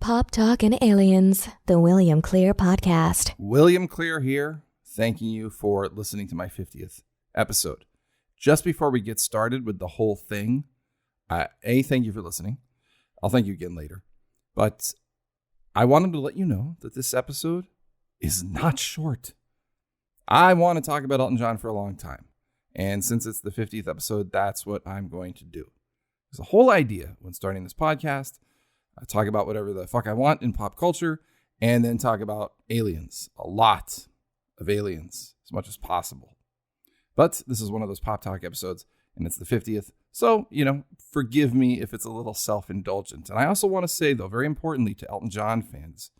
Pop Talk and Aliens, the William Clear podcast. William Clear here, thanking you for listening to my 50th episode. Just before we get started with the whole thing, thank you for listening. I'll thank you again later. But I wanted to let you know that this episode is not short. I want to talk about Elton John for a long time. And since it's the 50th episode, that's what I'm going to do. There's a whole idea when starting this podcast. I talk about whatever the fuck I want in pop culture, and then talk about aliens. A lot of aliens, as much as possible. But this is one of those Pop Talk episodes, and it's the 50th. So, forgive me if it's a little self-indulgent. And I also want to say, though, very importantly to Elton John fans,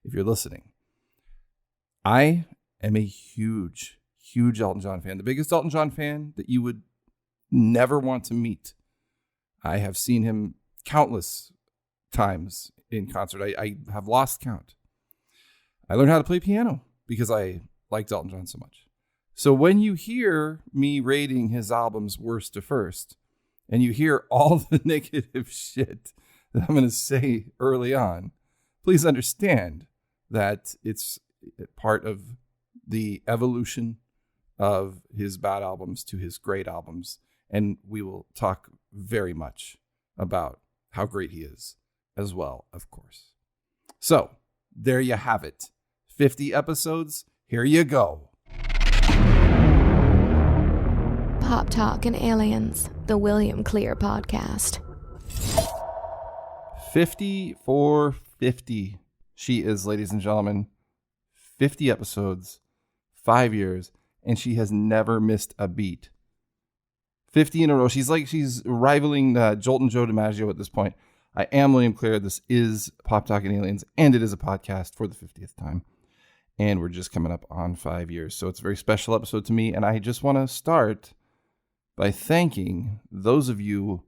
if you're listening, I am a huge, huge Elton John fan. The biggest Elton John fan that you would never want to meet. I have seen him countless times in concert. I have lost count. I learned how to play piano because I liked Elton John so much. So when you hear me rating his albums worst to first, and you hear all the negative shit that I'm going to say early on, please understand that it's part of the evolution of his bad albums to his great albums. And we will talk very much about how great he is as well, of course. So there you have it. 50 episodes. Here you go. Pop Talk and Aliens, the William Clear podcast. 50 for 50. She is, ladies and gentlemen, 50 episodes, 5 years, and she has never missed a beat. 50 in a row. She's rivaling Jolt and Joe DiMaggio at this point. I am William Clear. This is Pop Talk and Aliens, and it is a podcast for the 50th time. And we're just coming up on 5 years. So it's a very special episode to me. And I just want to start by thanking those of you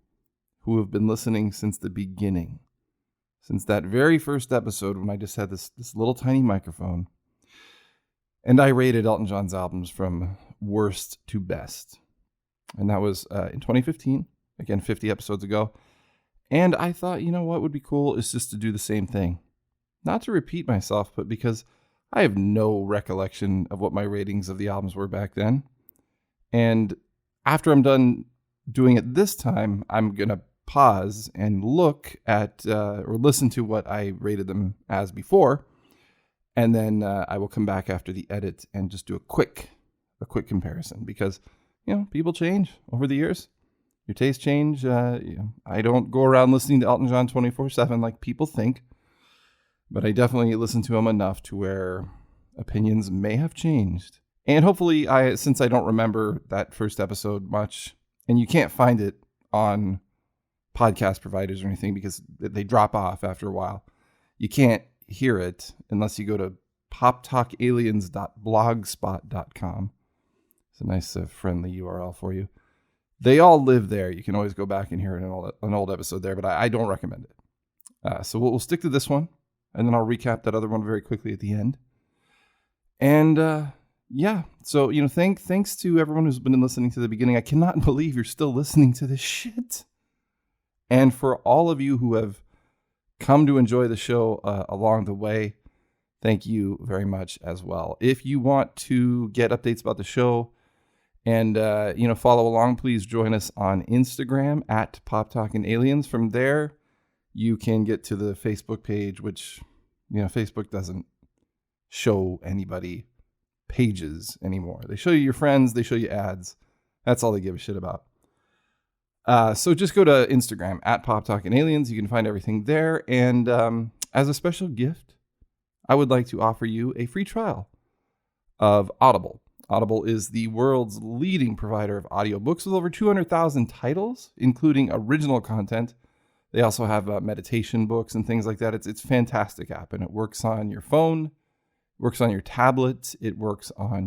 who have been listening since the beginning. Since that very first episode when I just had this little tiny microphone. And I rated Elton John's albums from worst to best. And that was in 2015. Again, 50 episodes ago. And I thought, what would be cool is just to do the same thing. Not to repeat myself, but because I have no recollection of what my ratings of the albums were back then. And after I'm done doing it this time, I'm going to pause and look at or listen to what I rated them as before. And then I will come back after the edit and just do a quick comparison because, people change over the years. Your tastes change. I don't go around listening to Elton John 24/7 like people think, but I definitely listen to him enough to where opinions may have changed. And hopefully, since I don't remember that first episode much, and you can't find it on podcast providers or anything because they drop off after a while, you can't hear it unless you go to poptalkaliens.blogspot.com. It's a nice friendly URL for you. They all live there. You can always go back and hear an old episode there, but I don't recommend it. So we'll stick to this one, and then I'll recap that other one very quickly at the end. And so thanks to everyone who's been listening to the beginning. I cannot believe you're still listening to this shit. And for all of you who have come to enjoy the show along the way, thank you very much as well. If you want to get updates about the show, and, follow along, please join us on Instagram at Pop Talk and Aliens. From there, you can get to the Facebook page, which, Facebook doesn't show anybody pages anymore. They show you your friends. They show you ads. That's all they give a shit about. So just go to Instagram at Pop Talk and Aliens. You can find everything there. And as a special gift, I would like to offer you a free trial of Audible. Audible is the world's leading provider of audiobooks with over 200,000 titles, including original content. They also have meditation books and things like that. It's a fantastic app, and it works on your phone, works on your tablet, it works on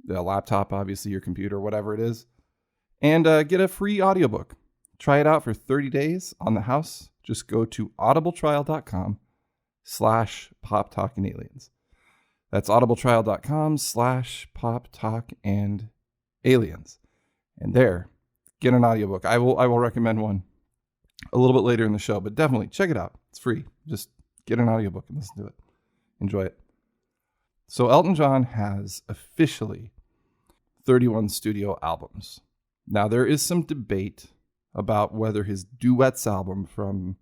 the laptop, obviously your computer, whatever it is. And get a free audiobook. Try it out for 30 days on the house. Just go to audibletrial.com/poptalkandaliens. That's audibletrial.com/poptalkandaliens. And there, get an audiobook. I will recommend one. a little bit later in the show, but definitely check it out. It's free. Just get an audiobook and listen to it. Enjoy it. So Elton John has officially 31 studio albums. Now, there is some debate about whether his Duets album from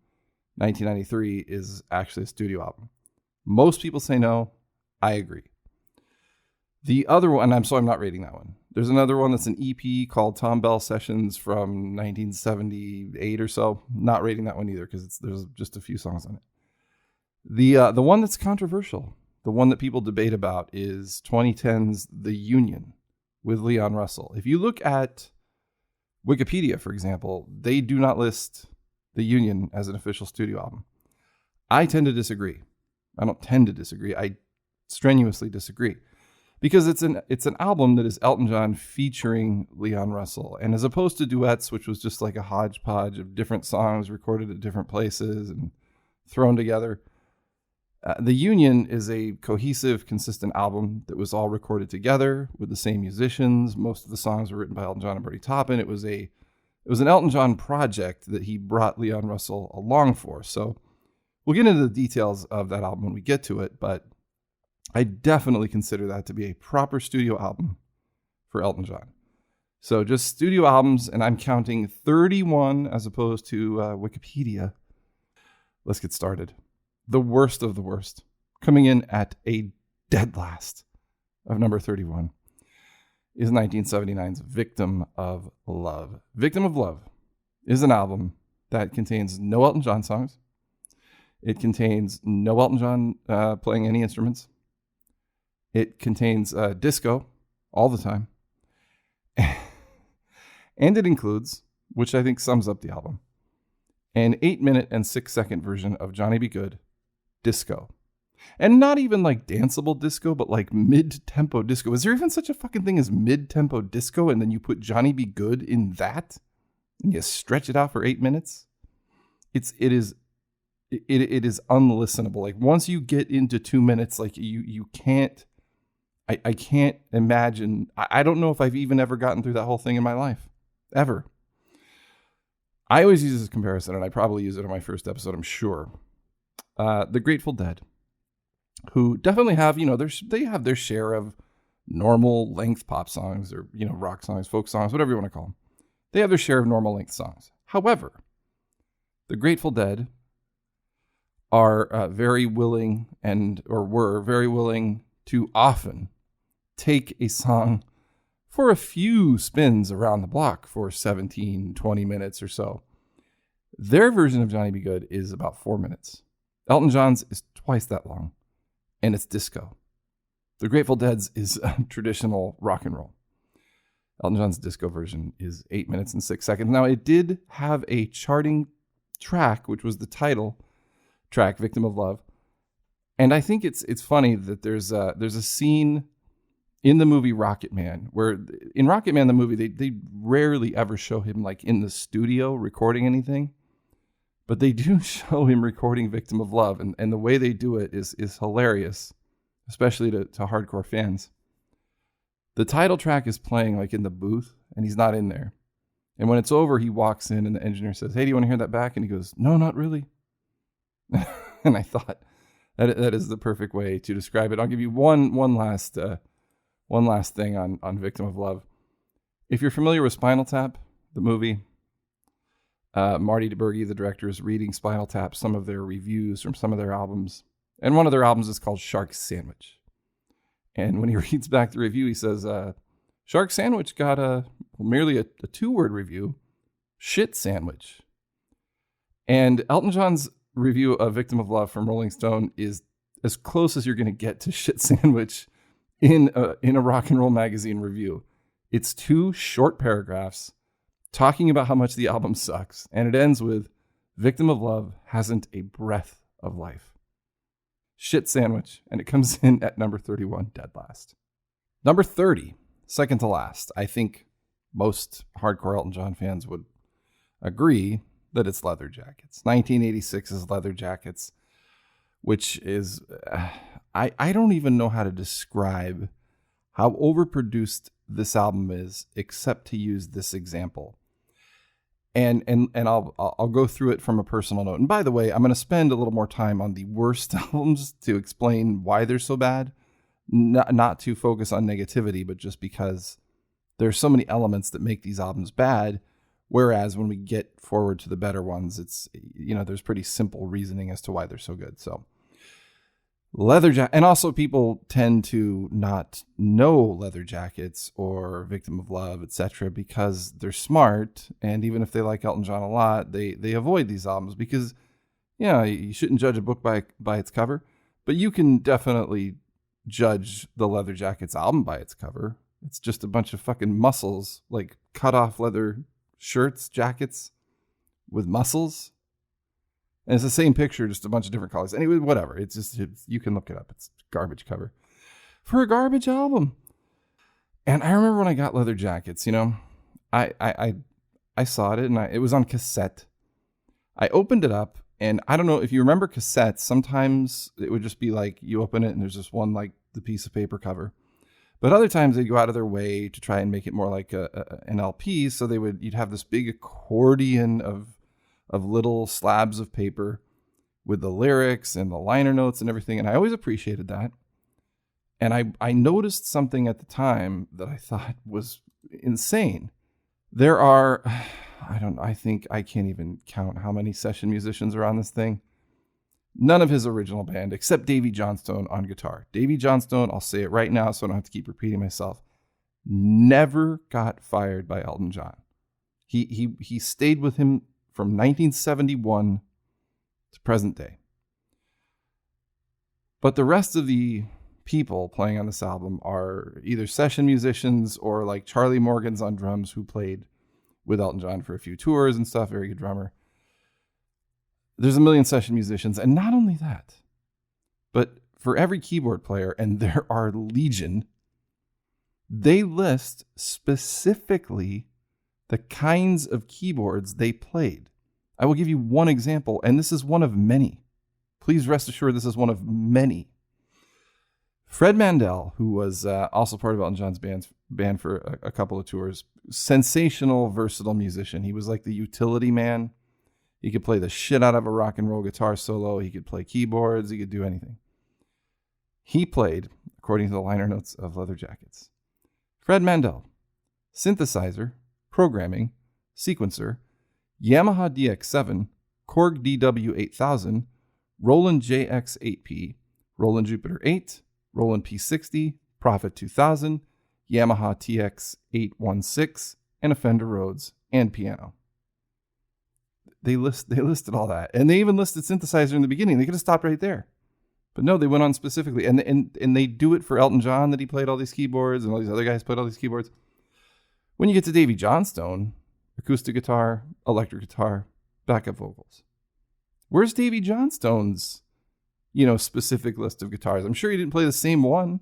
1993 is actually a studio album. Most people say no. I agree. The other one, I'm not rating that one. There's another one that's an EP called Tom Bell Sessions from 1978 or so. Not rating that one either because there's just a few songs on it. The one that's controversial, the one that people debate about, is 2010's The Union with Leon Russell. If you look at Wikipedia, for example, they do not list The Union as an official studio album. I tend to disagree. I don't tend to disagree. I strenuously disagree. Because it's an album that is Elton John featuring Leon Russell. And as opposed to Duets, which was just like a hodgepodge of different songs recorded at different places and thrown together, The Union is a cohesive, consistent album that was all recorded together with the same musicians. Most of the songs were written by Elton John and Bertie Taupin. It was an Elton John project that he brought Leon Russell along for. So we'll get into the details of that album when we get to it, but I definitely consider that to be a proper studio album for Elton John. So just studio albums, and I'm counting 31 as opposed to Wikipedia. Let's get started. The worst of the worst, coming in at a dead last of number 31, is 1979's Victim of Love. Victim of Love is an album that contains no Elton John songs. It contains no Elton John playing any instruments. It contains disco all the time. And it includes, which I think sums up the album, an 8-minute and 6-second version of Johnny Be Good, disco. And not even like danceable disco, but like mid-tempo disco. Is there even such a fucking thing as mid-tempo disco? And then you put Johnny Be Good in that? And you stretch it out for 8 minutes? It is unlistenable. Like once you get into 2 minutes, like you can't, I can't imagine. I don't know if I've even ever gotten through that whole thing in my life, ever. I always use this comparison, and I probably use it in my first episode, I'm sure. The Grateful Dead, who definitely have, they have their share of normal length pop songs or, rock songs, folk songs, whatever you want to call them. They have their share of normal length songs. However, the Grateful Dead are very willing were very willing to often take a song for a few spins around the block for 17, 20 minutes or so. Their version of Johnny Be Good is about 4 minutes. Elton John's is twice that long, and it's disco. The Grateful Dead's is traditional rock and roll. Elton John's disco version is 8 minutes and 6 seconds. Now, it did have a charting track, which was the title track, Victim of Love. And I think it's funny that there's a scene in the movie Rocket Man, where in Rocket Man, the movie, they rarely ever show him like in the studio recording anything, but they do show him recording Victim of Love. And the way they do it is hilarious, especially to hardcore fans. The title track is playing like in the booth and he's not in there. And when it's over, he walks in and the engineer says, "Hey, do you want to hear that back?" And he goes, "No, not really." And I thought that is the perfect way to describe it. I'll give you one last thing on Victim of Love. If you're familiar with Spinal Tap, the movie, Marty DeBurgi, the director, is reading Spinal Tap, some of their reviews from some of their albums. And one of their albums is called Shark Sandwich. And when he reads back the review, he says, Shark Sandwich got merely a 2-word review, shit sandwich. And Elton John's review of Victim of Love from Rolling Stone is as close as you're going to get to shit sandwich in a rock and roll magazine review. It's 2 short paragraphs talking about how much the album sucks. And it ends with, "Victim of Love hasn't a breath of life." Shit sandwich. And it comes in at number 31, dead last. Number 30, second to last. I think most hardcore Elton John fans would agree that it's Leather Jackets. 1986's Leather Jackets, which is, I don't even know how to describe how overproduced this album is, except to use this example. And I'll go through it from a personal note. And by the way, I'm going to spend a little more time on the worst albums to explain why they're so bad. Not to focus on negativity, but just because there's so many elements that make these albums bad. Whereas when we get forward to the better ones, it's, there's pretty simple reasoning as to why they're so good. So Leather Jacket, and also people tend to not know Leather Jackets or Victim of Love, etc., because they're smart, and even if they like Elton John a lot, they avoid these albums because, you shouldn't judge a book by its cover, but you can definitely judge the Leather Jackets album by its cover. It's just a bunch of fucking muscles, like cut off leather shirts, jackets with muscles. And it's the same picture, just a bunch of different colors. Anyway, whatever. You can look it up. It's a garbage cover for a garbage album. And I remember when I got Leather Jackets, I saw it and it was on cassette. I opened it up, and I don't know if you remember cassettes. Sometimes it would just be like you open it and there's just one, like the piece of paper cover. But other times they'd go out of their way to try and make it more like an LP. So you'd have this big accordion of little slabs of paper with the lyrics and the liner notes and everything. And I always appreciated that. And I noticed something at the time that I thought was insane. There are, I think I can't even count how many session musicians are on this thing. None of his original band, except Davy Johnstone on guitar. Davy Johnstone, I'll say it right now so I don't have to keep repeating myself, never got fired by Elton John. He stayed with him from 1971 to present day. But the rest of the people playing on this album are either session musicians or like Charlie Morgan's on drums, who played with Elton John for a few tours and stuff. Very good drummer. There's a million session musicians. And not only that, but for every keyboard player, and there are legion, they list specifically the kinds of keyboards they played. I will give you one example, and this is one of many. Please rest assured this is one of many. Fred Mandel, who was also part of Elton John's band for a couple of tours, sensational, versatile musician. He was like the utility man. He could play the shit out of a rock and roll guitar solo. He could play keyboards. He could do anything. He played, according to the liner notes of Leather Jackets, Fred Mandel, synthesizer, programming, sequencer, Yamaha DX7, Korg DW8000, Roland JX8P, Roland Jupiter 8, Roland P60, Prophet 2000, Yamaha TX816, and a Fender Rhodes and piano. They listed all that, and they even listed synthesizer in the beginning. They could have stopped right there, but no, they went on specifically, and they do it for Elton John, that he played all these keyboards, and all these other guys played all these keyboards. When you get to Davy Johnstone, acoustic guitar, electric guitar, backup vocals. Where's Davy Johnstone's, specific list of guitars? I'm sure he didn't play the same one.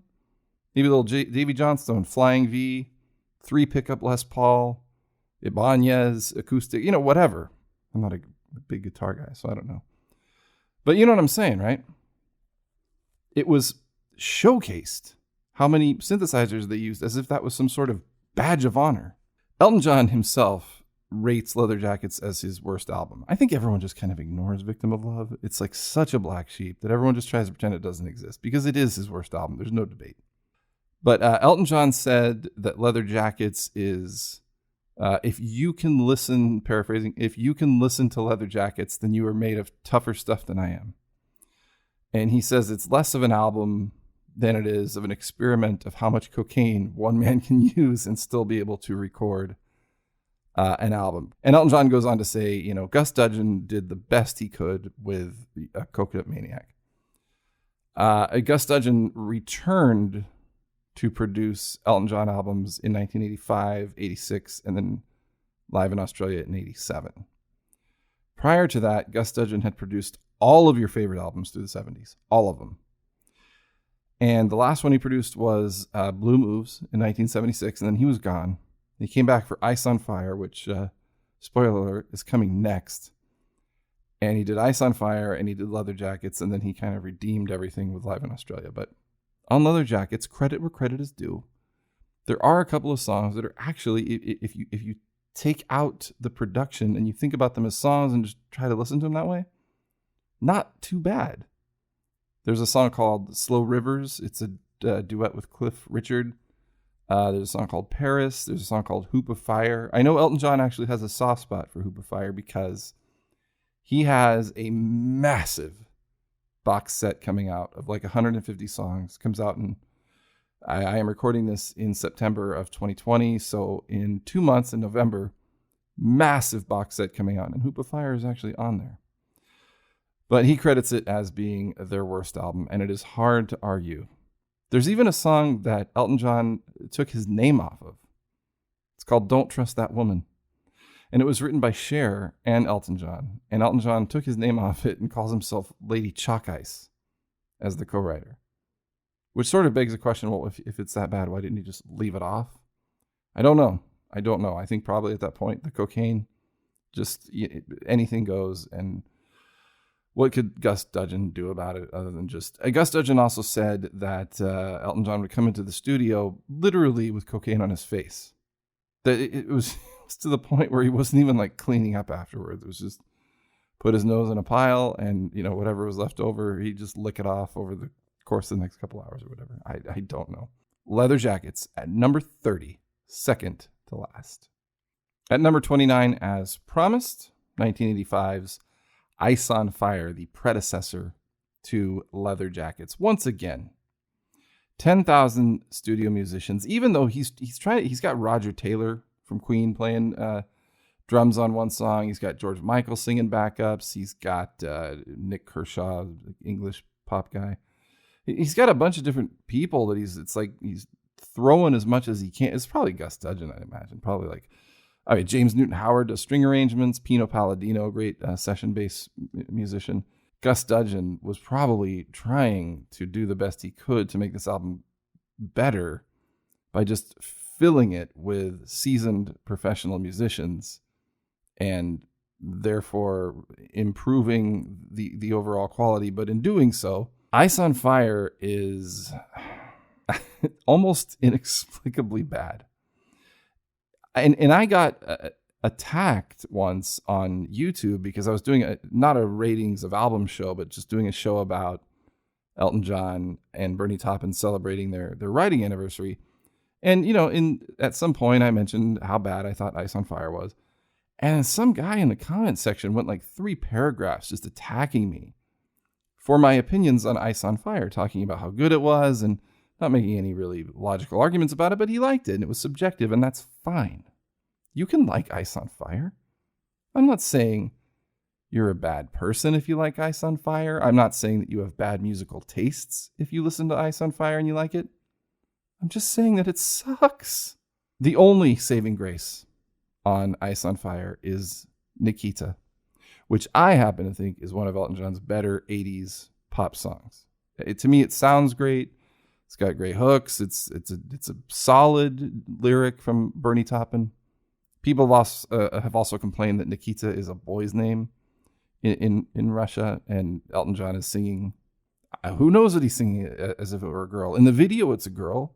Maybe a little Davy Johnstone, Flying V, 3 pickup Les Paul, Ibanez, acoustic, whatever. I'm not a big guitar guy, so I don't know. But you know what I'm saying, right? It was showcased how many synthesizers they used, as if that was some sort of badge of honor. Elton John himself rates Leather Jackets as his worst album. I think everyone just kind of ignores Victim of Love. It's like such a black sheep that everyone just tries to pretend it doesn't exist, because it is his worst album. There's no debate. But Elton John said that Leather Jackets is, if you can listen, paraphrasing, if you can listen to Leather Jackets, then you are made of tougher stuff than I am. And he says it's less of an album than it is of an experiment of how much cocaine one man can use and still be able to record an album. And Elton John goes on to say, Gus Dudgeon did the best he could with Coconut Maniac. Gus Dudgeon returned to produce Elton John albums in 1985, 86, and then live in Australia in 87. Prior to that, Gus Dudgeon had produced all of your favorite albums through the 70s, all of them. And the last one he produced was Blue Moves in 1976, and then he was gone. He came back for Ice on Fire, which, spoiler alert, is coming next. And he did Ice on Fire, and he did Leather Jackets, and then he kind of redeemed everything with Live in Australia. But on Leather Jackets, credit where credit is due. There are a couple of songs that are actually, if you take out the production and you think about them as songs and just try to listen to them that way, not too bad. There's a song called Slow Rivers. It's a duet with Cliff Richard. There's a song called Paris. There's a song called Hoop of Fire. I know Elton John actually has a soft spot for Hoop of Fire because he has a massive box set coming out of like 150 songs. Comes out in, I am recording this in September of 2020. So in 2 months in November, massive box set coming out. And Hoop of Fire is actually on there. But he credits it as being their worst album, and it is hard to argue. There's even a song that Elton John took his name off of. It's called Don't Trust That Woman. And it was written by Cher and Elton John. And Elton John took his name off it and calls himself Lady Chalk Ice as the co-writer. Which sort of begs the question, well, if it's that bad, why didn't he just leave it off? I don't know. I think probably at that point, the cocaine, just anything goes. And what could Gus Dudgeon do about it other than just... Gus Dudgeon also said that Elton John would come into the studio literally with cocaine on his face. That it was to the point where he wasn't even like cleaning up afterwards. It was just put his nose in a pile and, whatever was left over, he'd just lick it off over the course of the next couple hours or whatever. I don't know. Leather Jackets at number 30, second to last. At number 29, as promised, 1985's Ice on Fire, the predecessor to Leather Jackets. Once again, 10,000 studio musicians, even though he's got Roger Taylor from Queen playing drums on one song. He's got George Michael singing backups. He's got Nick Kershaw, English pop guy. He's got a bunch of different people that he's throwing as much as he can. It's probably Gus Dudgeon, I imagine. Probably James Newton Howard does string arrangements. Pino Palladino, great session bass musician. Gus Dudgeon was probably trying to do the best he could to make this album better by just filling it with seasoned professional musicians and therefore improving the overall quality. But in doing so, Ice on Fire is almost inexplicably bad. And I got attacked once on YouTube because I was doing not a ratings of album show, but just doing a show about Elton John and Bernie Taupin celebrating their writing anniversary. And, at some point I mentioned how bad I thought Ice on Fire was. And some guy in the comment section went like 3 paragraphs just attacking me for my opinions on Ice on Fire, talking about how good it was and not making any really logical arguments about it, but he liked it and it was subjective, and that's fine. You can like Ice on Fire. I'm not saying you're a bad person if you like Ice on Fire. I'm not saying that you have bad musical tastes if you listen to Ice on Fire and you like it. I'm just saying that it sucks. The only saving grace on Ice on Fire is Nikita, which I happen to think is one of Elton John's better 80s pop songs. To me, it sounds great. It's got great hooks. It's a solid lyric from Bernie Taupin. People have also complained that Nikita is a boy's name in Russia, and Elton John is singing. Who knows that he's singing it as if it were a girl? In the video, it's a girl,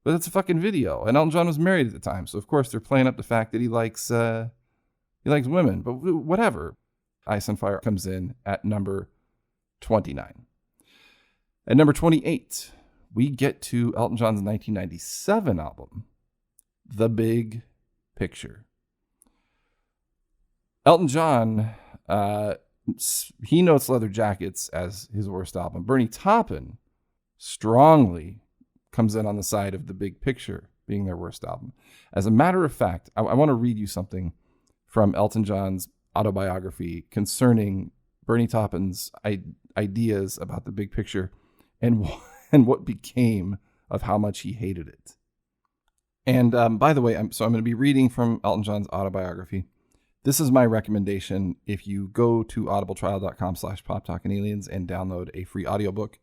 but it's a fucking video. And Elton John was married at the time, so of course they're playing up the fact that he likes women. But whatever. Ice on Fire comes in at number 29. At number 28. We get to Elton John's 1997 album, The Big Picture. Elton John, he notes Leather Jackets as his worst album. Bernie Taupin strongly comes in on the side of The Big Picture being their worst album. As a matter of fact, I want to read you something from Elton John's autobiography concerning Bernie Taupin's ideas about The Big Picture and what became of how much he hated it. And by the way, I'm going to be reading from Elton John's autobiography. This is my recommendation. If you go to audibletrial.com/poptalkingaliens and download a free audiobook,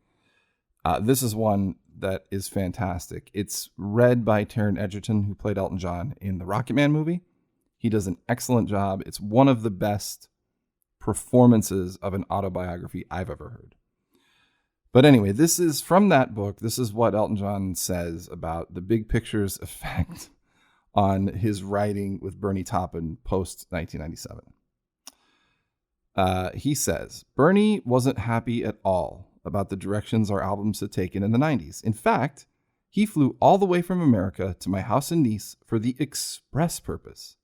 this is one that is fantastic. It's read by Taron Egerton, who played Elton John in the Rocketman movie. He does an excellent job. It's one of the best performances of an autobiography I've ever heard. But anyway, this is from that book. This is what Elton John says about The Big Picture's effect on his writing with Bernie Taupin post 1997. He says, Bernie wasn't happy at all about the directions our albums had taken in the 90s. In fact, he flew all the way from America to my house in Nice for the express purpose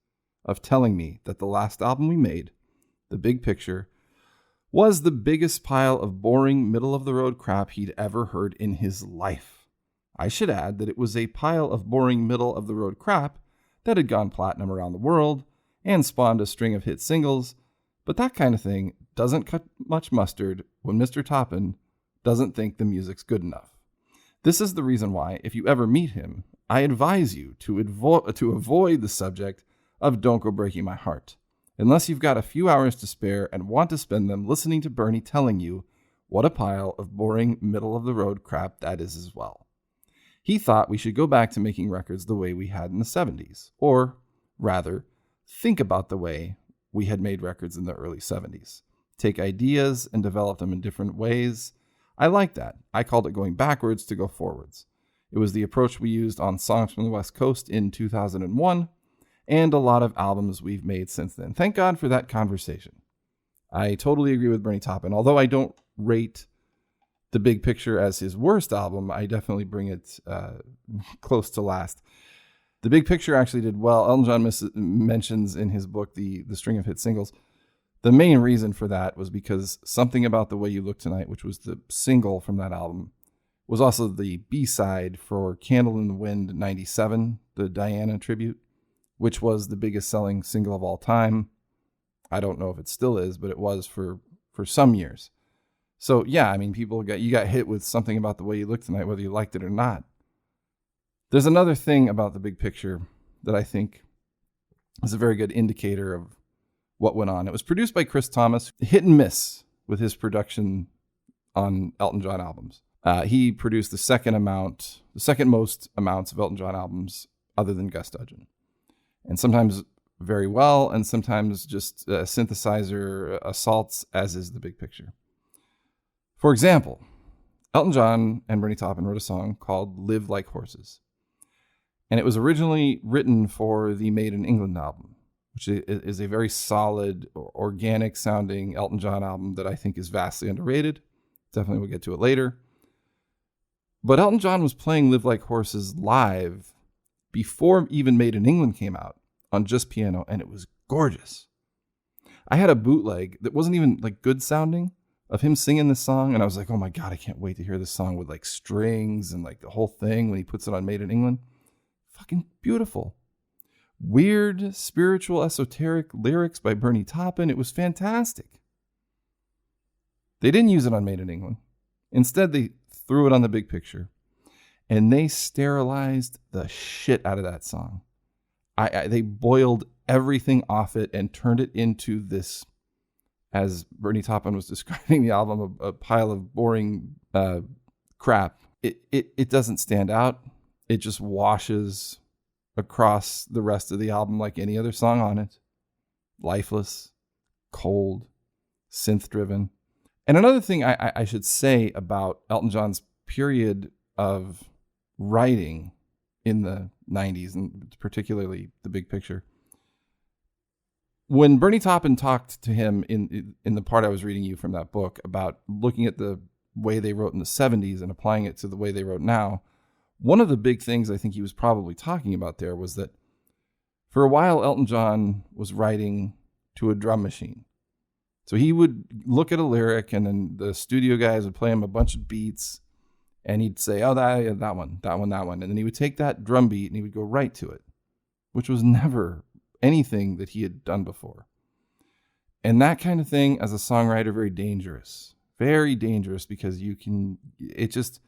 of telling me that the last album we made, The Big Picture, was the biggest pile of boring, middle-of-the-road crap he'd ever heard in his life. I should add that it was a pile of boring, middle-of-the-road crap that had gone platinum around the world and spawned a string of hit singles, but that kind of thing doesn't cut much mustard when Mr. Taupin doesn't think the music's good enough. This is the reason why, if you ever meet him, I advise you to avoid the subject of Don't Go Breaking My Heart, unless you've got a few hours to spare and want to spend them listening to Bernie telling you what a pile of boring, middle-of-the-road crap that is as well. He thought we should go back to making records the way we had in the 70s, or rather, think about the way we had made records in the early 70s. Take ideas and develop them in different ways. I like that. I called it going backwards to go forwards. It was the approach we used on Songs from the West Coast in 2001, and a lot of albums we've made since then. Thank God for that conversation. I totally agree with Bernie Taupin. Although I don't rate The Big Picture as his worst album, I definitely bring it close to last. The Big Picture actually did well. Elton John mentions in his book the string of hit singles. The main reason for that was because Something About the Way You Look Tonight, which was the single from that album, was also the B-side for Candle in the Wind 97, the Diana tribute, which was the biggest selling single of all time. I don't know if it still is, but it was for some years. So yeah, I mean, you got hit with Something About the Way You Look Tonight, whether you liked it or not. There's another thing about The Big Picture that I think is a very good indicator of what went on. It was produced by Chris Thomas, hit and miss with his production on Elton John albums. He produced the second most amounts of Elton John albums other than Gus Dudgeon. And sometimes very well, and sometimes just synthesizer assaults, as is The Big Picture. For example, Elton John and Bernie Taupin wrote a song called Live Like Horses. And it was originally written for the Made in England album, which is a very solid, organic sounding Elton John album that I think is vastly underrated. Definitely we'll get to it later. But Elton John was playing Live Like Horses live before even Made in England came out on just piano, and it was gorgeous. I had a bootleg that wasn't even like good sounding of him singing this song, and I was like, oh my God, I can't wait to hear this song with like strings and like the whole thing when he puts it on Made in England. Fucking beautiful. Weird, spiritual, esoteric lyrics by Bernie Taupin. It was fantastic. They didn't use it on Made in England. Instead, they threw it on The Big Picture, and they sterilized the shit out of that song. They boiled everything off it and turned it into this, as Bernie Taupin was describing the album, a pile of boring crap. It doesn't stand out. It just washes across the rest of the album like any other song on it. Lifeless, cold, synth-driven. And another thing I should say about Elton John's period of writing in the 90s, and particularly The Big Picture, when Bernie Taupin talked to him in the part I was reading you from that book about looking at the way they wrote in the 70s and applying it to the way they wrote now, one of the big things I think he was probably talking about there was that for a while Elton John was writing to a drum machine. So he would look at a lyric, and then the studio guys would play him a bunch of beats, and he'd say, oh, that one. And then he would take that drum beat and he would go right to it, which was never anything that he had done before. And that kind of thing, as a songwriter, very dangerous because it just,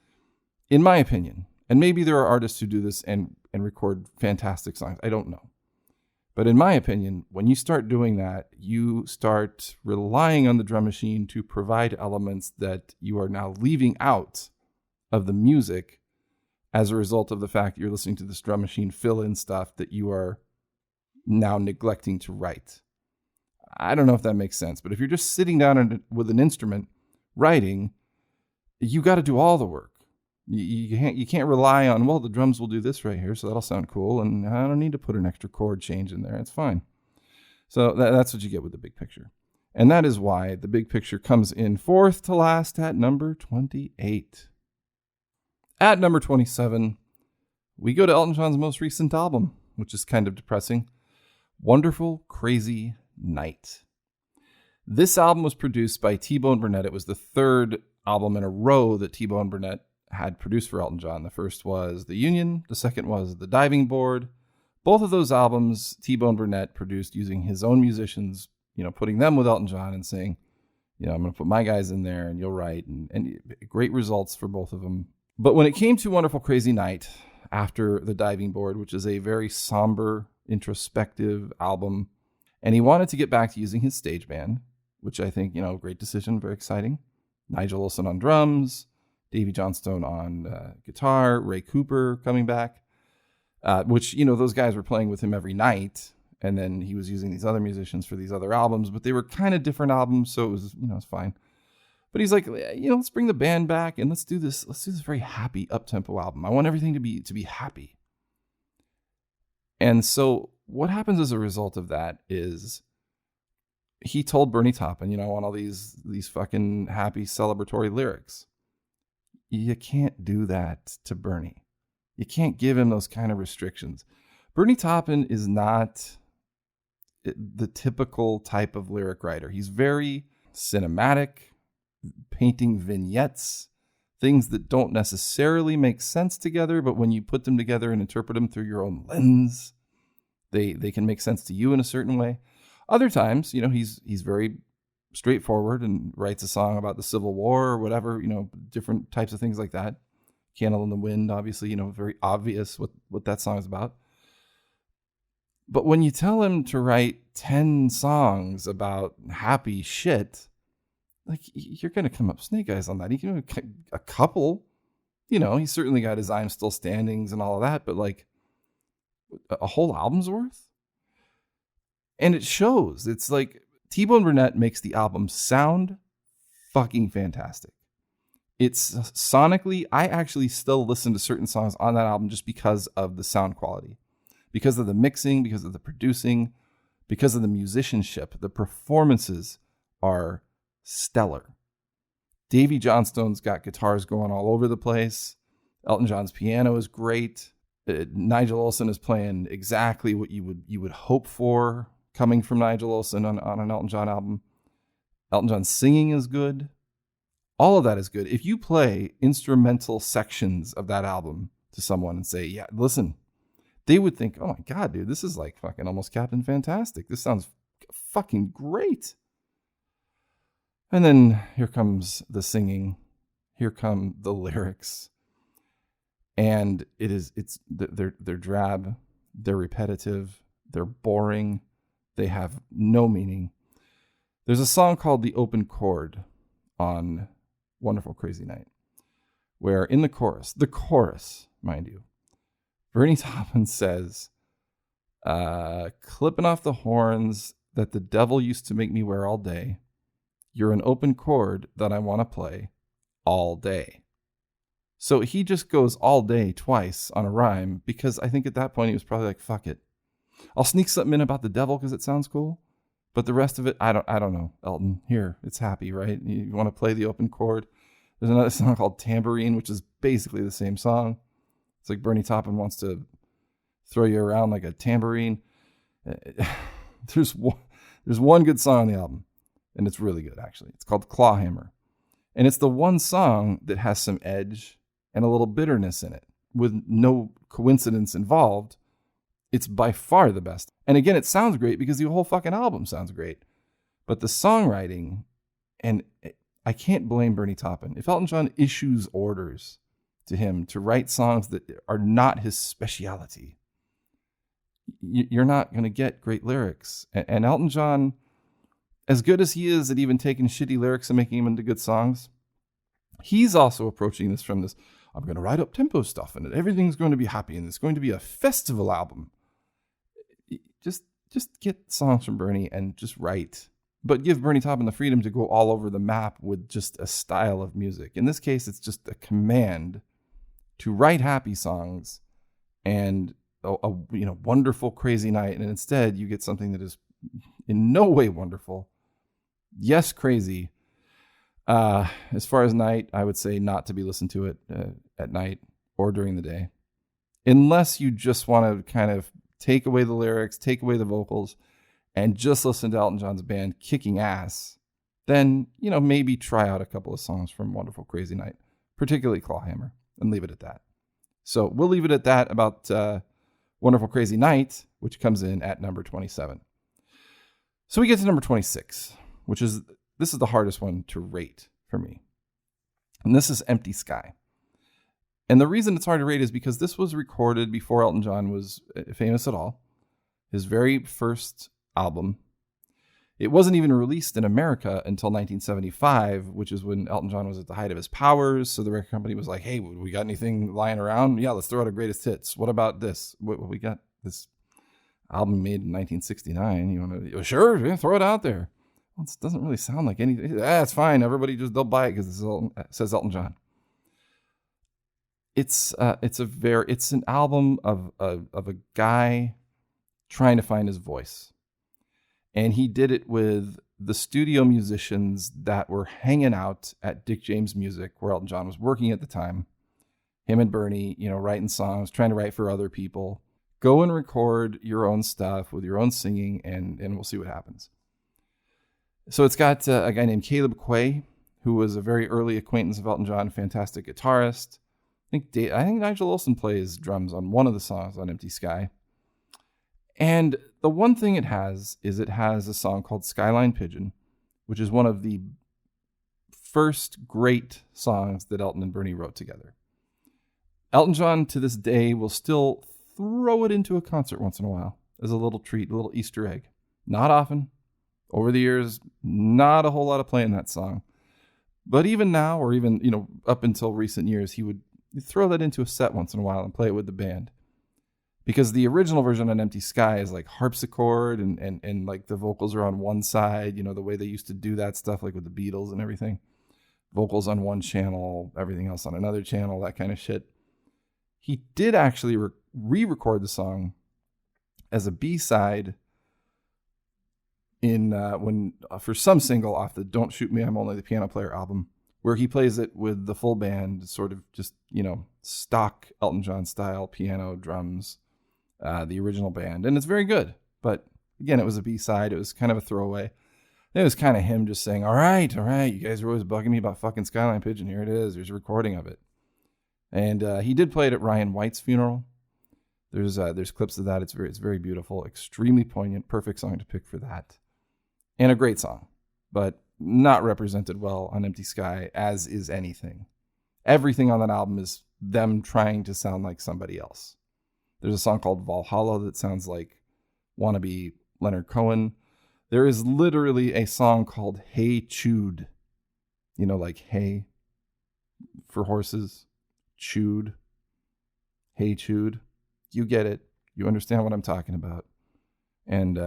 in my opinion, and maybe there are artists who do this and record fantastic songs, I don't know. But in my opinion, when you start doing that, you start relying on the drum machine to provide elements that you are now leaving out of the music as a result of the fact that you're listening to this drum machine fill in stuff that you are now neglecting to write. I don't know if that makes sense, but if you're just sitting down with an instrument writing, you got to do all the work. You can't rely on, well, the drums will do this right here, so that'll sound cool, and I don't need to put an extra chord change in there. It's fine. So that's what you get with the big picture. And that is why the big picture comes in fourth to last at number 28. At number 27, we go to Elton John's most recent album, which is kind of depressing. Wonderful Crazy Night. This album was produced by T-Bone Burnett. It was the third album in a row that T-Bone Burnett had produced for Elton John. The first was The Union. The second was The Diving Board. Both of those albums, T-Bone Burnett produced using his own musicians, putting them with Elton John and saying, I'm going to put my guys in there and you'll write. And great results for both of them. But when it came to Wonderful Crazy Night, after The Diving Board, which is a very somber, introspective album, and he wanted to get back to using his stage band, which I think, great decision, very exciting. Nigel Olsson on drums, Davy Johnstone on guitar, Ray Cooper coming back, which, those guys were playing with him every night. And then he was using these other musicians for these other albums, but they were kind of different albums. So it was, it's fine. But he's like, let's bring the band back and let's do this very happy up-tempo album. I want everything to be happy. And so what happens as a result of that is he told Bernie Taupin, I want all these fucking happy celebratory lyrics. You can't do that to Bernie. You can't give him those kind of restrictions. Bernie Taupin is not the typical type of lyric writer. He's very cinematic, painting vignettes, things that don't necessarily make sense together, but when you put them together and interpret them through your own lens, they can make sense to you in a certain way. Other times, he's very straightforward and writes a song about the Civil War or whatever, different types of things like that. Candle in the Wind, obviously, very obvious what that song is about. But when you tell him to write 10 songs about happy shit, like, you're going to come up snake eyes on that. He can do a couple, he's certainly got his I'm Still Standings and all of that, but like a whole album's worth? And it shows. It's like T-Bone Burnett makes the album sound fucking fantastic. It's sonically, I actually still listen to certain songs on that album just because of the sound quality, because of the mixing, because of the producing, because of the musicianship. The performances are stellar. Davy Johnstone's got guitars going all over the place. Elton John's piano is great. Nigel Olsson is playing exactly what you would hope for coming from Nigel Olsson on an Elton John album. Elton John's singing is good. All of that is good. If you play instrumental sections of that album to someone and say, yeah, listen, they would think, oh my God, dude, this is like fucking almost Captain Fantastic. This sounds fucking great. And then here comes the singing. Here come the lyrics. And they're drab, they're repetitive, they're boring, they have no meaning. There's a song called The Open Chord on Wonderful Crazy Night, where in the chorus, mind you, Bernie Taupin says, clipping off the horns that the devil used to make me wear all day. You're an open chord that I want to play all day. So he just goes all day twice on a rhyme because I think at that point he was probably like, fuck it. I'll sneak something in about the devil because it sounds cool. But the rest of it, I don't know. Elton, here, it's happy, right? You want to play the open chord. There's another song called Tambourine, which is basically the same song. It's like Bernie Taupin wants to throw you around like a tambourine. There's one good song on the album, and it's really good, actually. It's called Clawhammer. And it's the one song that has some edge and a little bitterness in it with no coincidence involved. It's by far the best. And again, it sounds great because the whole fucking album sounds great. But the songwriting, and I can't blame Bernie Taupin. If Elton John issues orders to him to write songs that are not his speciality, you're not going to get great lyrics. And Elton John, as good as he is at even taking shitty lyrics and making them into good songs, he's also approaching this from this, I'm going to write up tempo stuff and everything's going to be happy and it's going to be a festival album. Just get songs from Bernie and just write. But give Bernie Taupin the freedom to go all over the map with just a style of music. In this case, it's just a command to write happy songs and a wonderful crazy night, and instead you get something that is in no way wonderful. Yes, crazy. As far as night, I would say not to be listened to it at night or during the day, unless you just want to kind of take away the lyrics, take away the vocals, and just listen to Elton John's band kicking ass. Then, maybe try out a couple of songs from Wonderful Crazy Night, particularly Clawhammer, and leave it at that. So we'll leave it at that about Wonderful Crazy Night, which comes in at number 27. So we get to number 26, this is the hardest one to rate for me. And this is Empty Sky. And the reason it's hard to rate is because this was recorded before Elton John was famous at all. His very first album. It wasn't even released in America until 1975, which is when Elton John was at the height of his powers. So the record company was like, hey, we got anything lying around? Yeah, let's throw out a greatest hits. What about this? We got this album made in 1969. You want to? Sure, yeah, throw it out there. Well, it doesn't really sound like anything. It's fine. Everybody they'll buy it because it says Elton John. It's an album of a guy trying to find his voice. And he did it with the studio musicians that were hanging out at Dick James Music, where Elton John was working at the time. Him and Bernie, writing songs, trying to write for other people. Go and record your own stuff with your own singing, and we'll see what happens. So it's got a guy named Caleb Quay, who was a very early acquaintance of Elton John, fantastic guitarist. I think Nigel Olsson plays drums on one of the songs on Empty Sky. And the one thing it has a song called Skyline Pigeon, which is one of the first great songs that Elton and Bernie wrote together. Elton John, to this day, will still throw it into a concert once in a while as a little treat, a little Easter egg. Not often. Over the years, not a whole lot of playing that song. But even now, or even, up until recent years, he would throw that into a set once in a while and play it with the band. Because the original version on Empty Sky is like harpsichord and like the vocals are on one side, the way they used to do that stuff, like with the Beatles and everything. Vocals on one channel, everything else on another channel, that kind of shit. He did actually re-record the song as a B-side for some single off the Don't Shoot Me, I'm Only the Piano Player album, where he plays it with the full band, sort of just, stock Elton John style, piano, drums, the original band. And it's very good. But again, it was a B-side. It was kind of a throwaway. It was kind of him just saying, all right, you guys are always bugging me about fucking Skyline Pigeon. Here it is. There's a recording of it. And he did play it at Ryan White's funeral. There's clips of that. It's very beautiful, extremely poignant, perfect song to pick for that. And a great song, but not represented well on Empty Sky, as is anything. Everything on that album is them trying to sound like somebody else. There's a song called Valhalla that sounds like wannabe Leonard Cohen. There is literally a song called Hey Chewed. Like hay for horses. Chewed. Hey Chewed. You get it. You understand what I'm talking about. And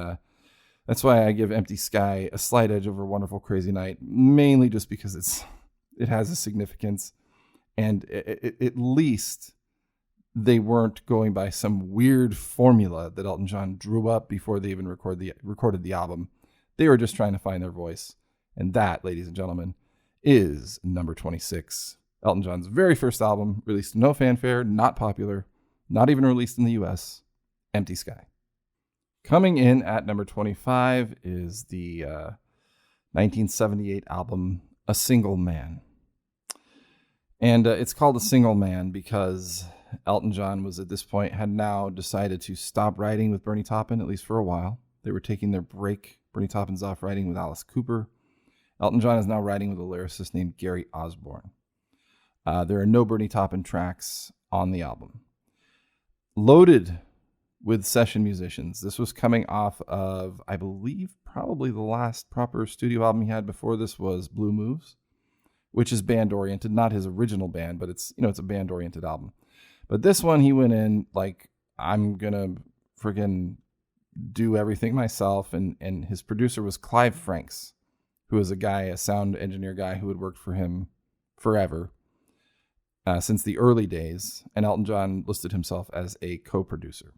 that's why I give Empty Sky a slight edge over Wonderful Crazy Night, mainly just because it has a significance. And at least they weren't going by some weird formula that Elton John drew up before they even recorded the album. They were just trying to find their voice. And that, ladies and gentlemen, is number 26. Elton John's very first album, released no fanfare, not popular, not even released in the US, Empty Sky. Coming in at number 25 is the 1978 album, A Single Man. And it's called A Single Man because Elton John was at this point, had now decided to stop writing with Bernie Taupin, at least for a while. They were taking their break. Bernie Taupin's off writing with Alice Cooper. Elton John is now writing with a lyricist named Gary Osborne. There are no Bernie Taupin tracks on the album. Loaded with session musicians. This was coming off of, I believe, probably the last proper studio album he had before this was Blue Moves, which is band-oriented, not his original band, but it's a band-oriented album. But this one, he went in like, I'm going to friggin' do everything myself. And his producer was Clive Franks, who was a sound engineer guy who had worked for him forever. since the early days, and Elton John listed himself as a co-producer.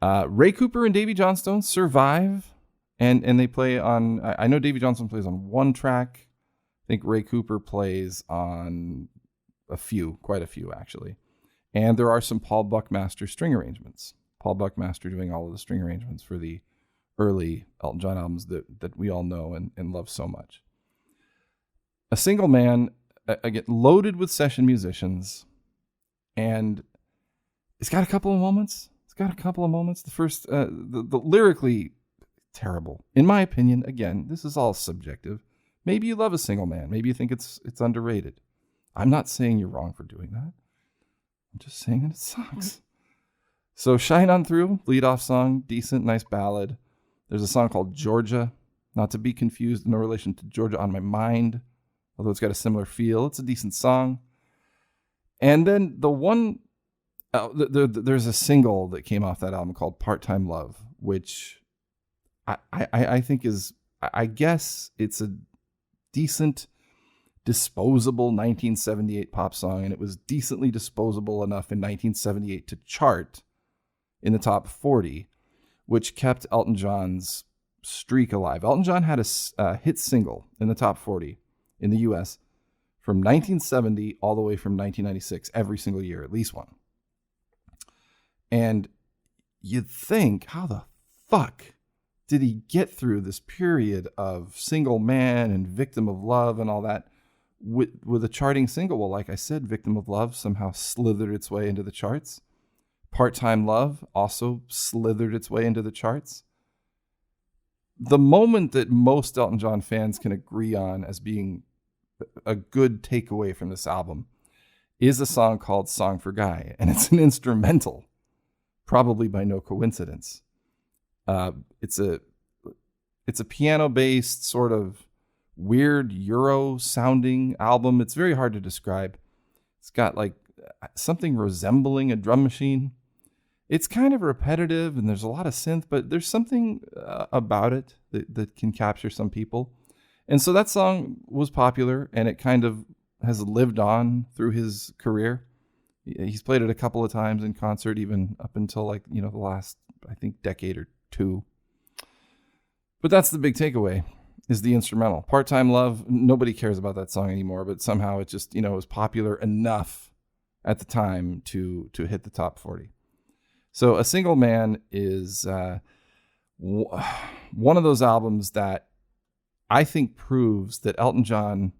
Ray Cooper and Davy Johnstone survive, and they play on, I know Davy Johnstone plays on one track. I think Ray Cooper plays on quite a few actually. And there are some Paul Buckmaster string arrangements. Paul Buckmaster doing all of the string arrangements for the early Elton John albums that we all know and love so much. A Single Man, again, loaded with session musicians, and it's got a couple of moments. The first, the lyrically terrible, in my opinion. Again, this is all subjective. Maybe you love A Single Man. Maybe you think it's underrated. I'm not saying you're wrong for doing that. I'm just saying that it sucks. So Shine On Through, lead-off song, decent, nice ballad. There's a song called Georgia, not to be confused, no relation to Georgia on My Mind, although it's got a similar feel. It's a decent song. And then the one, there's a single that came off that album called Part-Time Love, which I think is, I guess it's a decent, disposable 1978 pop song, and it was decently disposable enough in 1978 to chart in the top 40, which kept Elton John's streak alive. Elton John had a hit single in the top 40 in the US from 1970 all the way from 1996, every single year, at least one. And you'd think, how the fuck did he get through this period of Single Man and Victim of Love and all that with a charting single? Well, like I said, Victim of Love somehow slithered its way into the charts. Part-Time Love also slithered its way into the charts. The moment that most Elton John fans can agree on as being a good takeaway from this album is a song called Song for Guy, and it's an instrumental, probably by no coincidence. It's a piano-based sort of weird Euro-sounding album. It's very hard to describe. It's got like something resembling a drum machine. It's kind of repetitive, and there's a lot of synth, but there's something about it that can capture some people. And so that song was popular, and it kind of has lived on through his career. He's played it a couple of times in concert, even up until the last, I think, decade or two. But that's the big takeaway, is the instrumental. Part-Time Love, nobody cares about that song anymore, but somehow it just, was popular enough at the time to hit the top 40. So A Single Man is one of those albums that I think proves that Elton John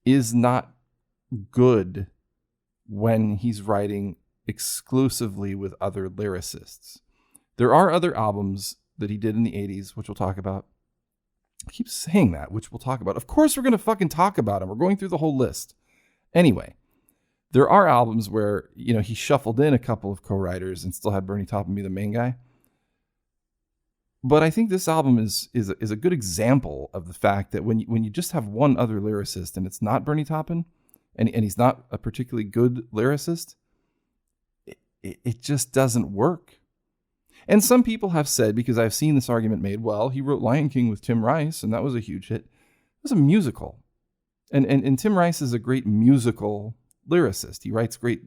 is not good when he's writing exclusively with other lyricists. There are other albums that he did in the 80s, which we'll talk about. I keep saying that, which we'll talk about. Of course we're going to fucking talk about them. We're going through the whole list. Anyway, there are albums where, he shuffled in a couple of co-writers and still had Bernie Taupin be the main guy. But I think this album is a good example of the fact that when you just have one other lyricist and it's not Bernie Taupin, and he's not a particularly good lyricist, it just doesn't work. And some people have said, because I've seen this argument made, well, he wrote Lion King with Tim Rice, and that was a huge hit. It was a musical. And Tim Rice is a great musical lyricist. He writes great,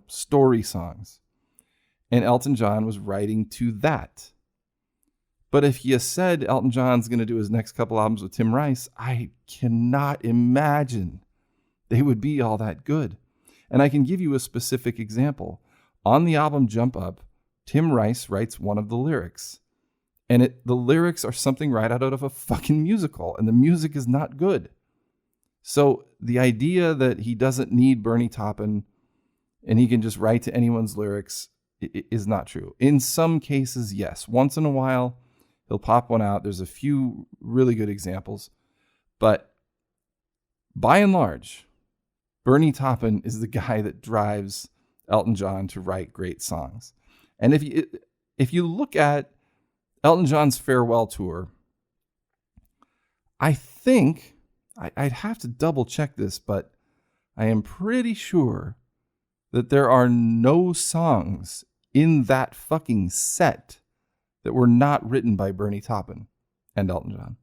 story songs. And Elton John was writing to that. But if you said Elton John's going to do his next couple albums with Tim Rice, I cannot imagine they would be all that good. And I can give you a specific example. On the album Jump Up, Tim Rice writes one of the lyrics. And the lyrics are something right out of a fucking musical. And the music is not good. So the idea that he doesn't need Bernie Taupin and he can just write to anyone's lyrics is not true. In some cases, yes. Once in a while, he'll pop one out. There's a few really good examples. But by and large, Bernie Taupin is the guy that drives Elton John to write great songs. And if you look at Elton John's farewell tour, I think, I'd have to double check this, but I am pretty sure that there are no songs in that fucking set that were not written by Bernie Taupin and Elton John.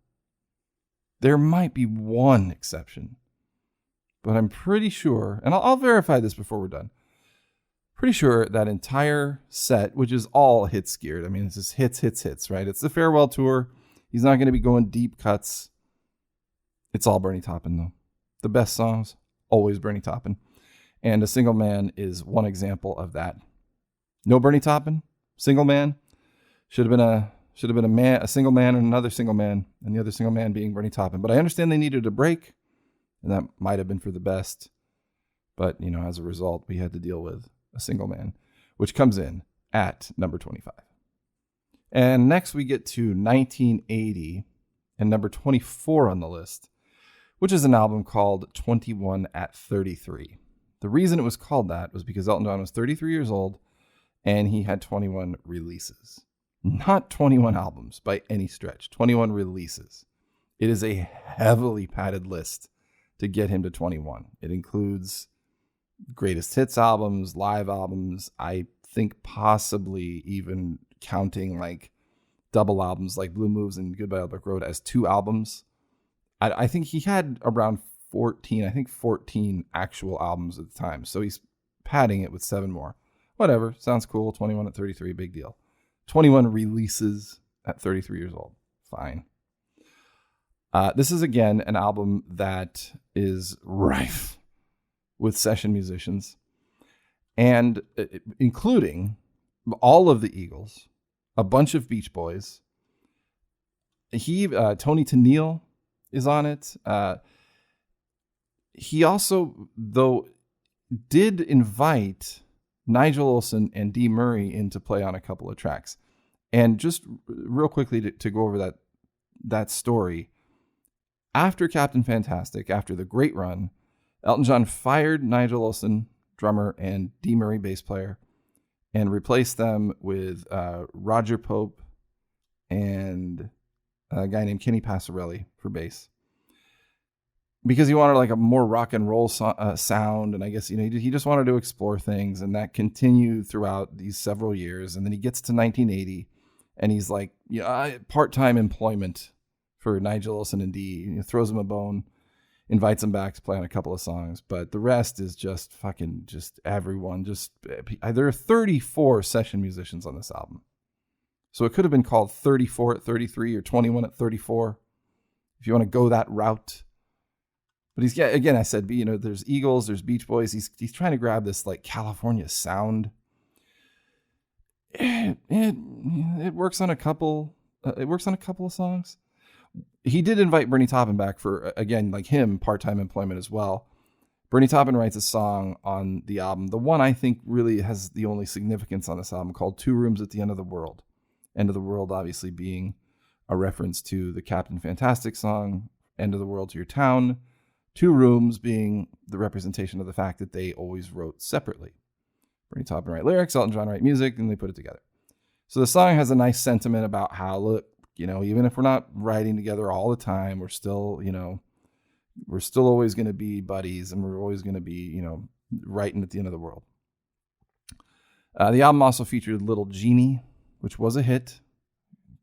There might be one exception, but I'm pretty sure, and I'll verify this before we're done. Pretty sure that entire set, which is all hits geared. I mean, it's just hits, right? It's the farewell tour. He's not going to be going deep cuts. It's all Bernie Taupin, though. The best songs, always Bernie Taupin. And A Single Man is one example of that. No Bernie Taupin, Single Man. Should have been a single man and another single man, and the other single man being Bernie Taupin. But I understand they needed a break, and that might have been for the best. But, as a result, we had to deal with A Single Man, which comes in at number 25. And next we get to 1980 and number 24 on the list, which is an album called 21 at 33. The reason it was called that was because Elton John was 33 years old and he had 21 releases. Not 21 albums by any stretch, 21 releases. It is a heavily padded list to get him to 21. It includes greatest hits albums, live albums, I think possibly even counting like double albums like Blue Moves and Goodbye Old Brick Road as 2 albums. I think he had around 14 actual albums at the time. So he's padding it with 7 more. Whatever, sounds cool. 21 at 33, big deal. 21 releases at 33 years old. Fine. This is, again, an album that is rife with session musicians, and including all of the Eagles, a bunch of Beach Boys. Tony Tennille is on it. He also, though, did invite Nigel Olsson and Dee Murray in to play on a couple of tracks. And just real quickly to go over that story, after Captain Fantastic, after the great run, Elton John fired Nigel Olsson, drummer, and Dee Murray, bass player, and replaced them with Roger Pope and a guy named Kenny Passarelli for bass. Because he wanted like a more rock and roll sound, and I guess he just wanted to explore things, and that continued throughout these several years. And then he gets to 1980, and he's like, part-time employment for Nigel Olsson and Dee. He throws him a bone, invites him back to play on a couple of songs, but the rest is just everyone. There are 34 session musicians on this album, so it could have been called 34 at 33 or 21 at 34 if you want to go that route. But again, I said, there's Eagles, there's Beach Boys. He's trying to grab this like California sound. It works on a couple. It works on a couple of songs. He did invite Bernie Taupin back for, again, like him, part-time employment as well. Bernie Taupin writes a song on the album, the one I think really has the only significance on this album, called 2 Rooms at the End of the World. End of the World obviously being a reference to the Captain Fantastic song, End of the World to Your Town. 2 Rooms being the representation of the fact that they always wrote separately. Bernie Taupin write lyrics, Elton John write music, and they put it together. So the song has a nice sentiment about how, look, even if we're not writing together all the time, we're still always going to be buddies, and we're always going to be, writing at the end of the world. The album also featured Little Genie, which was a hit,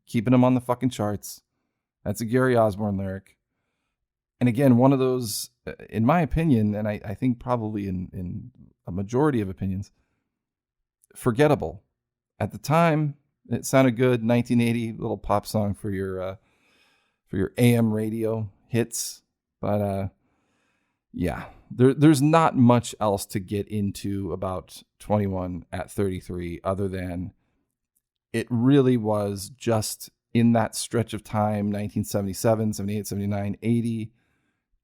keeping him on the fucking charts. That's a Gary Osborne lyric. And again, one of those, in my opinion, and I think probably in a majority of opinions, forgettable. At the time, it sounded good. 1980, little pop song for your AM radio hits. But there's not much else to get into about 21 at 33 other than it really was just in that stretch of time, 1977, 78, 79, 80,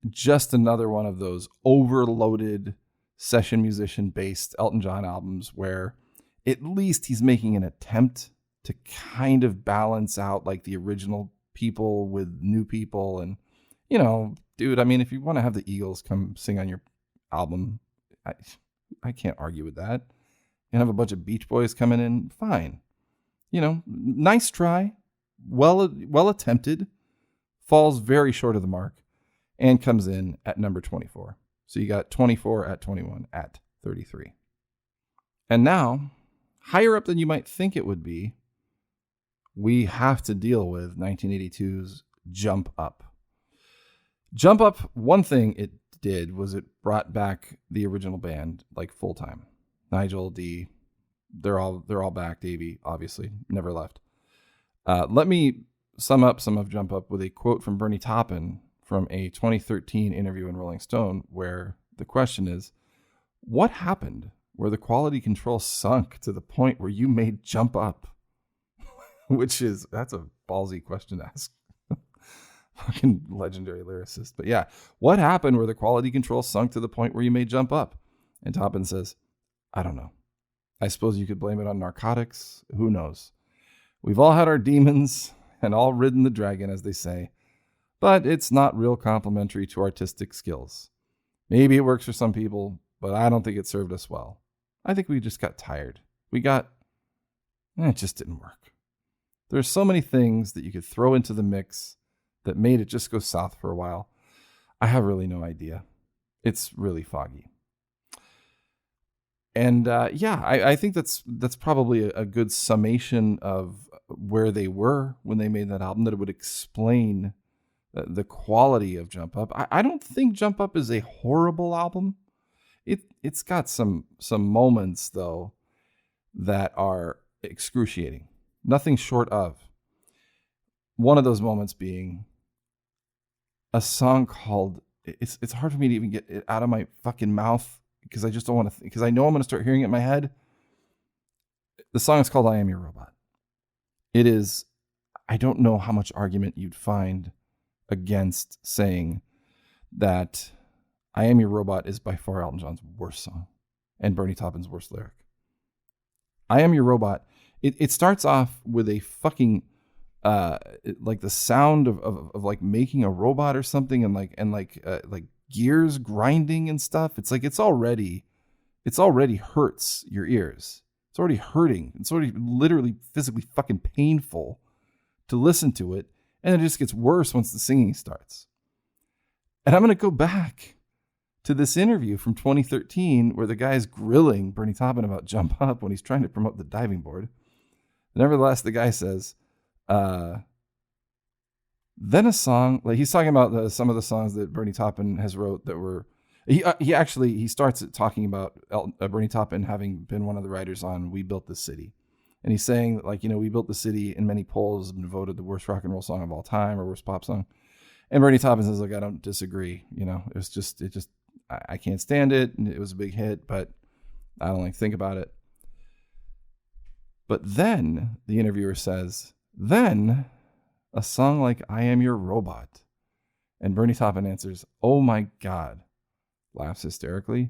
just another one of those overloaded session musician based Elton John albums where at least he's making an attempt to kind of balance out like the original people with new people. And, dude, I mean, if you want to have the Eagles come sing on your album, I can't argue with that. And have a bunch of Beach Boys coming in, fine. Nice try, well attempted, falls very short of the mark, and comes in at number 24. So you got 24 at 21 at 33. And now, higher up than you might think it would be, we have to deal with 1982's Jump Up. Jump Up, one thing it did was it brought back the original band like full time. Nigel, Dee, they're all back. Davey, obviously, never left. Let me sum up some of Jump Up with a quote from Bernie Taupin from a 2013 interview in Rolling Stone, where the question is, what happened where the quality control sunk to the point where you made Jump Up? That's a ballsy question to ask. Fucking legendary lyricist. But yeah, what happened where the quality control sunk to the point where you made Jump Up? And Taupin says, I don't know. I suppose you could blame it on narcotics. Who knows? We've all had our demons and all ridden the dragon, as they say. But it's not real complimentary to artistic skills. Maybe it works for some people, but I don't think it served us well. I think we just got tired. It just didn't work. There's so many things that you could throw into the mix that made it just go south for a while. I have really no idea. It's really foggy. And I think that's probably a good summation of where they were when they made that album, that it would explain the quality of Jump Up. I don't think Jump Up is a horrible album. It's got some moments, though, that are excruciating. Nothing short of. One of those moments being a song called, it's hard for me to even get it out of my fucking mouth because I just don't want to, because I know I'm going to start hearing it in my head. The song is called I Am Your Robot. It is, I don't know how much argument you'd find against saying that I Am Your Robot is by far Elton John's worst song and Bernie Taupin's worst lyric. I Am Your Robot, it starts off with a fucking like the sound of like making a robot or something, and like gears grinding and stuff. It's like it's already hurts your ears. It's already hurting. It's already literally physically fucking painful to listen to it, and it just gets worse once the singing starts. And I'm gonna go back to this interview from 2013 where the guy's grilling Bernie Taupin about Jump Up when he's trying to promote the diving board. Nevertheless, the guy says, then a song, like he's talking about some of the songs that Bernie Taupin has wrote that were, he starts it talking about Bernie Taupin having been one of the writers on We Built This City. And he's saying that, like, We Built the City in many polls has been voted the worst rock and roll song of all time or worst pop song. And Bernie Taupin says, like, I don't disagree. I can't stand it. And it was a big hit, but I don't like to think about it. But then the interviewer says, then a song like I Am Your Robot. And Bernie Taupin answers, oh my God, laughs hysterically.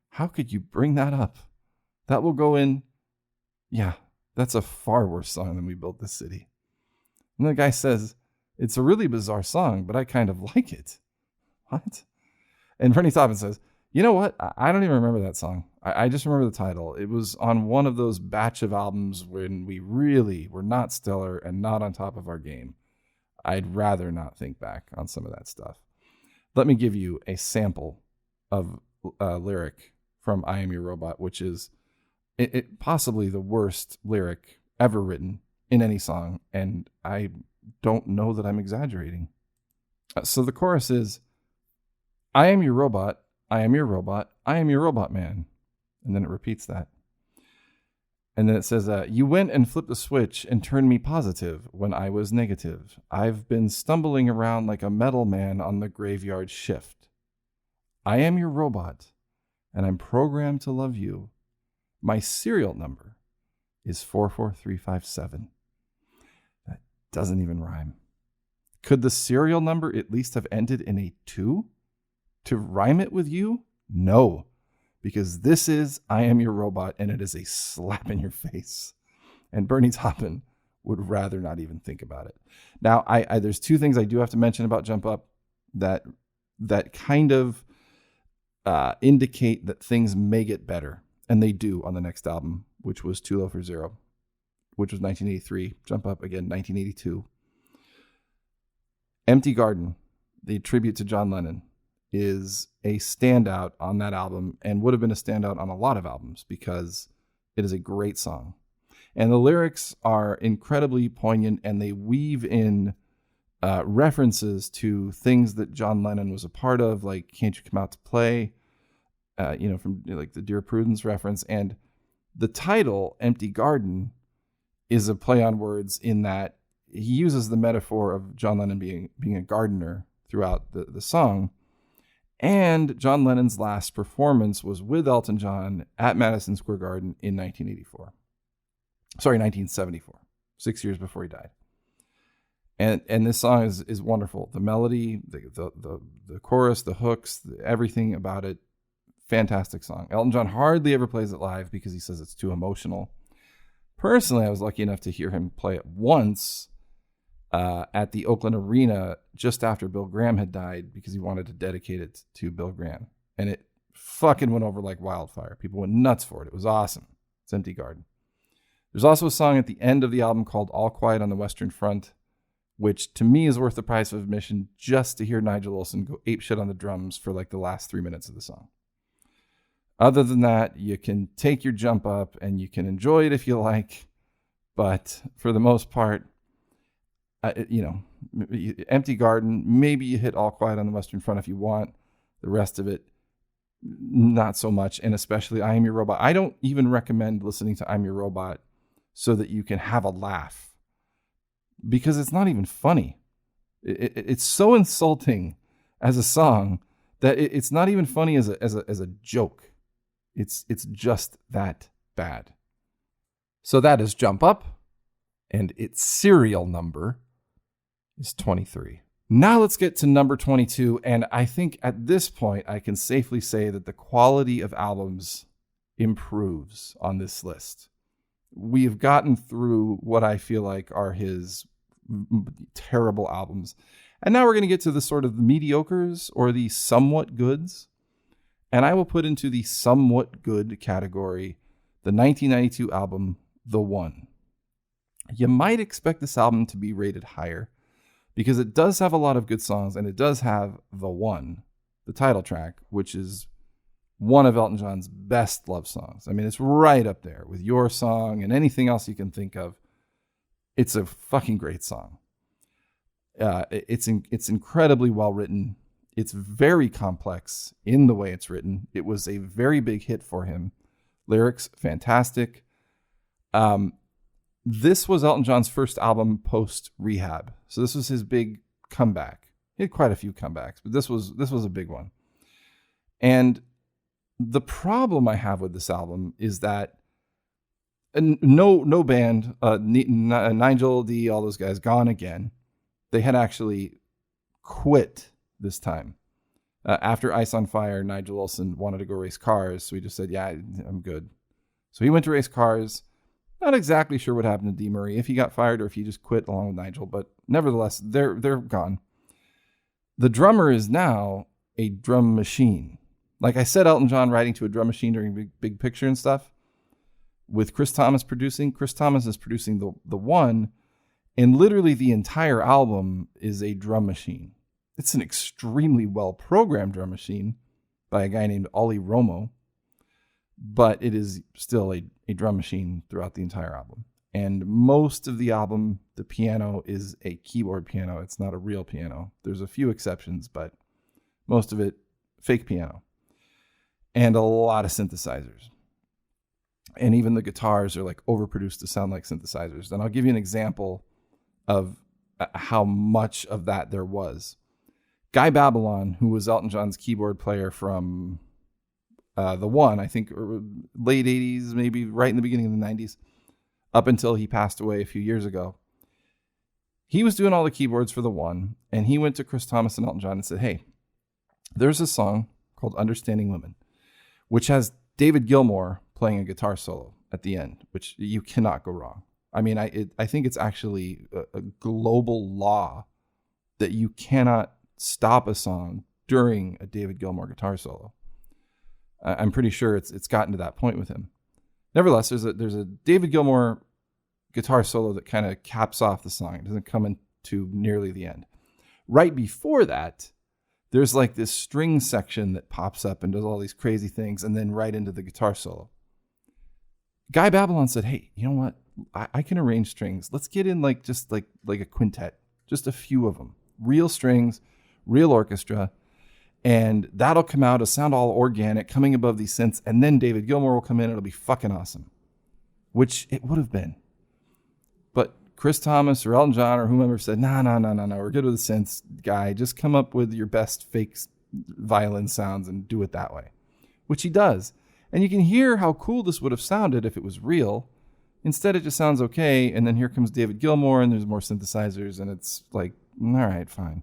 How could you bring that up? That will go in. Yeah, that's a far worse song than We Built This City. And the guy says, it's a really bizarre song, but I kind of like it. What? And Bernie Taupin says, you know what? I don't even remember that song. I just remember the title. It was on one of those batch of albums when we really were not stellar and not on top of our game. I'd rather not think back on some of that stuff. Let me give you a sample of a lyric from I Am Your Robot, which is it possibly the worst lyric ever written in any song. And I don't know that I'm exaggerating. So the chorus is, I am your robot, I am your robot, I am your robot man. And then it repeats that. And then it says, you went and flipped the switch and turned me positive when I was negative. I've been stumbling around like a metal man on the graveyard shift. I am your robot, and I'm programmed to love you. My serial number is 44357. That doesn't even rhyme. Could the serial number at least have ended in a 2? To rhyme it with you? No, because this is I Am Your Robot, and it is a slap in your face. And Bernie Taupin would rather not even think about it. Now, I there's two things I do have to mention about Jump Up that kind of indicate that things may get better, and they do on the next album, which was Too Low for Zero, which was 1983. Jump Up again, 1982. Empty Garden, the tribute to John Lennon, is a standout on that album and would have been a standout on a lot of albums because it is a great song. And the lyrics are incredibly poignant, and they weave in references to things that John Lennon was a part of, like Can't You Come Out to Play, from like the Dear Prudence reference. And the title, Empty Garden, is a play on words in that he uses the metaphor of John Lennon being a gardener throughout the song. And John Lennon's last performance was with Elton John at Madison Square Garden in 1974, 6 years before he died. And this song is wonderful. The melody, the chorus, the hooks, everything about it, fantastic song. Elton John hardly ever plays it live because he says it's too emotional. Personally, I was lucky enough to hear him play it once at the Oakland Arena just after Bill Graham had died, because he wanted to dedicate it to Bill Graham. And it fucking went over like wildfire. People went nuts for it. It was awesome. It's Empty Garden. There's also a song at the end of the album called All Quiet on the Western Front, which to me is worth the price of admission just to hear Nigel Olsson go apeshit on the drums for like the last 3 minutes of the song. Other than that, you can take your jump up and you can enjoy it if you like, but for the most part, Empty Garden, maybe you hit All Quiet on the Western Front if you want. The rest of it, not so much, and especially I Am Your Robot. I don't even recommend listening to I'm Your Robot so that you can have a laugh, because it's not even funny. It's so insulting as a song that it's not even funny as a joke. It's just that bad. So that is Jump Up, and its serial number is 23. Now let's get to number 22, and I think at this point I can safely say that the quality of albums improves on this list. We have gotten through what I feel like are his terrible albums, and now we're going to get to the sort of the mediocres or the somewhat goods. And I will put into the somewhat good category the 1992 album, The One. You might expect this album to be rated higher because it does have a lot of good songs, and it does have The One, the title track, which is one of Elton John's best love songs. I mean, it's right up there with Your Song and anything else you can think of. It's a fucking great song. It's incredibly well written. It's very complex in the way it's written. It was a very big hit for him. Lyrics, fantastic. This was Elton John's first album post-rehab. So this was his big comeback. He had quite a few comebacks, but this was a big one. And the problem I have with this album is that no band, Nigel D, all those guys, Gone Again, they had actually quit this time. After Ice on Fire, Nigel Olsson wanted to go race cars, so he just said, yeah, I'm good. So he went to race cars. Not exactly sure what happened to Dee Murray, if he got fired or if he just quit along with Nigel, but nevertheless, they're gone. The drummer is now a drum machine. Like I said, Elton John writing to a drum machine during Big Picture and stuff. With Chris Thomas producing, Chris Thomas is producing the One, and literally the entire album is a drum machine. It's an extremely well-programmed drum machine by a guy named Ollie Romo, but it is still a drum machine throughout the entire album. And most of the album, the piano is a keyboard piano. It's not a real piano. There's a few exceptions, but most of it, fake piano. And a lot of synthesizers. And even the guitars are like overproduced to sound like synthesizers. And I'll give you an example of how much of that there was. Guy Babylon, who was Elton John's keyboard player from The One, I think late 80s, maybe right in the beginning of the 90s, up until he passed away a few years ago. He was doing all the keyboards for The One, and he went to Chris Thomas and Elton John and said, hey, there's a song called Understanding Women, which has David Gilmour playing a guitar solo at the end, which you cannot go wrong. I mean, I think it's actually a global law that you cannot stop a song during a David Gilmour guitar solo. I'm pretty sure it's gotten to that point with him. Nevertheless, there's a David Gilmour guitar solo that kind of caps off the song. It doesn't come into nearly the end. Right before that, there's like this string section that pops up and does all these crazy things, and then right into the guitar solo. Guy Babylon said, hey, you know what? I can arrange strings. Let's get in like a quintet. just a few of them. Real strings, real orchestra, and that'll come out, it'll sound all organic, coming above these synths, and then David Gilmour will come in, it'll be fucking awesome. Which it would have been. But Chris Thomas or Elton John or whomever said, no, we're good with the synths, guy. Just come up with your best fake violin sounds and do it that way. Which he does. And you can hear how cool this would have sounded if it was real. Instead, it just sounds okay, and then here comes David Gilmour, and there's more synthesizers, and it's like, all right, fine.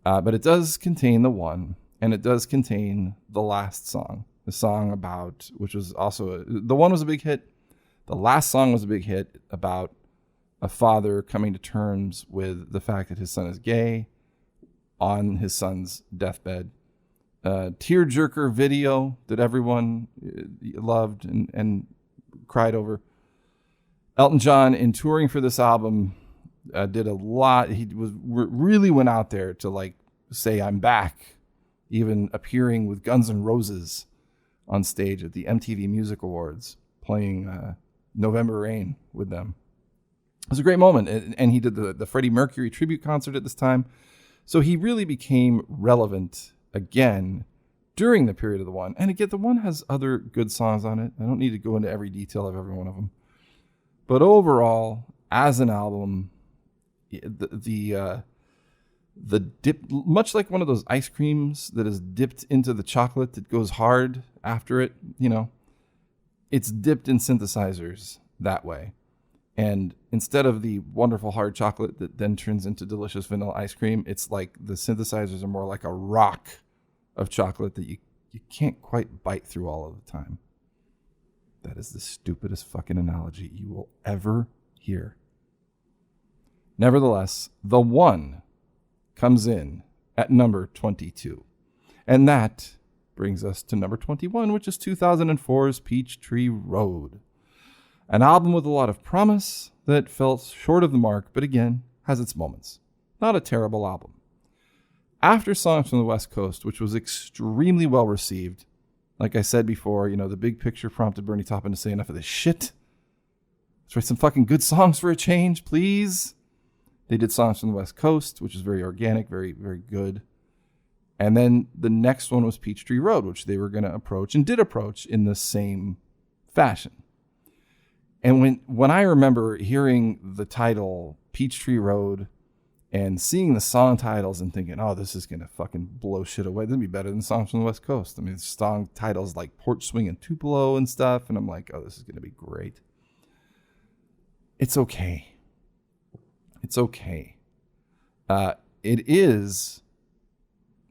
But it does contain the one, and it does contain the last song. The song about, which was also, the one was a big hit. The last song was a big hit about a father coming to terms with the fact that his son is gay on his son's deathbed. Tearjerker video that everyone loved and cried over. Elton John, in touring for this album, did a lot. He really went out there to like say, I'm back, even appearing with Guns N' Roses on stage at the MTV Music Awards, playing November Rain with them. It was a great moment. And he did the Freddie Mercury tribute concert at this time. So he really became relevant again during the period of the one. And again, the one has other good songs on it. I don't need to go into every detail of every one of them. But overall, as an album, the dip, much like one of those ice creams that is dipped into the chocolate that goes hard after it, it's dipped in synthesizers that way. And instead of the wonderful hard chocolate that then turns into delicious vanilla ice cream, it's like the synthesizers are more like a rock of chocolate that you can't quite bite through all of the time. That is the stupidest fucking analogy you will ever hear. Nevertheless, the one comes in at number 22. And that brings us to number 21, which is 2004's Peachtree Road. An album with a lot of promise that felt short of the mark, but again, has its moments. Not a terrible album. After Songs from the West Coast, which was extremely well received, like I said before, the big picture prompted Bernie Taupin to say enough of this shit. Let's write some fucking good songs for a change, please. They did Songs from the West Coast, which is very organic, very, very good. And then the next one was Peachtree Road, which they were going to approach and did approach in the same fashion. And when I remember hearing the title Peachtree Road and seeing the song titles and thinking, oh, this is going to fucking blow shit away. This would be better than Songs from the West Coast. I mean, song titles like Porch Swing and Tupelo and stuff. And I'm like, oh, this is going to be great. It's okay. It's okay. It is.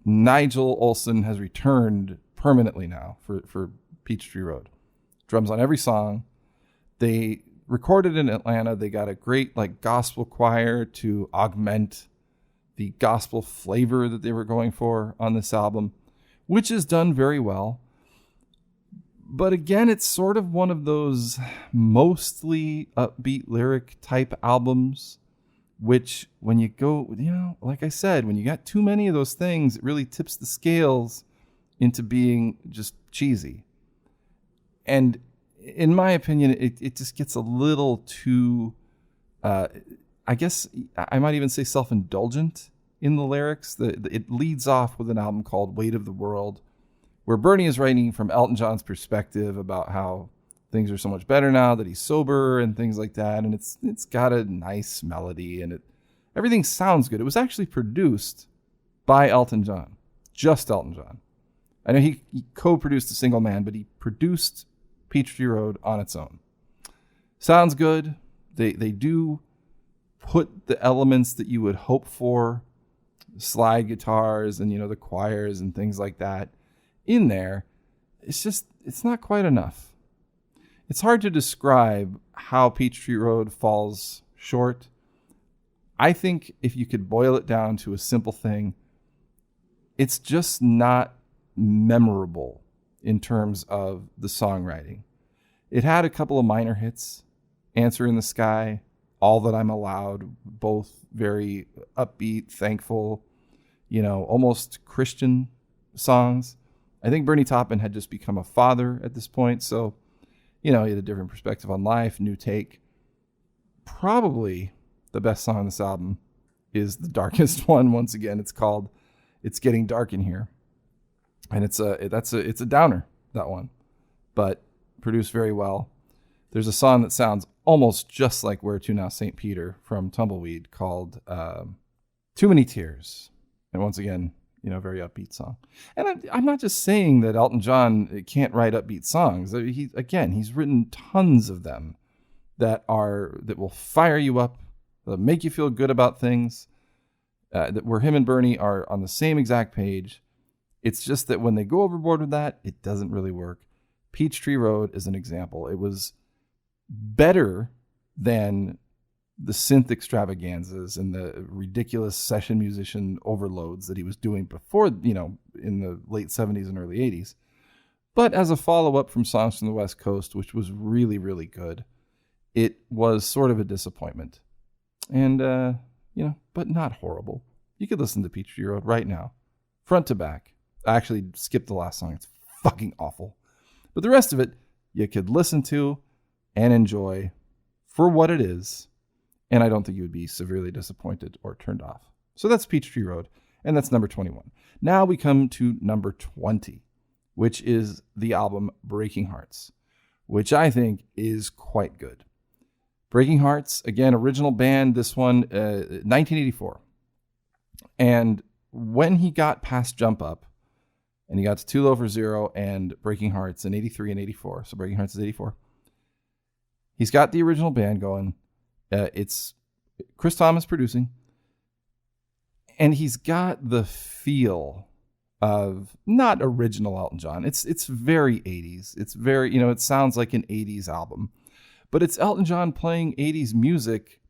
Nigel Olsson has returned permanently now for Peachtree Road. Drums on every song. They recorded in Atlanta. They got a great gospel choir to augment the gospel flavor that they were going for on this album, which is done very well. But again, it's sort of one of those mostly upbeat lyric type albums, which when you go, like I said, when you got too many of those things, it really tips the scales into being just cheesy. And in my opinion, it just gets a little too, I guess I might even say self-indulgent in the lyrics. It leads off with an album called Weight of the World, where Bernie is writing from Elton John's perspective about how things are so much better now that he's sober and things like that. And it's got a nice melody and everything sounds good. It was actually produced by Elton John, just Elton John. I know he co-produced A Single Man, but he produced Peachtree Road on its own. Sounds good. They do put the elements that you would hope for, slide guitars and the choirs and things like that in there. It's not quite enough. It's hard to describe how Peachtree Road falls short. I think if you could boil it down to a simple thing, it's just not memorable in terms of the songwriting. It had a couple of minor hits, Answer in the Sky, All That I'm Allowed, both very upbeat, thankful, almost Christian songs. I think Bernie Taupin had just become a father at this point, so, he had a different perspective on life, new take. Probably the best song on this album is the darkest one. Once again, it's called "It's Getting Dark in Here," and it's a downer, that one, but produced very well. There's a song that sounds almost just like "Where to Now, St. Peter" from Tumbleweed called "Too Many Tears," and once again, very upbeat song. And I'm not just saying that Elton John can't write upbeat songs. He's written tons of them that will fire you up, that make you feel good about things, where him and Bernie are on the same exact page. It's just that when they go overboard with that, it doesn't really work. Peachtree Road is an example. It was better than the synth extravaganzas and the ridiculous session musician overloads that he was doing before, in the late 70s and early 80s. But as a follow-up from Songs from the West Coast, which was really, really good, it was sort of a disappointment. And, but not horrible. You could listen to Peachtree Road right now, front to back. I actually skipped the last song. It's fucking awful. But the rest of it, you could listen to and enjoy for what it is. And I don't think you would be severely disappointed or turned off. So that's Peachtree Road, and that's number 21. Now we come to number 20, which is the album Breaking Hearts, which I think is quite good. Breaking Hearts, again, original band, this one, 1984. And when he got past Jump Up, and he got to Too Low for Zero and Breaking Hearts in 83 and 84, so Breaking Hearts is 84, he's got the original band going. It's Chris Thomas producing, and he's got the feel of not original Elton John. It's very 80s. It's very, it sounds like an 80s album, but it's Elton John playing 80s music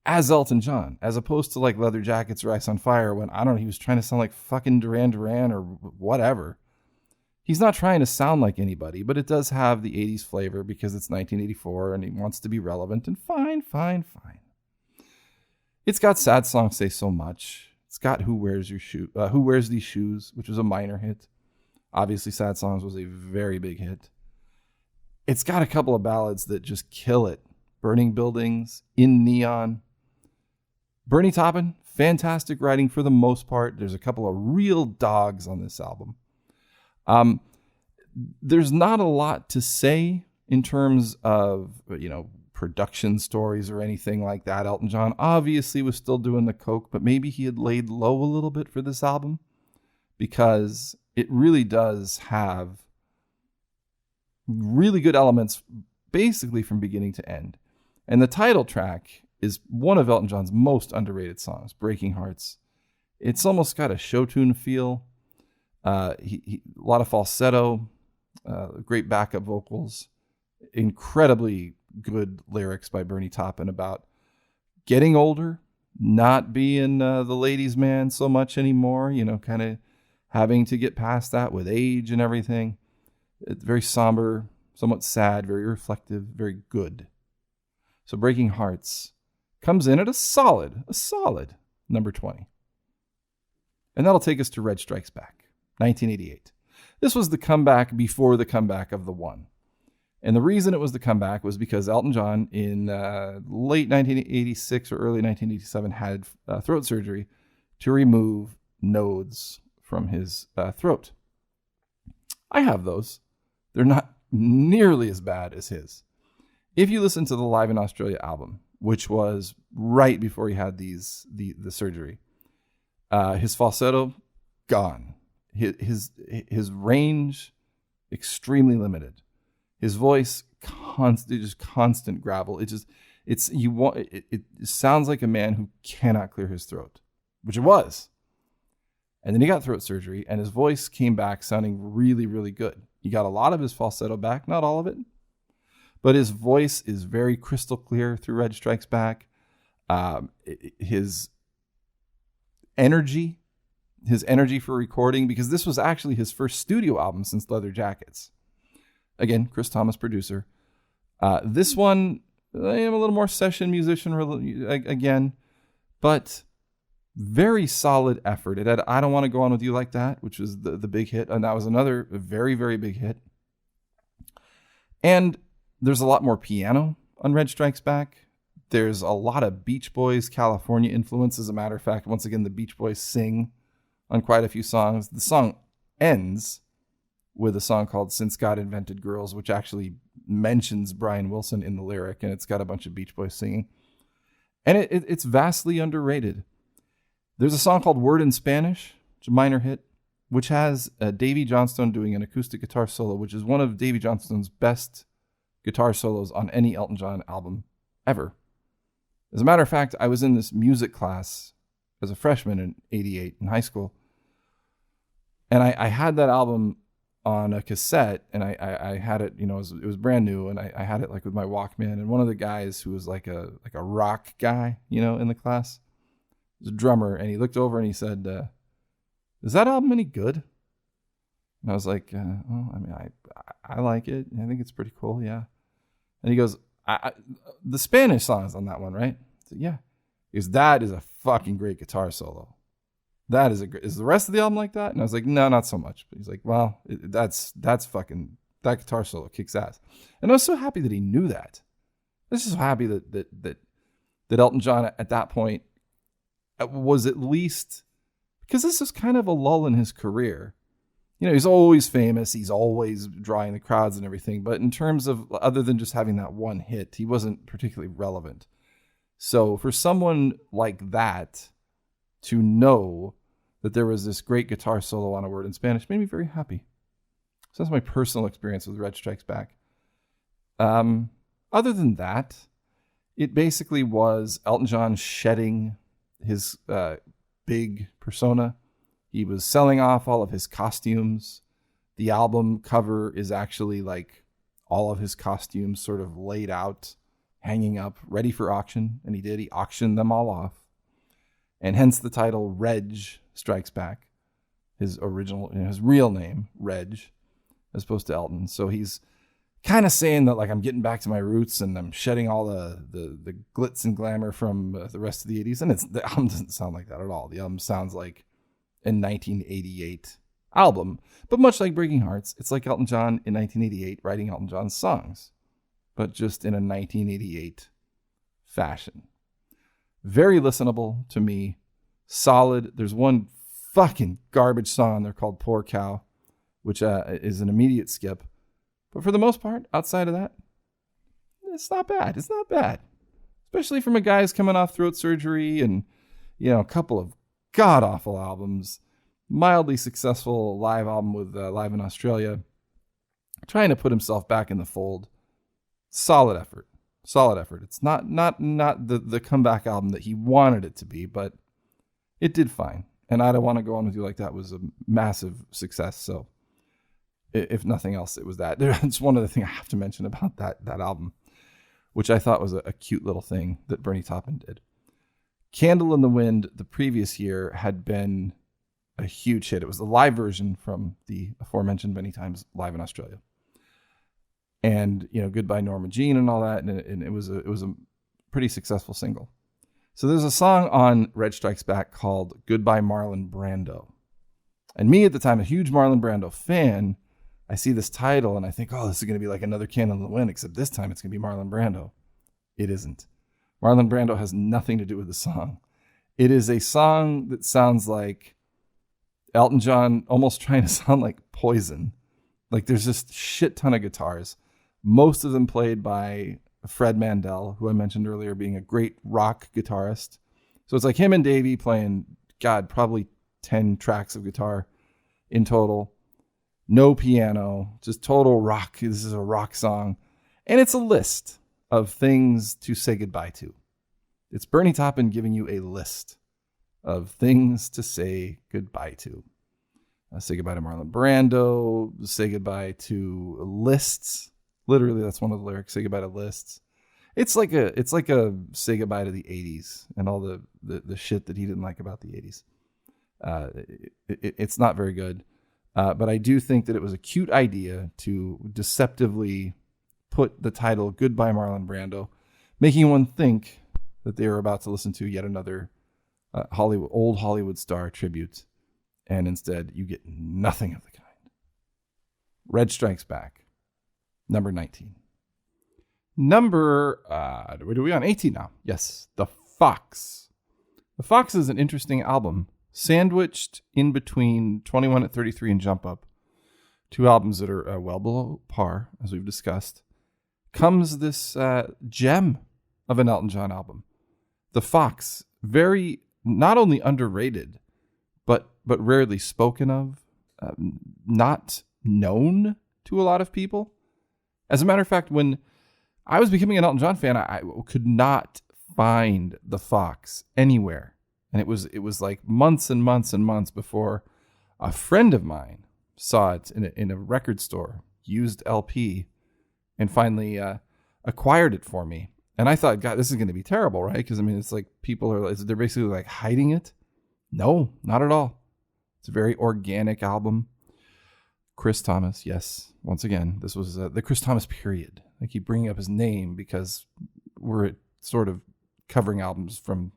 as Elton John, as opposed to like Leather Jackets or Ice on Fire when, I don't know, he was trying to sound like fucking Duran Duran or whatever. He's not trying to sound like anybody, but it does have the 80s flavor because it's 1984 and he wants to be relevant, and fine. It's got Sad Songs Say So Much. It's got Who Wears These Shoes, which was a minor hit. Obviously, Sad Songs was a very big hit. It's got a couple of ballads that just kill it. Burning Buildings, In Neon. Bernie Taupin, fantastic writing for the most part. There's a couple of real dogs on this album. There's not a lot to say in terms of, production stories or anything like that. Elton John obviously was still doing the coke, but maybe he had laid low a little bit for this album, because it really does have really good elements basically from beginning to end. And the title track is one of Elton John's most underrated songs, Breaking Hearts. It's almost got a show tune feel. A lot of falsetto, great backup vocals, incredibly good lyrics by Bernie Taupin about getting older, not being the ladies' man so much anymore, kind of having to get past that with age and everything. It's very somber, somewhat sad, very reflective, very good. So Breaking Hearts comes in at a solid number 20. And that'll take us to Red Strikes Back, 1988. This was the comeback before the comeback of the one. And the reason it was the comeback was because Elton John in late 1986 or early 1987 had throat surgery to remove nodes from his throat. I have those. They're not nearly as bad as his. If you listen to the Live in Australia album, which was right before he had the surgery, his falsetto, gone. His range, extremely limited. His voice, constant gravel. It sounds like a man who cannot clear his throat, which it was. And then he got throat surgery, and his voice came back sounding really, really good. He got a lot of his falsetto back, not all of it, but his voice is very crystal clear through Red Strikes Back. His energy for recording, because this was actually his first studio album since Leather Jackets. Again, Chris Thomas producer. This one, I am a little more session musician again, but very solid effort. It had I Don't Want to Go On With You Like That, which was the big hit, and that was another very, very big hit. And there's a lot more piano on Red Strikes Back. There's a lot of Beach Boys California influence. As a matter of fact, once again, the Beach Boys sing on quite a few songs. The song ends with a song called Since God Invented Girls, which actually mentions Brian Wilson in the lyric, and it's got a bunch of Beach Boys singing. And it's vastly underrated. There's a song called Word in Spanish, which is a minor hit, which has Davy Johnstone doing an acoustic guitar solo, which is one of Davy Johnstone's best guitar solos on any Elton John album ever. As a matter of fact, I was in this music class as a freshman in '88 in high school, and I had that album on a cassette, and I had it, it was brand new, and I had it like with my Walkman, and one of the guys who was like a rock guy, in the class, was a drummer, and he looked over and he said, is that album any good? And I was like, well, I mean, I like it. I think it's pretty cool, yeah. And he goes, the Spanish songs on that one, right? I said, yeah. He goes, that is a fucking great guitar solo. That is is the rest of the album like that? And I was like, no, not so much. But he's like, well, that's fucking, that guitar solo kicks ass. And I was so happy that he knew that. I was just so happy that Elton John at that point was at least, because this is kind of a lull in his career. He's always famous. He's always drawing the crowds and everything. But in terms of, other than just having that one hit, he wasn't particularly relevant. So for someone like that to know that there was this great guitar solo on A Word in Spanish made me very happy. So that's my personal experience with Red Strikes Back. Other than that, it basically was Elton John shedding his big persona. He was selling off all of his costumes. The album cover is actually like all of his costumes sort of laid out, hanging up, ready for auction. And he did. He auctioned them all off. And hence the title Reg Strikes Back. His original, his real name, Reg, as opposed to Elton. So he's kind of saying that, like, I'm getting back to my roots and I'm shedding all the glitz and glamour from the rest of the 80s. And the album doesn't sound like that at all. The album sounds like a 1988 album. But much like Breaking Hearts, it's like Elton John in 1988 writing Elton John's songs, but just in a 1988 fashion. Very listenable to me. Solid. There's one fucking garbage song there called Poor Cow, which is an immediate skip. But for the most part, outside of that, it's not bad. It's not bad. Especially from a guy who's coming off throat surgery and, a couple of god-awful albums. Mildly successful live album with Live in Australia. Trying to put himself back in the fold. Solid effort. Solid effort. It's not the comeback album that he wanted it to be, but it did fine. And I Don't Want to Go On With You Like That was a massive success. So if nothing else, it was that. It's one other thing I have to mention about that album, which I thought was a cute little thing that Bernie Taupin did. Candle in the Wind the previous year had been a huge hit. It was the live version from the aforementioned many times Live in Australia. And, Goodbye Norma Jean and all that. And it was a pretty successful single. So there's a song on Red Strikes Back called Goodbye Marlon Brando. And me at the time, a huge Marlon Brando fan, I see this title and I think, oh, this is going to be like another Candle in the Wind, except this time it's going to be Marlon Brando. It isn't. Marlon Brando has nothing to do with the song. It is a song that sounds like Elton John almost trying to sound like Poison. Like there's just a shit ton of guitars. Most of them played by Fred Mandel, who I mentioned earlier being a great rock guitarist. So it's like him and Davey playing, probably 10 tracks of guitar in total. No piano, just total rock. This is a rock song. And it's a list of things to say goodbye to. It's Bernie Taupin giving you a list of things to say goodbye to. Say goodbye to Marlon Brando. Say goodbye to lists. Literally, that's one of the lyrics. Say goodbye to lists. It's like a say goodbye to the 80s and all the shit that he didn't like about the 80s. It's not very good. But I do think that it was a cute idea to deceptively put the title Goodbye Marlon Brando, making one think that they were about to listen to yet another old Hollywood star tribute. And instead, you get nothing of the kind. Red Strikes Back, number 19. Number, what are we on? 18 now. Yes, The Fox. The Fox is an interesting album, sandwiched in between 21 at 33 and Jump Up, two albums that are well below par, as we've discussed, comes this gem of an Elton John album. The Fox, very, not only underrated, but rarely spoken of, not known to a lot of people. As a matter of fact, when I was becoming an Elton John fan, I could not find The Fox anywhere. And it was like months and months and months before a friend of mine saw it in a record store, used LP, and finally acquired it for me. And I thought, God, this is going to be terrible, right? Because, I mean, it's like they're basically like hiding it. No, not at all. It's a very organic album. Chris Thomas, yes. Once again, this was the Chris Thomas period. I keep bringing up his name because we're sort of covering albums from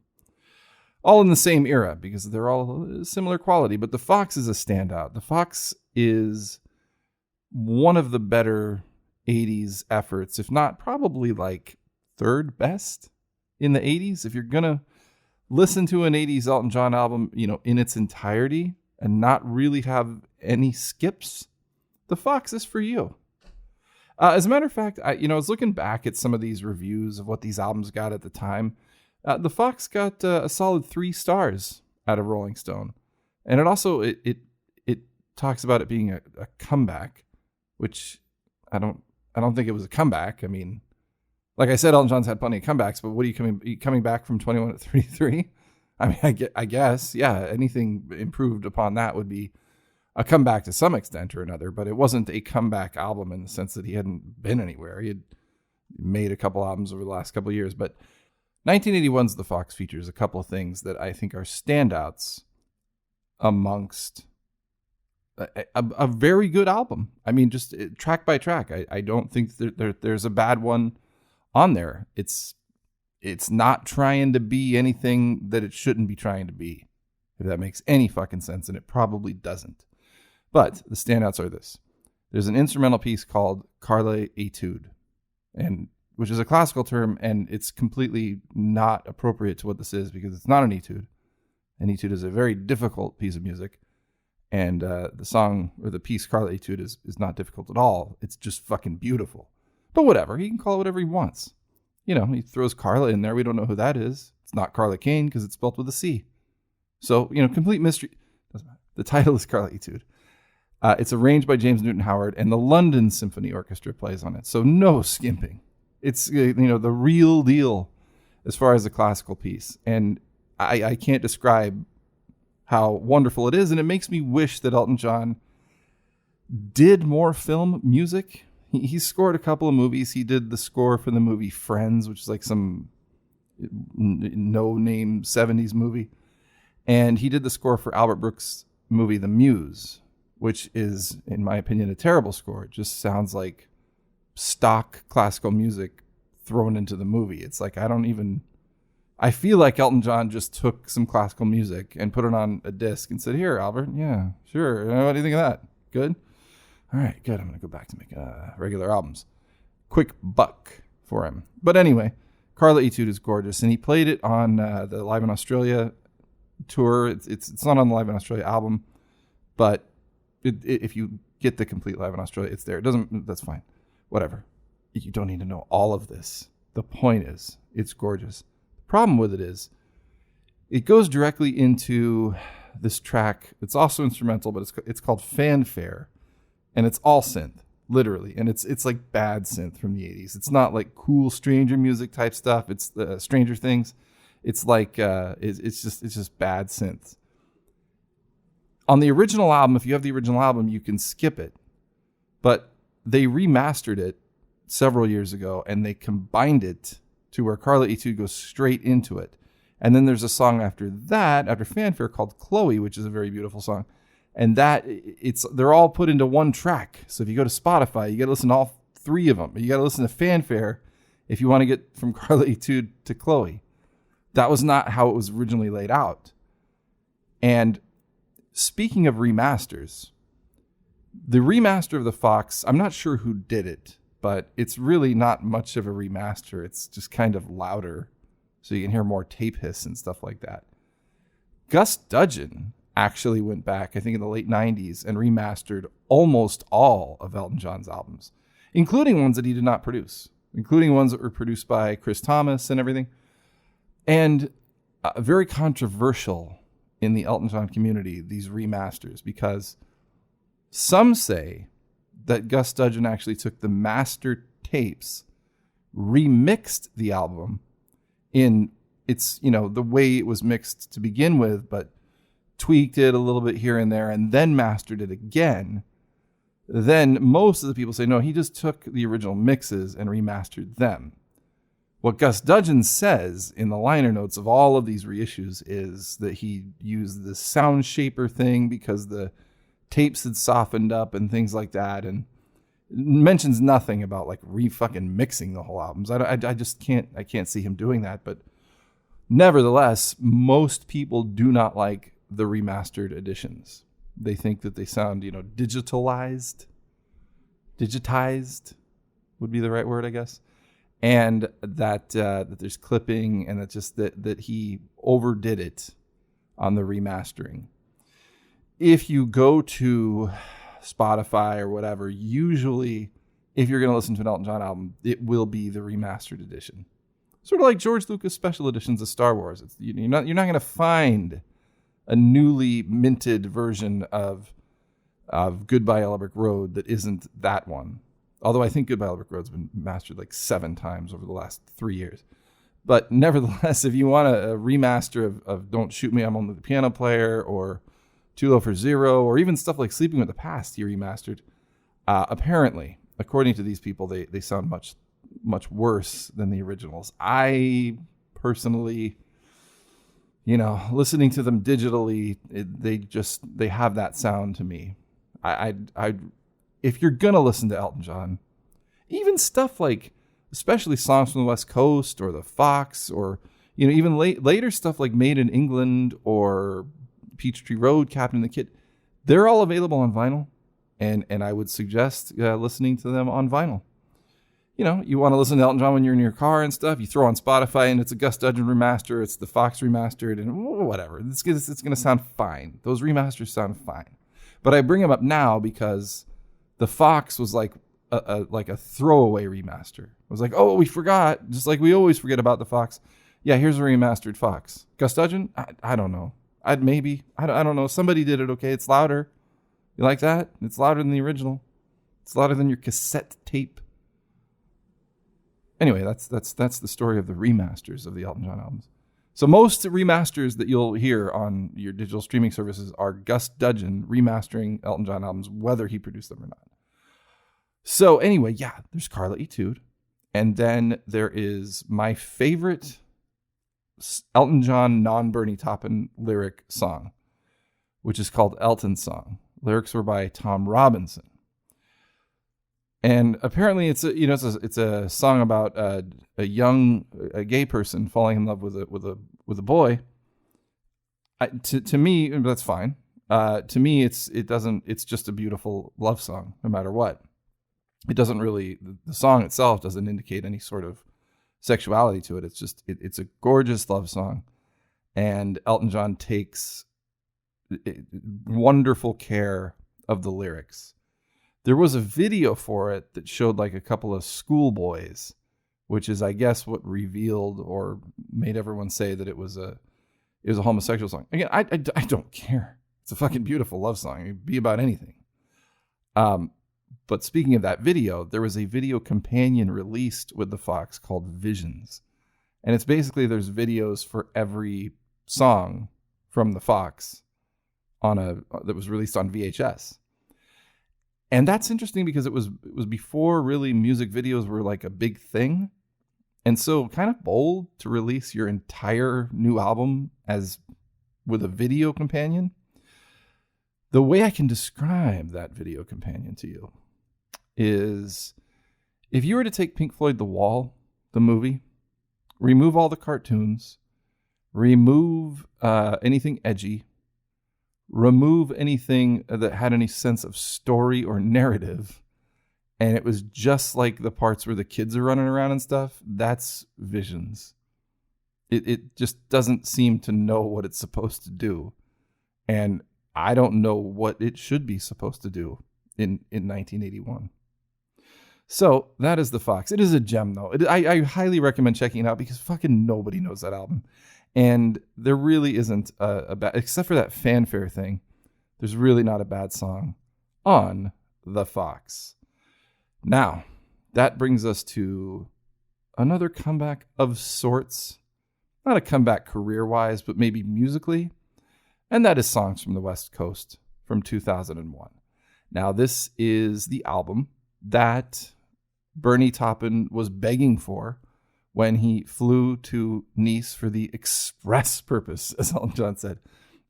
all in the same era because they're all similar quality. But The Fox is a standout. The Fox is one of the better 80s efforts, if not probably like third best in the 80s. If you're going to listen to an 80s Elton John album, in its entirety and not really have any skips, The Fox is for you. As a matter of fact, I was looking back at some of these reviews of what these albums got at the time. The Fox got a solid 3 stars out of Rolling Stone. And it also, it talks about it being a comeback, which I don't think it was a comeback. I mean, like I said, Elton John's had plenty of comebacks, but what are you coming back from 21 at 33? I mean, I guess, yeah, anything improved upon that would be a comeback to some extent or another, but it wasn't a comeback album in the sense that he hadn't been anywhere. He had made a couple albums over the last couple of years, but 1981's The Fox features a couple of things that I think are standouts amongst a very good album. I mean, just track by track. I don't think there's a bad one on there. It's not trying to be anything that it shouldn't be trying to be, if that makes any fucking sense, and it probably doesn't. But the standouts are this. There's an instrumental piece called Carla Etude, which is a classical term, and it's completely not appropriate to what this is because it's not an etude. An etude is a very difficult piece of music, and the song or the piece Carla Etude is not difficult at all. It's just fucking beautiful. But whatever, he can call it whatever he wants. He throws Carla in there. We don't know who that is. It's not Carla Kane because it's spelled with a C. So, complete mystery. Doesn't matter. The title is Carla Etude. It's arranged by James Newton Howard, and the London Symphony Orchestra plays on it. So no skimping. It's, the real deal as far as a classical piece. And I can't describe how wonderful it is. And it makes me wish that Elton John did more film music. He scored a couple of movies. He did the score for the movie Friends, which is like some no-name 70s movie. And he did the score for Albert Brooks' movie The Muse, which is, in my opinion, a terrible score. It just sounds like stock classical music thrown into the movie. It's like, I feel like Elton John just took some classical music and put it on a disc and said, here, Albert, yeah, sure. What do you think of that? Good? All right, good. I'm going to go back to make regular albums. Quick buck for him. But anyway, Carla Etude is gorgeous, and he played it on the Live in Australia tour. It's not on the Live in Australia album, but if you get the complete Live in Australia, it's there. That's fine. Whatever. You don't need to know all of this. The point is, it's gorgeous. The problem with it is, it goes directly into this track. It's also instrumental, but it's called Fanfare, and it's all synth, literally. And it's like bad synth from the 80s. It's not like cool stranger music type stuff. It's Stranger Things. It's like it's just bad synth. On the original album, if you have the original album, you can skip it. But they remastered it several years ago, and they combined it to where Carla Etude goes straight into it. And then there's a song after Fanfare, called Chloe, which is a very beautiful song. And they're all put into one track. So if you go to Spotify, you got to listen to all 3 of them. You got to listen to Fanfare if you want to get from Carla Etude to Chloe. That was not how it was originally laid out. And speaking of remasters, the remaster of The Fox, I'm not sure who did it, but it's really not much of a remaster. It's just kind of louder, so you can hear more tape hiss and stuff like that. Gus Dudgeon actually went back, I think in the late 90s, and remastered almost all of Elton John's albums, including ones that he did not produce, including ones that were produced by Chris Thomas and everything. And very controversial in the Elton John community, these remasters, because some say that Gus Dudgeon actually took the master tapes, remixed the album in its, the way it was mixed to begin with, but tweaked it a little bit here and there, and then mastered it again. Then most of the people say, no, he just took the original mixes and remastered them. What Gus Dudgeon says in the liner notes of all of these reissues is that he used the sound shaper thing because the tapes had softened up and things like that, and mentions nothing about like re-fucking mixing the whole albums. I just can't see him doing that. But nevertheless, most people do not like the remastered editions. They think that they sound, digitized would be the right word, I guess. And that there's clipping, and that he overdid it on the remastering. If you go to Spotify or whatever, usually if you're going to listen to an Elton John album, it will be the remastered edition. Sort of like George Lucas special editions of Star Wars. You're not going to find a newly minted version of Goodbye Yellow Brick Road that isn't that one. Although I think Goodbye Yellow Brick Road's been mastered like 7 times over the last 3 years. But nevertheless, if you want a remaster of Don't Shoot Me, I'm Only the Piano Player, or Too Low for Zero, or even stuff like Sleeping with the Past he remastered, apparently, according to these people, they sound much, much worse than the originals. I personally, listening to them digitally, they have that sound to me. If you're gonna listen to Elton John, even stuff like, especially songs from the West Coast or the Fox, or even later stuff like Made in England or Peachtree Road, Captain and the Kid, they're all available on vinyl, and I would suggest listening to them on vinyl. You want to listen to Elton John when you're in your car and stuff, you throw on Spotify and it's a Gus Dudgeon remaster, it's the Fox remastered, and whatever. It's going to sound fine. Those remasters sound fine. But I bring them up now because the Fox was like a throwaway remaster. It was like, oh, we forgot, just like we always forget about the Fox. Yeah, here's a remastered Fox. Gus Dudgeon? I don't know. I don't know. Somebody did it okay. It's louder. You like that? It's louder than the original. It's louder than your cassette tape. Anyway, that's the story of the remasters of the Elton John albums. So most remasters that you'll hear on your digital streaming services are Gus Dudgeon remastering Elton John albums, whether he produced them or not. So anyway, yeah, there's Carla Etude. And then there is my favorite Elton John non-Bernie Taupin lyric song, which is called Elton's Song. Lyrics were by Tom Robinson. And apparently it's a song about a gay person falling in love with a boy. To me, that's fine. To me, it's just a beautiful love song, no matter what. It doesn't really, the song itself doesn't indicate any sort of sexuality to it. It's just, it's a gorgeous love song. And Elton John takes wonderful care of the lyrics. There was a video for it that showed like a couple of schoolboys, which is, I guess, what revealed or made everyone say that it was a homosexual song. Again, I don't care. It's a fucking beautiful love song. It could be about anything. But speaking of that video, there was a video companion released with the Fox called Visions. And it's basically, there's videos for every song from the Fox that was released on VHS. And that's interesting because it was before really music videos were like a big thing. And so kind of bold to release your entire new album with a video companion. The way I can describe that video companion to you is, if you were to take Pink Floyd The Wall, the movie, remove all the cartoons, remove anything edgy, remove anything that had any sense of story or narrative, And it was just like the parts where the kids are running around and stuff. That's Visions. It just doesn't seem to know what it's supposed to do. And I don't know what it should be supposed to do in 1981. So that is The Fox. It is a gem, though. I highly recommend checking it out because fucking nobody knows that album. And there really isn't a bad, except for that fanfare thing, there's really not a bad song on The Fox. Now, that brings us to another comeback of sorts. Not a comeback career-wise, but maybe musically. And that is Songs from the West Coast from 2001. Now, this is the album that Bernie Taupin was begging for when he flew to Nice for the express purpose, as Elton John said,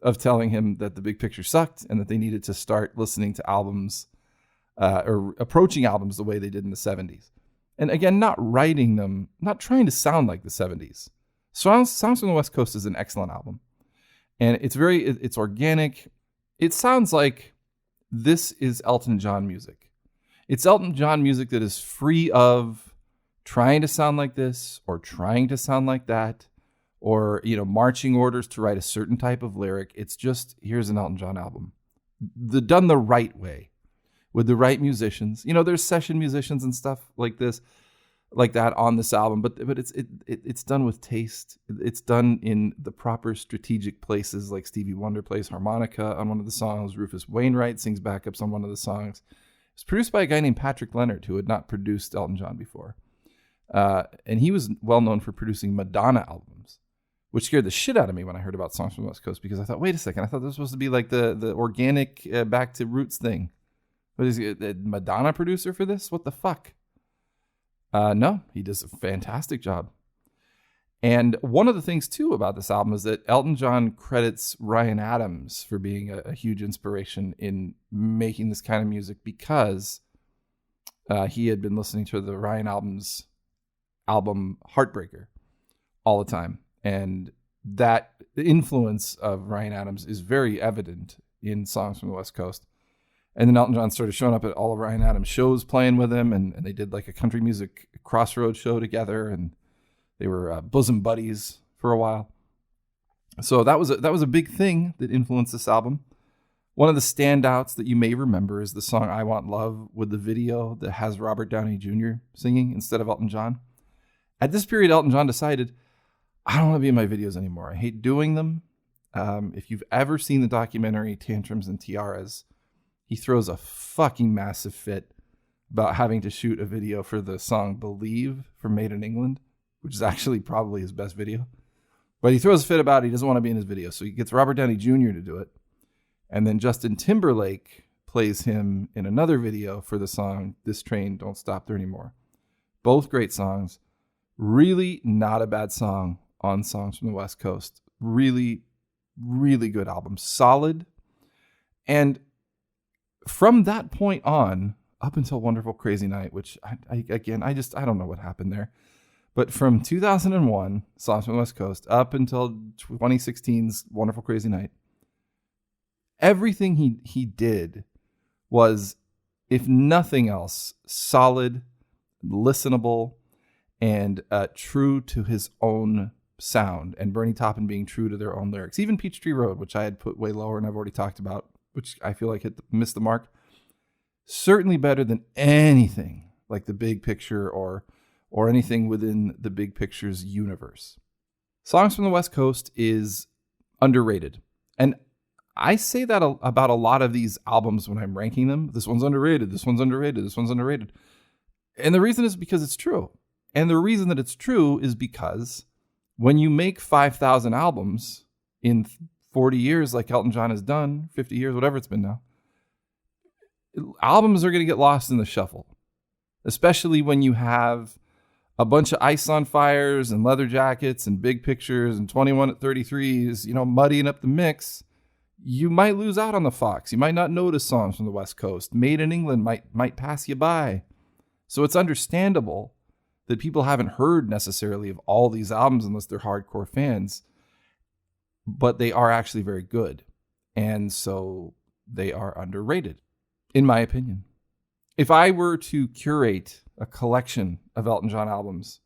of telling him that the big picture sucked and that they needed to start listening to albums or approaching albums the way they did in the 70s. And again, not writing them, not trying to sound like the 70s. Songs from the West Coast is an excellent album. And it's organic. It sounds like this is Elton John music. It's Elton John music that is free of trying to sound like this or trying to sound like that or, marching orders to write a certain type of lyric. It's just, here's an Elton John album. Done the right way with the right musicians. There's session musicians and stuff like that on this album, but it's done with taste. It's done in the proper strategic places, like Stevie Wonder plays harmonica on one of the songs. Rufus Wainwright sings backups on one of the songs. It's produced by a guy named Patrick Leonard, who had not produced Elton John before. And he was well known for producing Madonna albums, which scared the shit out of me when I heard about Songs from the West Coast, because I thought, wait a second, I thought this was supposed to be like the organic back to roots thing. What is he, a Madonna producer for this? What the fuck? No, he does a fantastic job. And one of the things, too, about this album is that Elton John credits Ryan Adams for being a huge inspiration in making this kind of music, because he had been listening to the Ryan Adams album Heartbreaker all the time. And the influence of Ryan Adams is very evident in Songs from the West Coast. And then Elton John started showing up at all of Ryan Adams' shows playing with him, and they did like a country music crossroads show together, and they were bosom buddies for a while. So that was a big thing that influenced this album. One of the standouts that you may remember is the song I Want Love, with the video that has Robert Downey Jr. singing instead of Elton John. At this period, Elton John decided, I don't want to be in my videos anymore. I hate doing them. If you've ever seen the documentary Tantrums and Tiaras, he throws a fucking massive fit about having to shoot a video for the song Believe from Made in England, which is actually probably his best video. But he throws a fit about it. He doesn't want to be in his video. So he gets Robert Downey Jr. to do it. And then Justin Timberlake plays him in another video for the song This Train Don't Stop There Anymore. Both great songs. Really not a bad song on Songs from the West Coast. Really, really good album. Solid. And from that point on, up until Wonderful Crazy Night, which I don't know what happened there. But from 2001, Songs from the West Coast, up until 2016's Wonderful Crazy Night, everything he did was, if nothing else, solid, listenable, and true to his own sound. And Bernie Taupin being true to their own lyrics. Even Peachtree Road, which I had put way lower and I've already talked about, which I feel like missed the mark. Certainly better than anything like The Big Picture or anything within The Big Picture's universe. Songs from the West Coast is underrated. And I say that about a lot of these albums when I'm ranking them. This one's underrated, this one's underrated, this one's underrated. And the reason is because it's true. And the reason that it's true is because when you make 5,000 albums in 40 years, like Elton John has done, 50 years, whatever it's been now, albums are going to get lost in the shuffle, especially when you have a bunch of Ice on Fires and Leather Jackets and Big Pictures and 21 at 33s, muddying up the mix. You might lose out on the Fox. You might not notice Songs from the West Coast. Made in England might pass you by. So it's understandable that people haven't heard necessarily of all these albums unless they're hardcore fans. But they are actually very good. And so they are underrated, in my opinion. If I were to curate a collection of Elton John albums,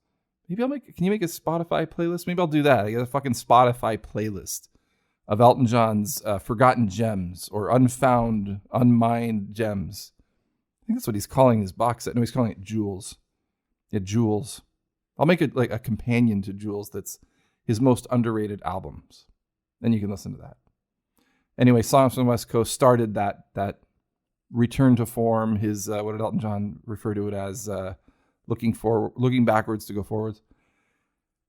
maybe can you make a Spotify playlist? Maybe I'll do that. I get a fucking Spotify playlist of Elton John's forgotten gems or unfound, unmined gems. I think that's what he's calling his box set. No, he's calling it Jewels. Yeah, Jewels. I'll make it like a companion to Jewels that's his most underrated albums. Then you can listen to that. Anyway, Songs from the West Coast started that return to form. His what did Elton John refer to it as? Looking backwards to go forwards.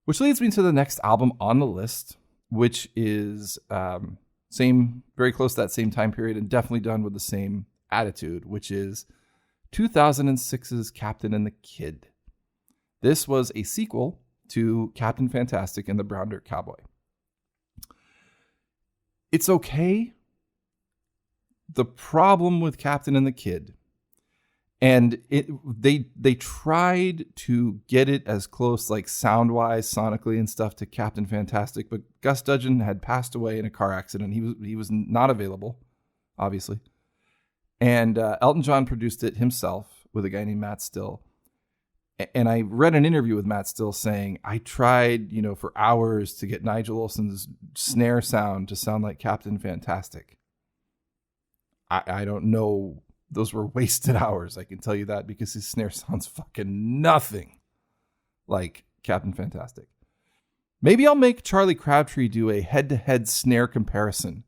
Which leads me to the next album on the list, which is very close to that same time period and definitely done with the same attitude, which is 2006's Captain and the Kid. This was a sequel to Captain Fantastic and the Brown Dirt Cowboy. It's okay. The problem with Captain and the Kid, and they tried to get it as close, like sound-wise, sonically and stuff, to Captain Fantastic, but Gus Dudgeon had passed away in a car accident. He was not available, obviously. And Elton John produced it himself with a guy named Matt Still. And I read an interview with Matt Still saying, I tried, for hours to get Nigel Olsson's snare sound to sound like Captain Fantastic. I don't know. Those were wasted hours. I can tell you that, because his snare sounds fucking nothing like Captain Fantastic. Maybe I'll make Charlie Crabtree do a head-to-head snare comparison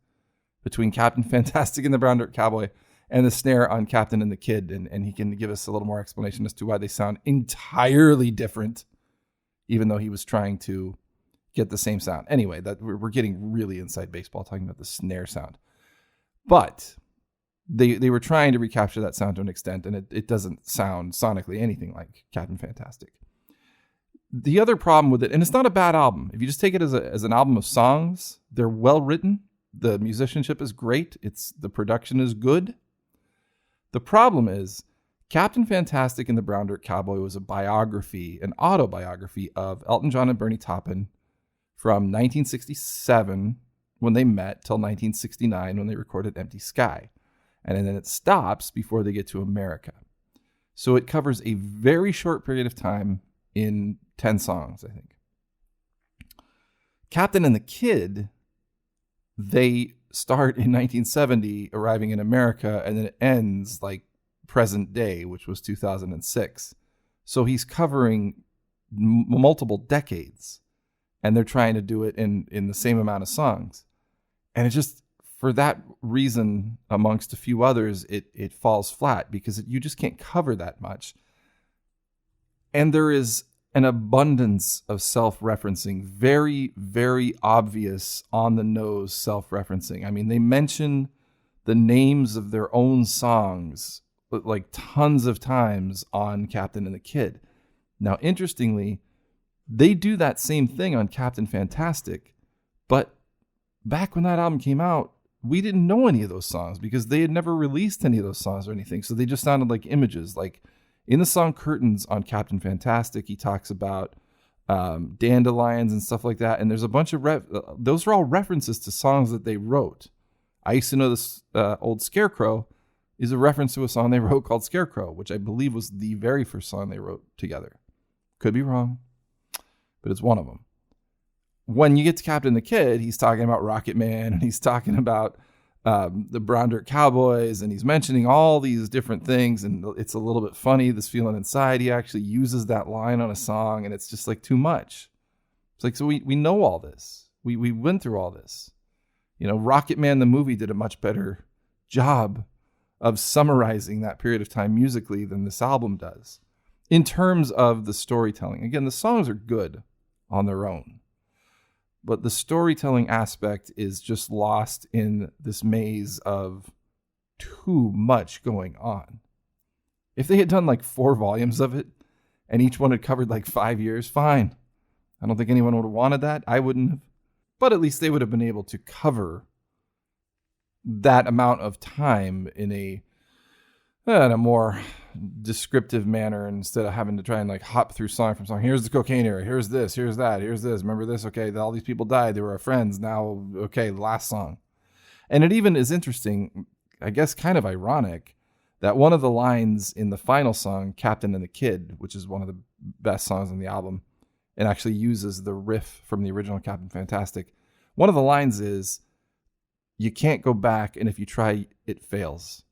between Captain Fantastic and the Brown Dirt Cowboy and the snare on Captain and the Kid, and he can give us a little more explanation as to why they sound entirely different, even though he was trying to get the same sound. Anyway, that we're getting really inside baseball talking about the snare sound. But they were trying to recapture that sound to an extent, and it doesn't sound sonically anything like Captain Fantastic. The other problem with it, and it's not a bad album. If you just take it as an album of songs, they're well written. The musicianship is great. The production is good. The problem is Captain Fantastic and the Brown Dirt Cowboy was a biography, an autobiography of Elton John and Bernie Taupin from 1967 when they met till 1969 when they recorded Empty Sky. And then it stops before they get to America. So it covers a very short period of time in 10 songs, I think. Captain and the Kid, they start in 1970, arriving in America, and then it ends like present day, which was 2006. So he's covering multiple decades, and they're trying to do it in the same amount of songs. And it just, for that reason, amongst a few others, it falls flat, because you just can't cover that much. And there is an abundance of self-referencing, very, very obvious, on-the-nose self-referencing. I mean, they mention the names of their own songs like tons of times on Captain and the Kid. Now, interestingly, they do that same thing on Captain Fantastic, but back when that album came out, we didn't know any of those songs because they had never released any of those songs or anything. So they just sounded like images. Like in the song Curtains on Captain Fantastic, he talks about dandelions and stuff like that. And there's a bunch of, those are all references to songs that they wrote. I used to know this old Scarecrow is a reference to a song they wrote called Scarecrow, which I believe was the very first song they wrote together. Could be wrong, but it's one of them. When you get to Captain the Kid, he's talking about Rocket Man, and he's talking about the Brown Dirt Cowboys, and he's mentioning all these different things, and it's a little bit funny, this feeling inside. He actually uses that line on a song, and it's just like too much. It's like, so we know all this. We went through all this. You know, Rocket Man, the movie, did a much better job of summarizing that period of time musically than this album does. In terms of the storytelling, again, the songs are good on their own, but the storytelling aspect is just lost in this maze of too much going on. If they had done like 4 volumes of it and each one had covered like 5 years, fine. I don't think anyone would have wanted that. I wouldn't have. But at least they would have been able to cover that amount of time in a more descriptive manner instead of having to try and like hop through song from song. Here's the cocaine era. Here's this. Here's that. Here's this. Remember this? Okay, all these people died. They were our friends. Now, okay, the last song. And it even is interesting, I guess kind of ironic, that one of the lines in the final song, Captain and the Kid, which is one of the best songs on the album, and actually uses the riff from the original Captain Fantastic. One of the lines is, "You can't go back, and if you try, it fails."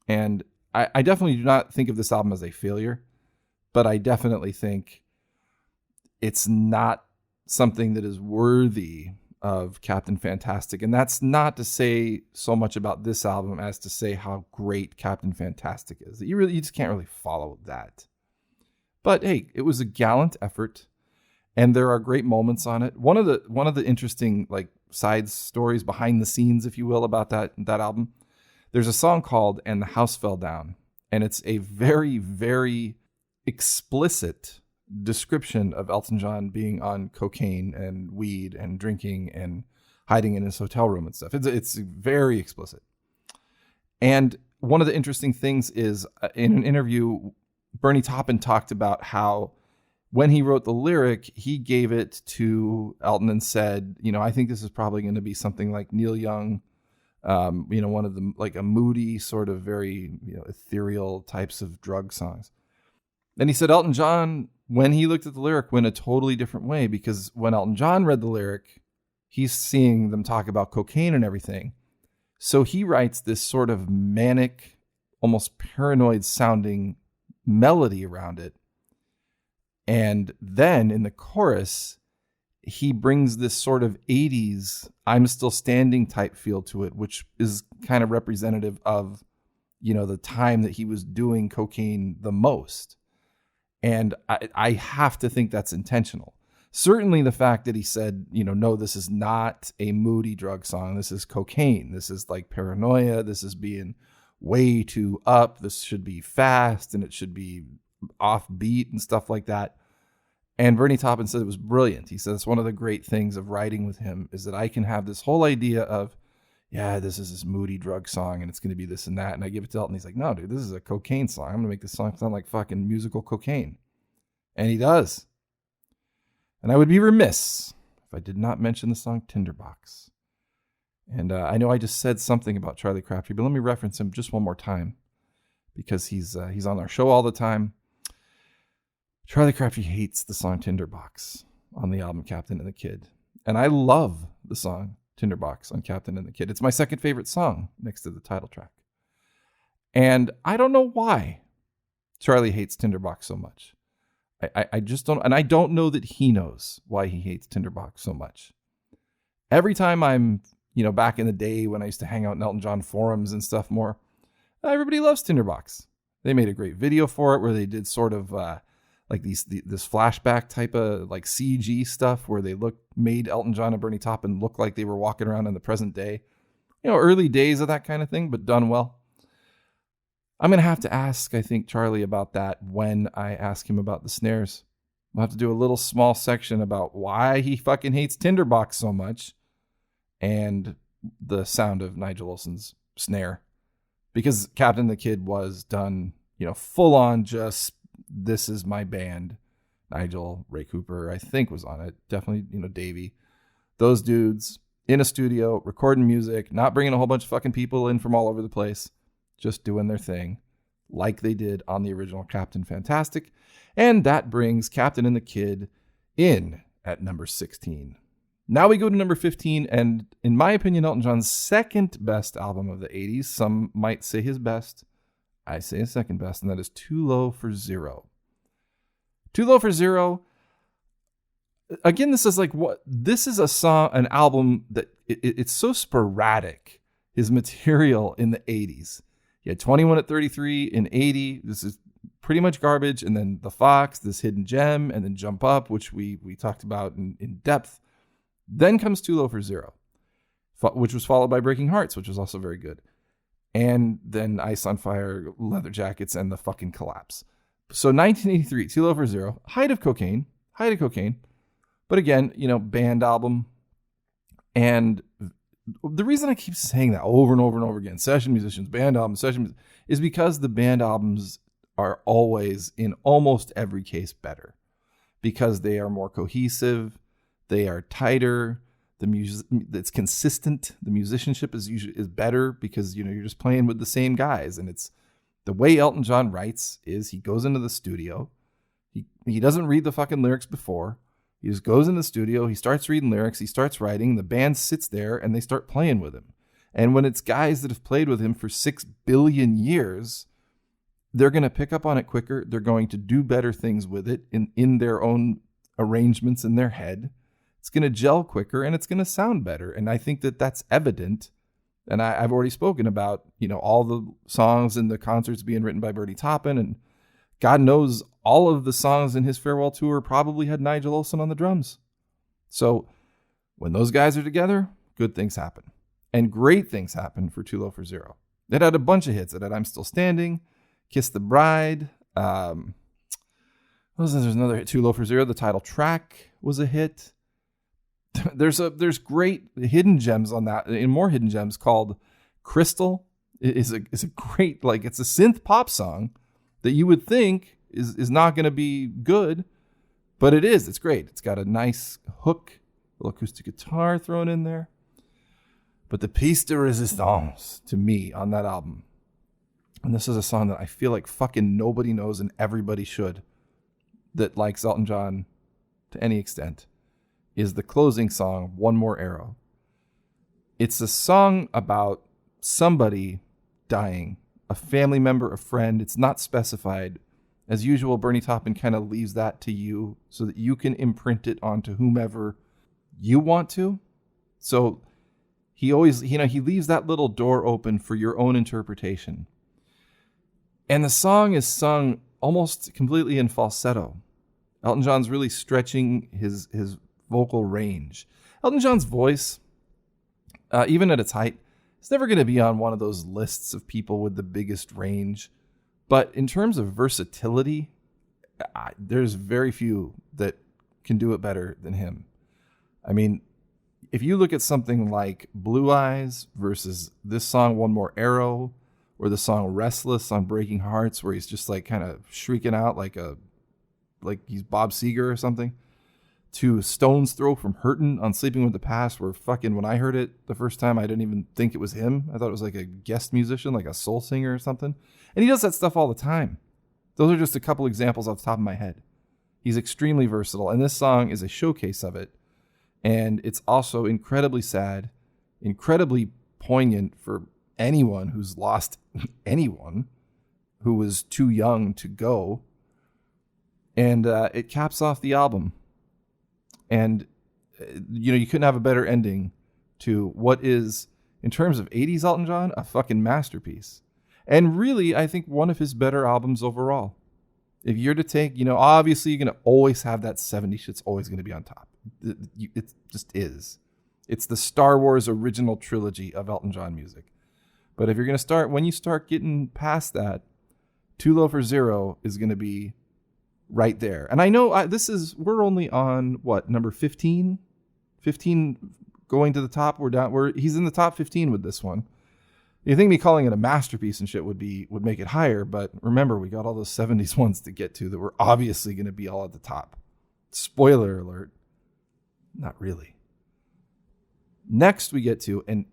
And I definitely do not think of this album as a failure, but I definitely think it's not something that is worthy of Captain Fantastic. And that's not to say so much about this album as to say how great Captain Fantastic is. You just can't really follow that. But hey, it was a gallant effort, and there are great moments on it. One of the interesting like side stories behind the scenes, if you will, about that album, there's a song called "And the House Fell Down," and it's a very, very explicit description of Elton John being on cocaine and weed and drinking and hiding in his hotel room and stuff. It's very explicit. And one of the interesting things is in an interview, Bernie Taupin talked about how when he wrote the lyric, he gave it to Elton and said, I think this is probably going to be something like Neil Young, one of the like a moody sort of very ethereal types of drug songs. And he said Elton John, when he looked at the lyric, went a totally different way, because when Elton John read the lyric, he's seeing them talk about cocaine and everything. So he writes this sort of manic, almost paranoid sounding melody around it. And then in the chorus, he brings this sort of 80s "I'm Still Standing" type feel to it, which is kind of representative of, the time that he was doing cocaine the most. And I have to think that's intentional. Certainly the fact that he said, no, this is not a moody drug song. This is cocaine. This is like paranoia. This is being way too up. This should be fast and it should be offbeat and stuff like that. And Bernie Taupin said it was brilliant. He says one of the great things of writing with him is that I can have this whole idea of, this is this moody drug song and it's going to be this and that. And I give it to Elton. He's like, no, dude, this is a cocaine song. I'm going to make this song sound like fucking musical cocaine. And he does. And I would be remiss if I did not mention the song Tinderbox. And I know I just said something about Charlie Crabtree, but let me reference him just one more time because he's on our show all the time. Charlie Crabtree hates the song Tinderbox on the album Captain and the Kid. And I love the song Tinderbox on Captain and the Kid. It's my second favorite song next to the title track. And I don't know why Charlie hates Tinderbox so much. I just don't, and I don't know that he knows why he hates Tinderbox so much. Every time I'm, back in the day when I used to hang out in Elton John forums and stuff more, everybody loves Tinderbox. They made a great video for it where they did sort of like this flashback type of like CG stuff where they made Elton John and Bernie Taupin look like they were walking around in the present day. Early days of that kind of thing, but done well. I'm going to have to ask, I think, Charlie about that when I ask him about the snares. We'll have to do a little small section about why he fucking hates Tinderbox so much and the sound of Nigel Olson's snare. Because Captain the Kid was done, full on just, this is my band. Nigel, Ray Cooper, I think was on it. Definitely, Davey. Those dudes in a studio, recording music, not bringing a whole bunch of fucking people in from all over the place. Just doing their thing like they did on the original Captain Fantastic. And that brings Captain and the Kid in at number 16. Now we go to number 15, and in my opinion, Elton John's second best album of the 80s. Some might say his best. I say his second best, and that is Too Low for Zero. Too Low for Zero. Again, this is a song, an album that it's so sporadic, his material in the 80s. He had 21 at 33 in 80. This is pretty much garbage. And then The Fox, this hidden gem, and then Jump Up, which we talked about in depth. Then comes Too Low for Zero, which was followed by Breaking Hearts, which was also very good. And then Ice on Fire, Leather Jackets, and The Fucking Collapse. So 1983, Too Low for Zero, height of cocaine. But again, band album. And the reason I keep saying that over and over and over again, session musicians, band albums, is because the band albums are always, in almost every case, better. Because they are more cohesive, they are tighter, the music, it's consistent, the musicianship is better because, you're just playing with the same guys and it's The way Elton John writes is he goes into the studio. He doesn't read the fucking lyrics before. He just goes in the studio. He starts reading lyrics. He starts writing. The band sits there and they start playing with him. And when it's guys that have played with him for 6 billion years, they're going to pick up on it quicker. They're going to do better things with it in their own arrangements in their head. It's going to gel quicker and it's going to sound better. And I think that that's evident. And I've already spoken about, all the songs and the concerts being written by Bernie Taupin. And God knows all of the songs in his farewell tour probably had Nigel Olsson on the drums. So when those guys are together, good things happen. And great things happen for Too Low for Zero. It had a bunch of hits. It had I'm Still Standing, Kiss the Bride. There's another hit, Too Low for Zero. The title track was a hit. There's great hidden gems on that, and more hidden gems called Crystal. Is a great, it's a synth pop song that you would think is not going to be good, but it is. It's great. It's got a nice hook, little acoustic guitar thrown in there. But the piece de resistance to me on that album, and this is a song that I feel like fucking nobody knows and everybody should that likes Elton John to any extent, is the closing song, One More Arrow. It's a song about somebody dying, a family member, a friend. It's not specified. As usual, Bernie Taupin kind of leaves that to you so that you can imprint it onto whomever you want to. So he always, he leaves that little door open for your own interpretation. And the song is sung almost completely in falsetto. Elton John's really stretching his vocal range. Elton John's voice, even at its height, is never going to be on one of those lists of people with the biggest range. But in terms of versatility, there's very few that can do it better than him. I mean, if you look at something like Blue Eyes versus this song, One More Arrow, or the song Restless on Breaking Hearts, where he's just kind of shrieking out like he's Bob Seger or something, to Stone's Throw from Hurtin' on Sleeping with the Past, where fucking when I heard it the first time, I didn't even think it was him. I thought it was like a guest musician, like a soul singer or something. And he does that stuff all the time. Those are just a couple examples off the top of my head. He's extremely versatile, and this song is a showcase of it. And it's also incredibly sad, incredibly poignant for anyone who's lost anyone who was too young to go. And it caps off the album. And, you couldn't have a better ending to what is, in terms of 80s Elton John, a fucking masterpiece. And really, I think one of his better albums overall. If you're to take, obviously you're going to always have that 70s shit's always going to be on top. It just is. It's the Star Wars original trilogy of Elton John music. But if you're going to when you start getting past that, Too Low for Zero is going to be right there. And I know we're only on number 15 going to the top. He's in the top 15 with this one. You think me calling it a masterpiece and shit would make it higher, but remember, we got all those 70s ones to get to that were obviously going to be all at the top. Spoiler alert. Not really. Next we get to, and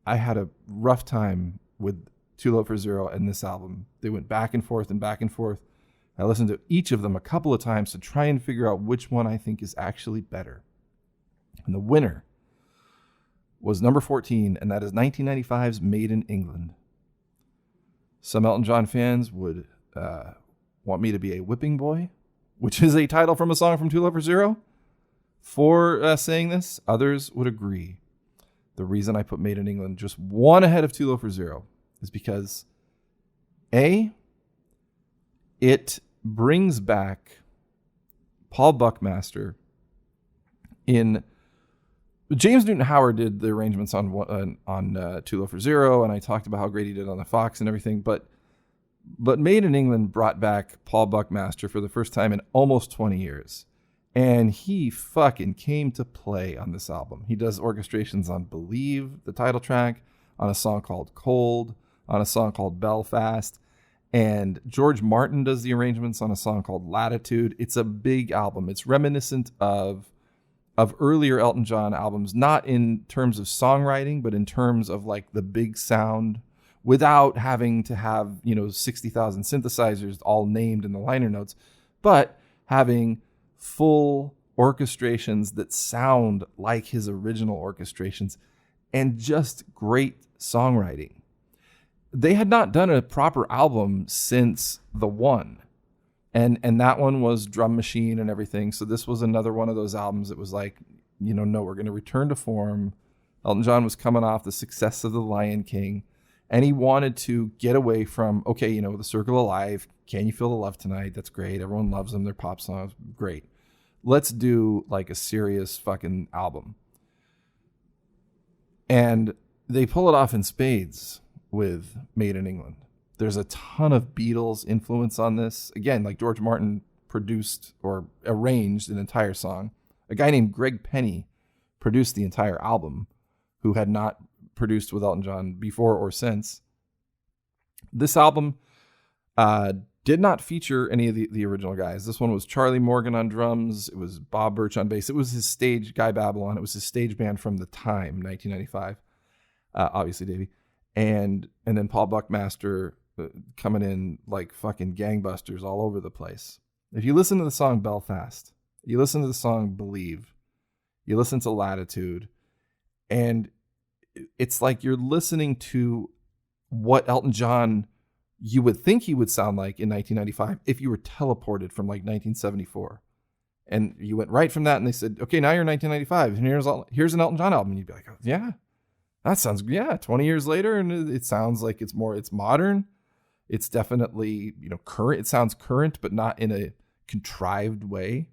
I had a rough time with Too Low for Zero and this album. They went back and forth and back and forth. I listened to each of them a couple of times to try and figure out which one I think is actually better. And the winner was number 14, and that is 1995's Made in England. Some Elton John fans would want me to be a whipping boy, which is a title from a song from Too Low for Zero. For saying this, others would agree. The reason I put Made in England just one ahead of Too Low for Zero is because, A, it brings back Paul Buckmaster in... James Newton Howard did the arrangements on Too Low for Zero, and I talked about how great he did on the Fox and everything, but Made in England brought back Paul Buckmaster for the first time in almost 20 years. And he fucking came to play on this album. He does orchestrations on Believe, the title track, on a song called Cold, on a song called Belfast. And George Martin does the arrangements on a song called Latitude. It's a big album. It's reminiscent of earlier Elton John albums, not in terms of songwriting, but in terms of the big sound without having to have, 60,000 synthesizers all named in the liner notes, but having full orchestrations that sound like his original orchestrations and just great songwriting. They had not done a proper album since The One. And that one was drum machine and everything. So this was another one of those albums that was like, no, we're going to return to form. Elton John was coming off the success of The Lion King, and he wanted to get away from, okay, The Circle of Life, Can You Feel the Love Tonight? That's great. Everyone loves them. They're pop songs. Great. Let's do like a serious fucking album. And they pull it off in spades with Made in England. There's a ton of Beatles influence on this. Again, like George Martin produced or arranged an entire song. A guy named Greg Penny produced the entire album, who had not produced with Elton John before or since. This album did not feature any of the original guys. This one was Charlie Morgan on drums. It was Bob Birch on bass. It was his stage, Guy Babylon. It was his stage band from the time, 1995. Obviously, Davey. And then Paul Buckmaster coming in like fucking gangbusters all over the place. If you listen to the song Belfast, you listen to the song Believe, you listen to Latitude, and it's like you're listening to what Elton John, you would think he would sound like in 1995 if you were teleported from like 1974. And you went right from that and they said, okay, now you're in 1995 and here's an Elton John album. And you'd be like, oh, yeah, that sounds, 20 years later. And it sounds like it's modern. It's definitely, current. It sounds current, but not in a contrived way.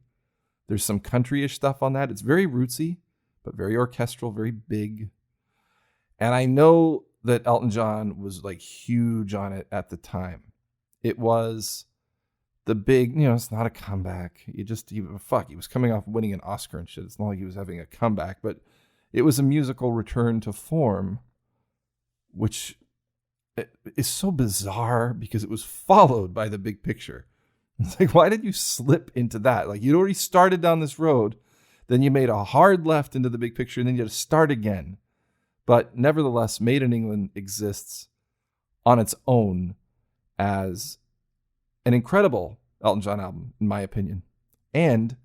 There's some country-ish stuff on that. It's very rootsy, but very orchestral, very big. And I know that Elton John was like huge on it at the time. It was the big, it's not a comeback. He was coming off winning an Oscar and shit. It's not like he was having a comeback, but it was a musical return to form, which is so bizarre because it was followed by The Big Picture. It's like, why did you slip into that? Like, you'd already started down this road, then you made a hard left into The Big Picture, and then you had to start again. But nevertheless, Made in England exists on its own as an incredible Elton John album, in my opinion. And,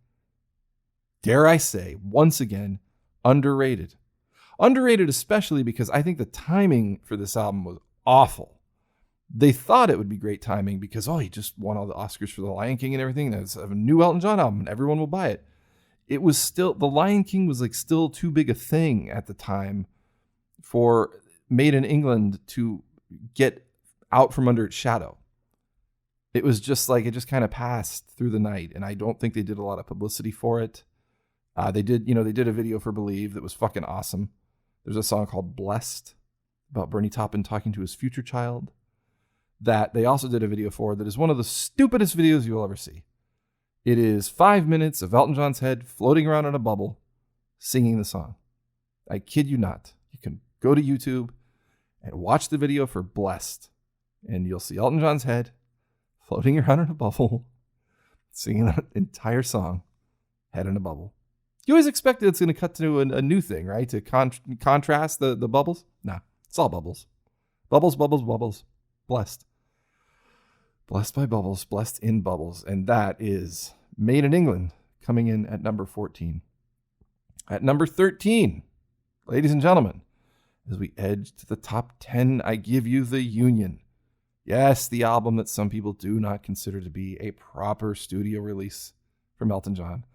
dare I say, once again, underrated. Underrated especially because I think the timing for this album was awful. They thought it would be great timing because, he just won all the Oscars for The Lion King and everything. There's a new Elton John album and everyone will buy it. It was still, The Lion King was like still too big a thing at the time for Made in England to get out from under its shadow. It was just like, it just kind of passed through the night. And I don't think they did a lot of publicity for it. They did a video for Believe that was fucking awesome. There's a song called Blessed about Bernie Taupin talking to his future child that they also did a video for that is one of the stupidest videos you'll ever see. It is 5 minutes of Elton John's head floating around in a bubble singing the song. I kid you not. You can go to YouTube and watch the video for Blessed, and you'll see Elton John's head floating around in a bubble singing that entire song, head in a bubble. You always expect it's going to cut to a new thing, right? To contrast the bubbles. Nah, it's all bubbles. Bubbles, bubbles, bubbles. Blessed. Blessed by bubbles, blessed in bubbles. And that is Made in England, coming in at number 14. At number 13, ladies and gentlemen, as we edge to the top 10, I give you The Union. Yes, the album that some people do not consider to be a proper studio release from Elton John.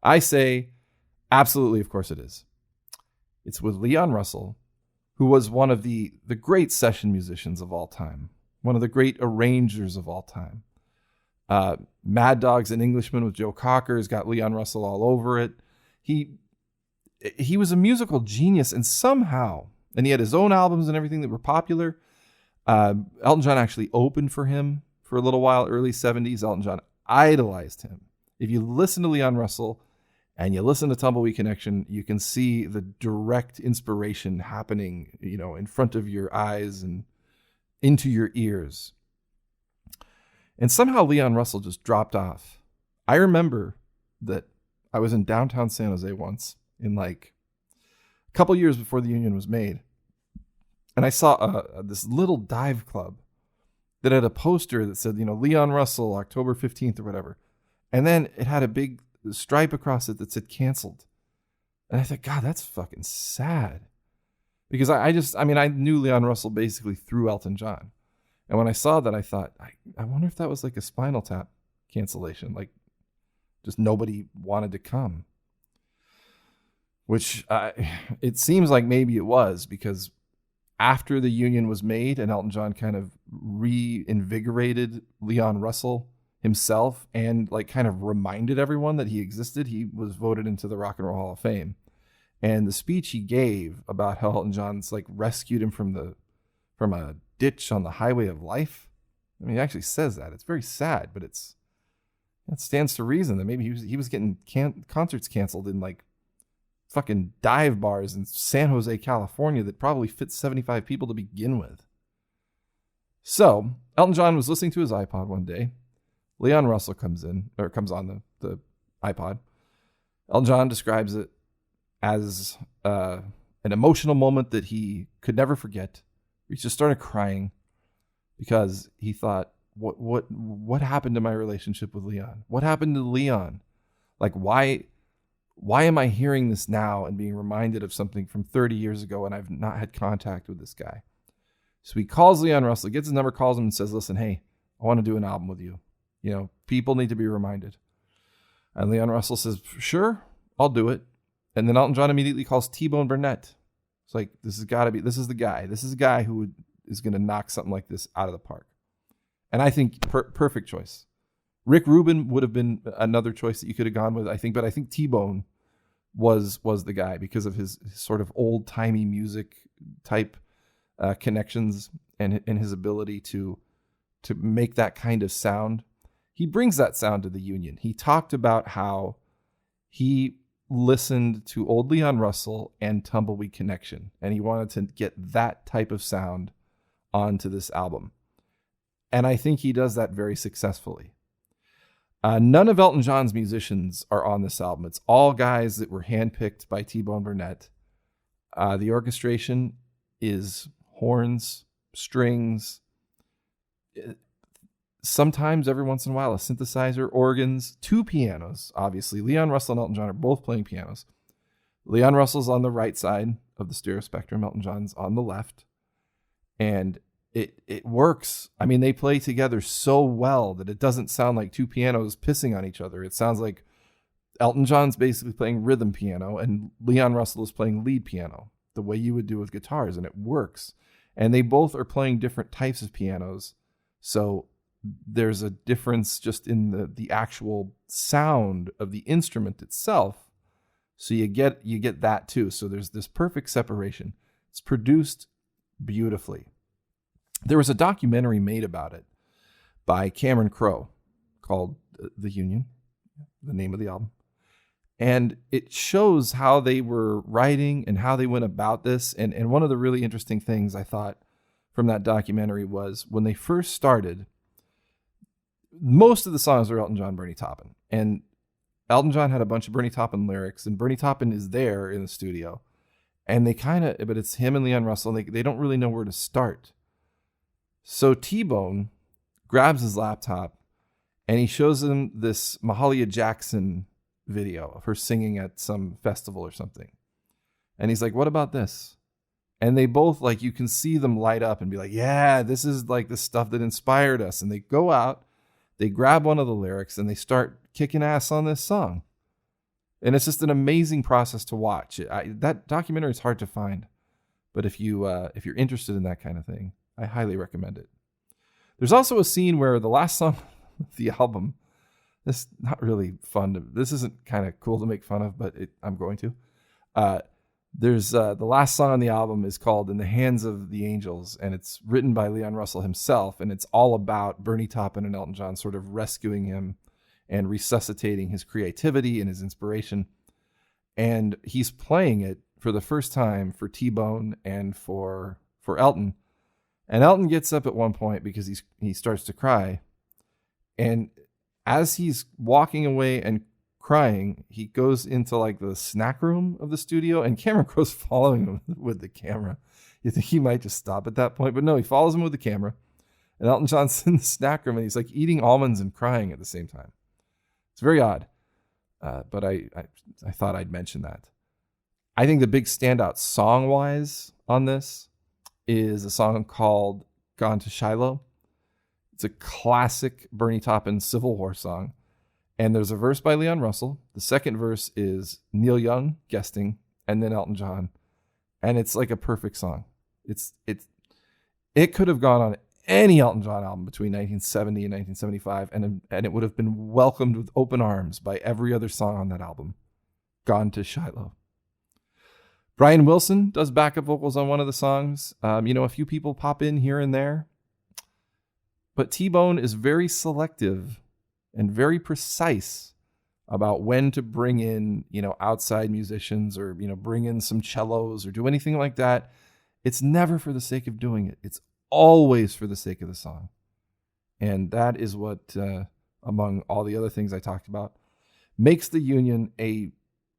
I say, absolutely, of course it is. It's with Leon Russell, who was one of the great session musicians of all time, one of the great arrangers of all time. Mad Dogs and Englishmen with Joe Cocker has got Leon Russell all over it. He was a musical genius, and somehow, and he had his own albums and everything that were popular. Elton John actually opened for him for a little while, early 70s. Elton John idolized him. If you listen to Leon Russell and you listen to Tumbleweed Connection, you can see the direct inspiration happening, in front of your eyes and into your ears. And somehow Leon Russell just dropped off. I remember that I was in downtown San Jose once in like a couple years before The Union was made. And I saw this little dive club that had a poster that said, Leon Russell, October 15th or whatever. And then it had a big stripe across it that said canceled. And I thought, God, that's fucking sad. Because I knew Leon Russell basically through Elton John. And when I saw that, I thought, I wonder if that was like a Spinal Tap cancellation. Like, just nobody wanted to come. Which it seems like maybe it was, because after the union was made and Elton John kind of reinvigorated Leon Russell himself and like kind of reminded everyone that he existed, he was voted into the Rock and Roll Hall of Fame. And the speech he gave about how Elton John's like rescued him from a ditch on the highway of life. I mean, he actually says that. It's very sad, but it stands to reason that maybe he was getting concerts canceled in like fucking dive bars in San Jose, California that probably fit 75 people to begin with. So Elton John was listening to his iPod one day. Leon Russell comes on the iPod. Elton John describes it as an emotional moment that he could never forget. He just started crying because he thought, what happened to my relationship with Leon? What happened to Leon? Like, why am I hearing this now and being reminded of something from 30 years ago and I've not had contact with this guy? So he calls Leon Russell, gets his number, calls him and says, listen, hey, I want to do an album with you. People need to be reminded. And Leon Russell says, sure, I'll do it. And then Elton John immediately calls T-Bone Burnett. It's like, this is the guy. This is a guy who is going to knock something like this out of the park. And I think perfect choice. Rick Rubin would have been another choice that you could have gone with, I think. But I think T-Bone was the guy because of his sort of old-timey music type connections and his ability to make that kind of sound. He brings that sound to the Union. He talked about how he listened to old Leon Russell and Tumbleweed Connection, and he wanted to get that type of sound onto this album. And I think he does that very successfully. None of Elton John's musicians are on this album. It's all guys that were handpicked by T-Bone Burnett. The orchestration is horns, strings, sometimes every once in a while a synthesizer, organs, two pianos. Obviously, Leon Russell and Elton John are both playing pianos. Leon Russell's on the right side of the stereo spectrum. Elton John's on the left. And it works. I mean, they play together so well that it doesn't sound like two pianos pissing on each other. It sounds like Elton John's basically playing rhythm piano and Leon Russell is playing lead piano, the way you would do with guitars, and it works. And they both are playing different types of pianos. So there's a difference just in the actual sound of the instrument itself. So you get that too. So there's this perfect separation. It's produced beautifully. There was a documentary made about it by Cameron Crowe called The Union, the name of the album. And it shows how they were writing and how they went about this. And one of the really interesting things I thought from that documentary was when they first started, most of the songs are Elton John, Bernie Taupin. And Elton John had a bunch of Bernie Taupin lyrics, and Bernie Taupin is there in the studio. And but it's him and Leon Russell, and they don't really know where to start. So T-Bone grabs his laptop and he shows him this Mahalia Jackson video of her singing at some festival or something. And he's like, what about this? And they both, like, you can see them light up and be like, yeah, this is like the stuff that inspired us. And they go out, they grab one of the lyrics and they start kicking ass on this song. And it's just an amazing process to watch. That documentary is hard to find, but if you're interested in that kind of thing, I highly recommend it. There's also a scene where the last song of the album, this is not really fun. This isn't kind of cool to make fun of, but I'm going to. There's the last song on the album is called In the Hands of the Angels, and it's written by Leon Russell himself, and it's all about Bernie Taupin and Elton John sort of rescuing him and resuscitating his creativity and his inspiration. And he's playing it for the first time for T-Bone and for Elton. And Elton gets up at one point because he starts to cry. And as he's walking away and crying, he goes into like the snack room of the studio, and Cameron Crowe's following him with the camera. You think he might just stop at that point, but no, he follows him with the camera. And Elton John's in the snack room, and he's like eating almonds and crying at the same time. It's very odd, but I thought I'd mention that. I think the big standout song-wise on this is a song called Gone to Shiloh. It's a classic Bernie Taupin Civil War song. And there's a verse by Leon Russell. The second verse is Neil Young guesting, and then Elton John. And it's like a perfect song. It could have gone on any Elton John album between 1970 and 1975, and it would have been welcomed with open arms by every other song on that album. Gone to Shiloh. Brian Wilson does backup vocals on one of the songs. A few people pop in here and there. But T-Bone is very selective and very precise about when to bring in, outside musicians or, bring in some cellos or do anything like that. It's never for the sake of doing it. It's always for the sake of the song. And that is what, among all the other things I talked about, makes The Union a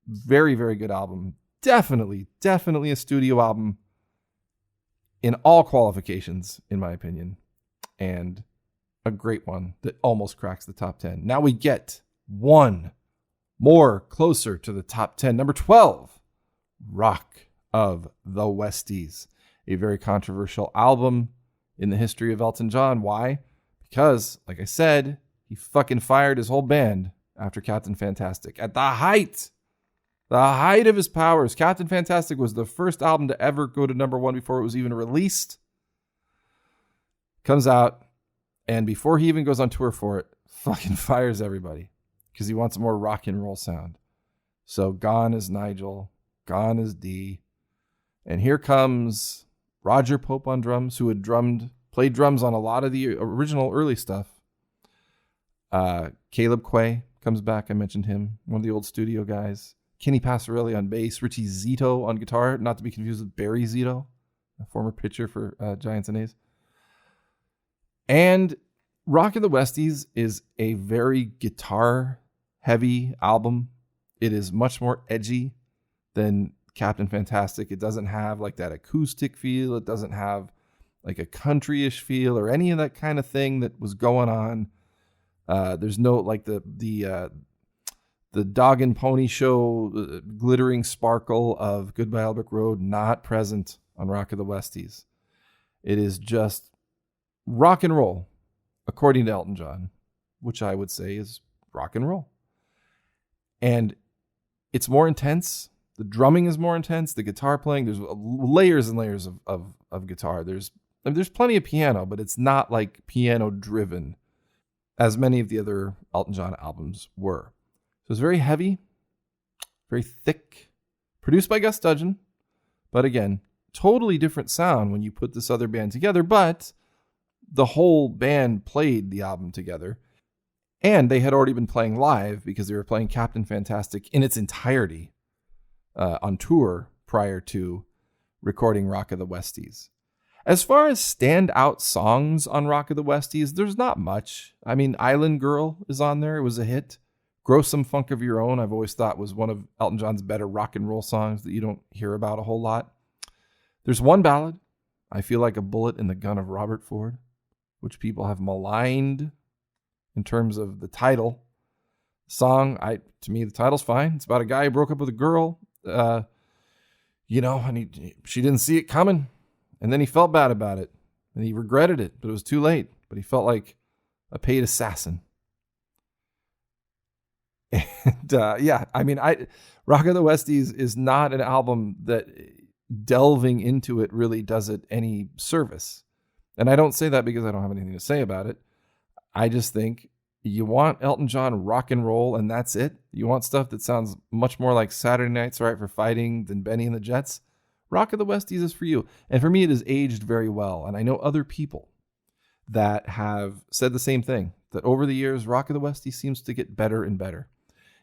very, very good album. Definitely a studio album in all qualifications, in my opinion. And a great one that almost cracks the top 10. Now we get one more closer to the top 10. Number 12, Rock of the Westies. A very controversial album in the history of Elton John. Why? Because, like I said, he fucking fired his whole band after Captain Fantastic. At the height of his powers, Captain Fantastic was the first album to ever go to number one before it was even released. Comes out, and before he even goes on tour for it, fucking fires everybody because he wants a more rock and roll sound. So gone is Nigel, gone is Dee, and here comes Roger Pope on drums, who had played drums on a lot of the original early stuff. Caleb Quay comes back. I mentioned him, one of the old studio guys. Kenny Passarelli on bass, Richie Zito on guitar, not to be confused with Barry Zito, a former pitcher for Giants and A's. And Rock of the Westies is a very guitar-heavy album. It is much more edgy than Captain Fantastic. It doesn't have like that acoustic feel. It doesn't have like a country-ish feel or any of that kind of thing that was going on. There's no like the dog and pony show, glittering sparkle of Goodbye Albert Road, not present on Rock of the Westies. It is just rock and roll, according to Elton John, which I would say is rock and roll. And it's more intense. The drumming is more intense. The guitar playing, there's layers and layers of guitar. There's plenty of piano, but it's not like piano driven as many of the other Elton John albums were. So it's very heavy, very thick, produced by Gus Dudgeon. But again, totally different sound when you put this other band together. But the whole band played the album together. And they had already been playing live because they were playing Captain Fantastic in its entirety on tour prior to recording Rock of the Westies. As far as standout songs on Rock of the Westies, there's not much. I mean, Island Girl is on there. It was a hit. Grow Some Funk of Your Own, I've always thought was one of Elton John's better rock and roll songs that you don't hear about a whole lot. There's one ballad, I Feel Like a Bullet in the Gun of Robert Ford, which people have maligned in terms of the title. Song, to me, the title's fine. It's about a guy who broke up with a girl, and she didn't see it coming. And then he felt bad about it, and he regretted it, but it was too late. But he felt like a paid assassin. And Rock of the Westies is not an album that delving into it really does it any service. And I don't say that because I don't have anything to say about it. I just think you want Elton John rock and roll, and that's it. You want stuff that sounds much more like Saturday Night's All Right for Fighting than Benny and the Jets. Rock of the Westies is for you. And for me, it has aged very well. And I know other people that have said the same thing, that over the years, Rock of the Westies seems to get better and better.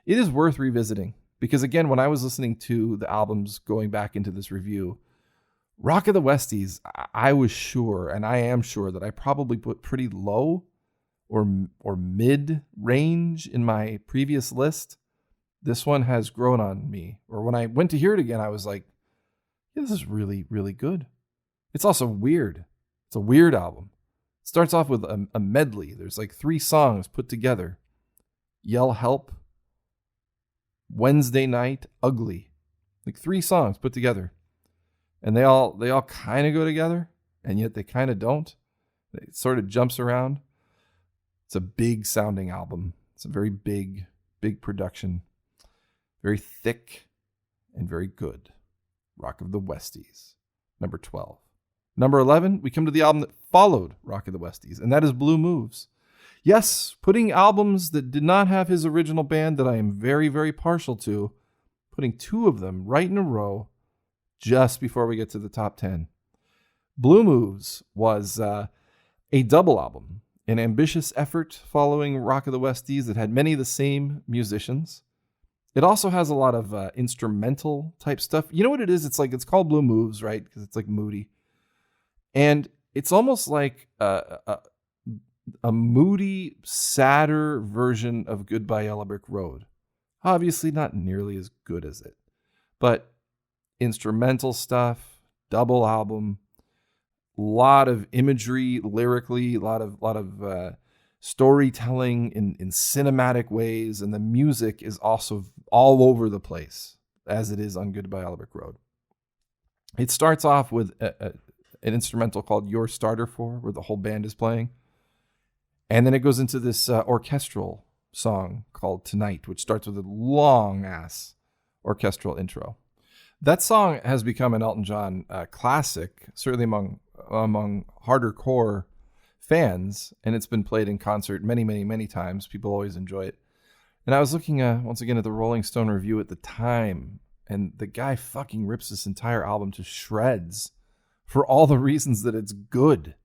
It is worth revisiting because, again, when I was listening to the albums going back into this review, Rock of the Westies, I was sure, and I am sure, that I probably put pretty low or mid-range in my previous list. This one has grown on me. Or when I went to hear it again, I was like, yeah, this is really, really good. It's also weird. It's a weird album. It starts off with a medley. There's like 3 songs put together. Yell Help, Wednesday Night, Ugly. Like 3 songs put together. And they all kind of go together, and yet they kind of don't. It sort of jumps around. It's a big sounding album. It's a very big production. Very thick and very good. Rock of the Westies, number 12. Number 11, we come to the album that followed Rock of the Westies, and that is Blue Moves. Yes, putting albums that did not have his original band that I am very, very partial to, putting 2 of them right in a row just before we get to the top 10. Blue Moves was a double album, an ambitious effort following Rock of the Westies that had many of the same musicians. It also has a lot of instrumental type stuff. You know what it is? It's called Blue Moves, right? Because it's like moody. And it's almost like a moody, sadder version of Goodbye Yellow Brick Road. Obviously not nearly as good as it. But instrumental stuff, double album, lot of imagery lyrically, a lot of storytelling in cinematic ways, and the music is also all over the place, as it is on Goodbye Yellow Brick Road. It starts off with an instrumental called Your Starter For, where the whole band is playing. And then it goes into this orchestral song called Tonight, which starts with a long-ass orchestral intro. That song has become an Elton John classic, certainly among harder core fans, and it's been played in concert many times. People always enjoy it. And I was looking once again at the Rolling Stone review at the time, and the guy fucking rips this entire album to shreds for all the reasons that it's good.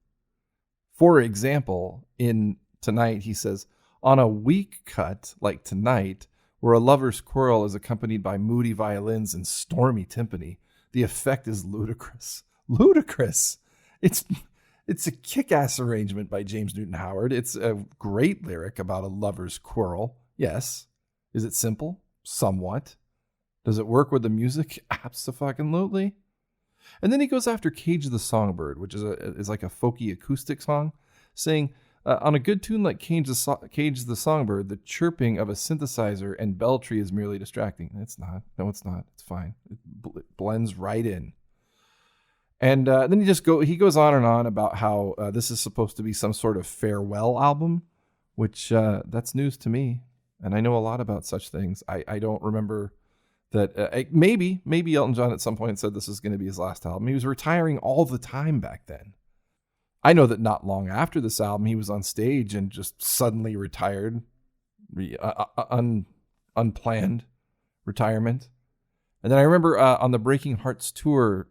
For example, in Tonight, he says, on a weak cut like Tonight, where a lover's quarrel is accompanied by moody violins and stormy timpani, the effect is ludicrous. Ludicrous! It's a kick-ass arrangement by James Newton Howard. It's a great lyric about a lover's quarrel. Yes. Is it simple? Somewhat. Does it work with the music? Absolutely. And then he goes after Cage the Songbird, which is like a folky acoustic song, saying, on a good tune like Cage the Songbird, the chirping of a synthesizer and bell tree is merely distracting. It's not. No, it's not. It's fine. It blends right in. And then he goes on and on about how this is supposed to be some sort of farewell album, which that's news to me. And I know a lot about such things. I don't remember that. Maybe Elton John at some point said this is going to be his last album. He was retiring all the time back then. I know that not long after this album, he was on stage and just suddenly retired, unplanned retirement. And then I remember on the Breaking Hearts tour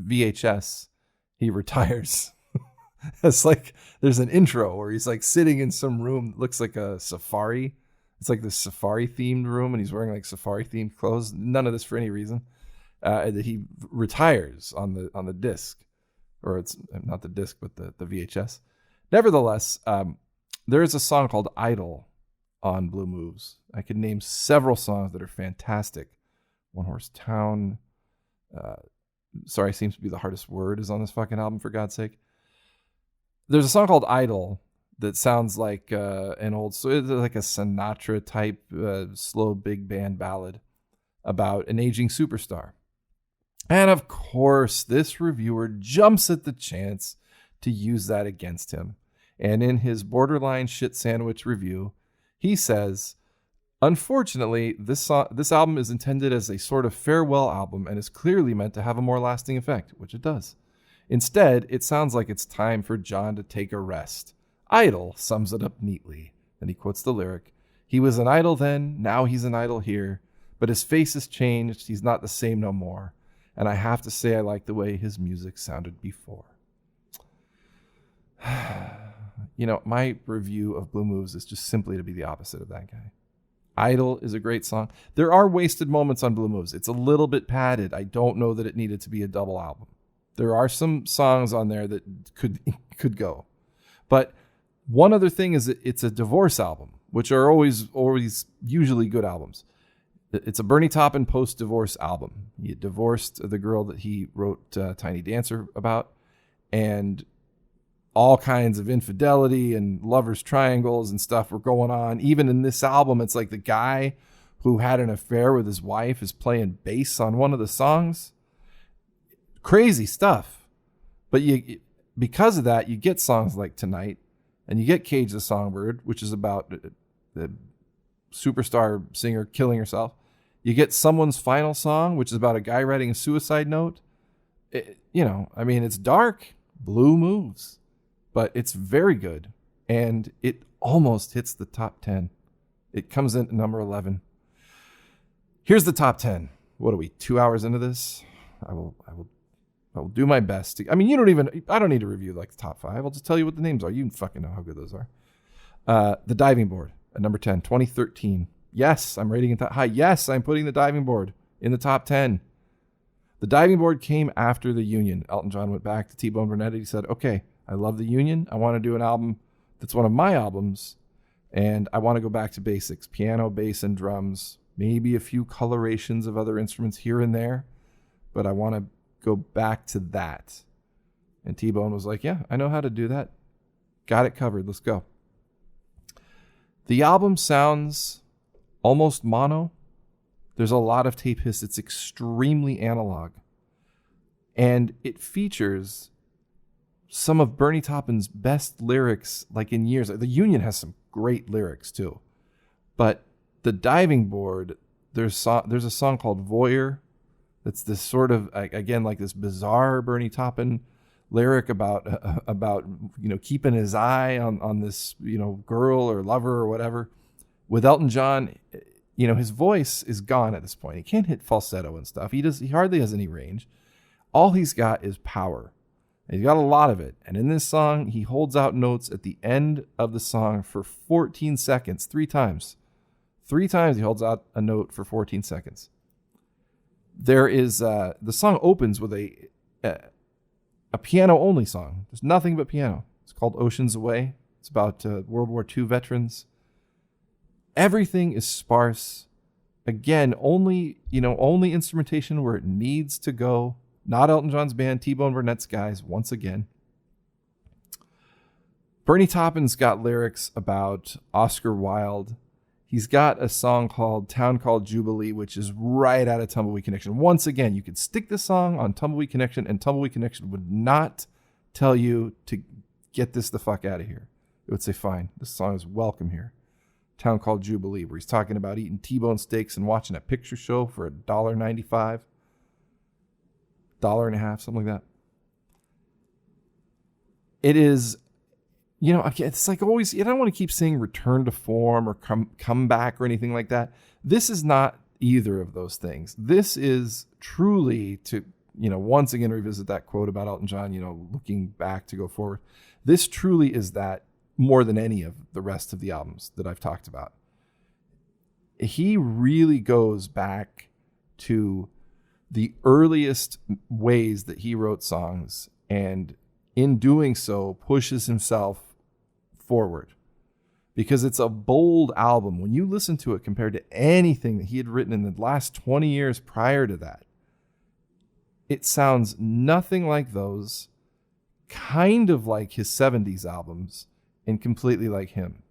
VHS, he retires. It's like there's an intro where he's like sitting in some room that looks like a safari. It's like the safari themed room, and he's wearing like safari themed clothes. None of this for any reason. That he retires on the disc. Or it's not the disc, but the VHS. Nevertheless, there is a song called Idle on Blue Moves. I could name several songs that are fantastic. One Horse Town. Sorry, seems to be the hardest word is on this fucking album, for God's sake. There's a song called Idle that sounds like an old, so it's like a Sinatra type slow big band ballad about an aging superstar. And of course, this reviewer jumps at the chance to use that against him. And in his borderline shit sandwich review, he says, unfortunately, this album is intended as a sort of farewell album and is clearly meant to have a more lasting effect, which it does. Instead, it sounds like it's time for John to take a rest. Idle sums it up neatly. Then he quotes the lyric, he was an idol then, now he's an idol here, but his face has changed, he's not the same no more. And I have to say I like the way his music sounded before. You know, my review of Blue Moves is just simply to be the opposite of that guy. Idle is a great song. There are wasted moments on Blue Moves. It's a little bit padded. I don't know that it needed to be a double album. There are some songs on there that could go. But one other thing is that it's a divorce album, which are always usually good albums. It's a Bernie Taupin post-divorce album. He had divorced the girl that he wrote Tiny Dancer about, and all kinds of infidelity and lovers triangles and stuff were going on. Even in this album, it's like the guy who had an affair with his wife is playing bass on one of the songs. Crazy stuff. But because of that, you get songs like Tonight, and you get Cage the Songbird, which is about the superstar singer killing herself. You get Someone's Final Song, which is about a guy writing a suicide note. It's dark. Blue moves. But it's very good, and it almost hits the top 10. It comes in at number 11. Here's the top 10. What are we, 2 hours into this? I will do my best. I don't need to review like the top 5. I'll just tell you what the names are. You fucking know how good those are. The Diving Board at number 10, 2013. Yes, I'm rating it that high. Yes, I'm putting the Diving Board in the top 10. The Diving Board came after the Union. Elton John went back to T-Bone Burnett. He said, okay, I love the Union. I want to do an album that's one of my albums, and I want to go back to basics. Piano, bass, and drums. Maybe a few colorations of other instruments here and there, but I want to go back to that. And T-Bone was like, yeah, I know how to do that. Got it covered. Let's go. The album sounds almost mono. There's a lot of tape hiss. It's extremely analog. And it features some of Bernie Taupin's best lyrics, like in years. The Union has some great lyrics too. But the Diving Board, there's a song called Voyeur. That's this sort of, again, like this bizarre Bernie Taupin lyric about keeping his eye on this, girl or lover or whatever. With Elton John, his voice is gone at this point. He can't hit falsetto and stuff. He hardly has any range. All he's got is power. And he's got a lot of it. And in this song, he holds out notes at the end of the song for 14 seconds, 3 times. 3 times he holds out a note for 14 seconds. There is, the song opens with a piano-only song. There's nothing but piano. It's called Oceans Away. It's about World War II veterans. Everything is sparse. Again, only instrumentation where it needs to go. Not Elton John's band, T-Bone Burnett's guys, once again. Bernie Taupin's got lyrics about Oscar Wilde. He's got a song called Town Called Jubilee, which is right out of Tumbleweed Connection. Once again, you could stick this song on Tumbleweed Connection, and Tumbleweed Connection would not tell you to get this the fuck out of here. It would say, fine, this song is welcome here. Town Called Jubilee, where he's talking about eating T-bone steaks and watching a picture show for $1.95. $1.50, something like that. It is, it's like always, I don't want to keep saying return to form or come back or anything like that. This is not either of those things. This is truly to, once again revisit that quote about Elton John, looking back to go forward. This truly is that more than any of the rest of the albums that I've talked about. He really goes back to the earliest ways that he wrote songs, and in doing so pushes himself forward, because it's a bold album. When you listen to it compared to anything that he had written in the last 20 years prior to that, it sounds nothing like those, kind of like his 70s albums, and completely like him.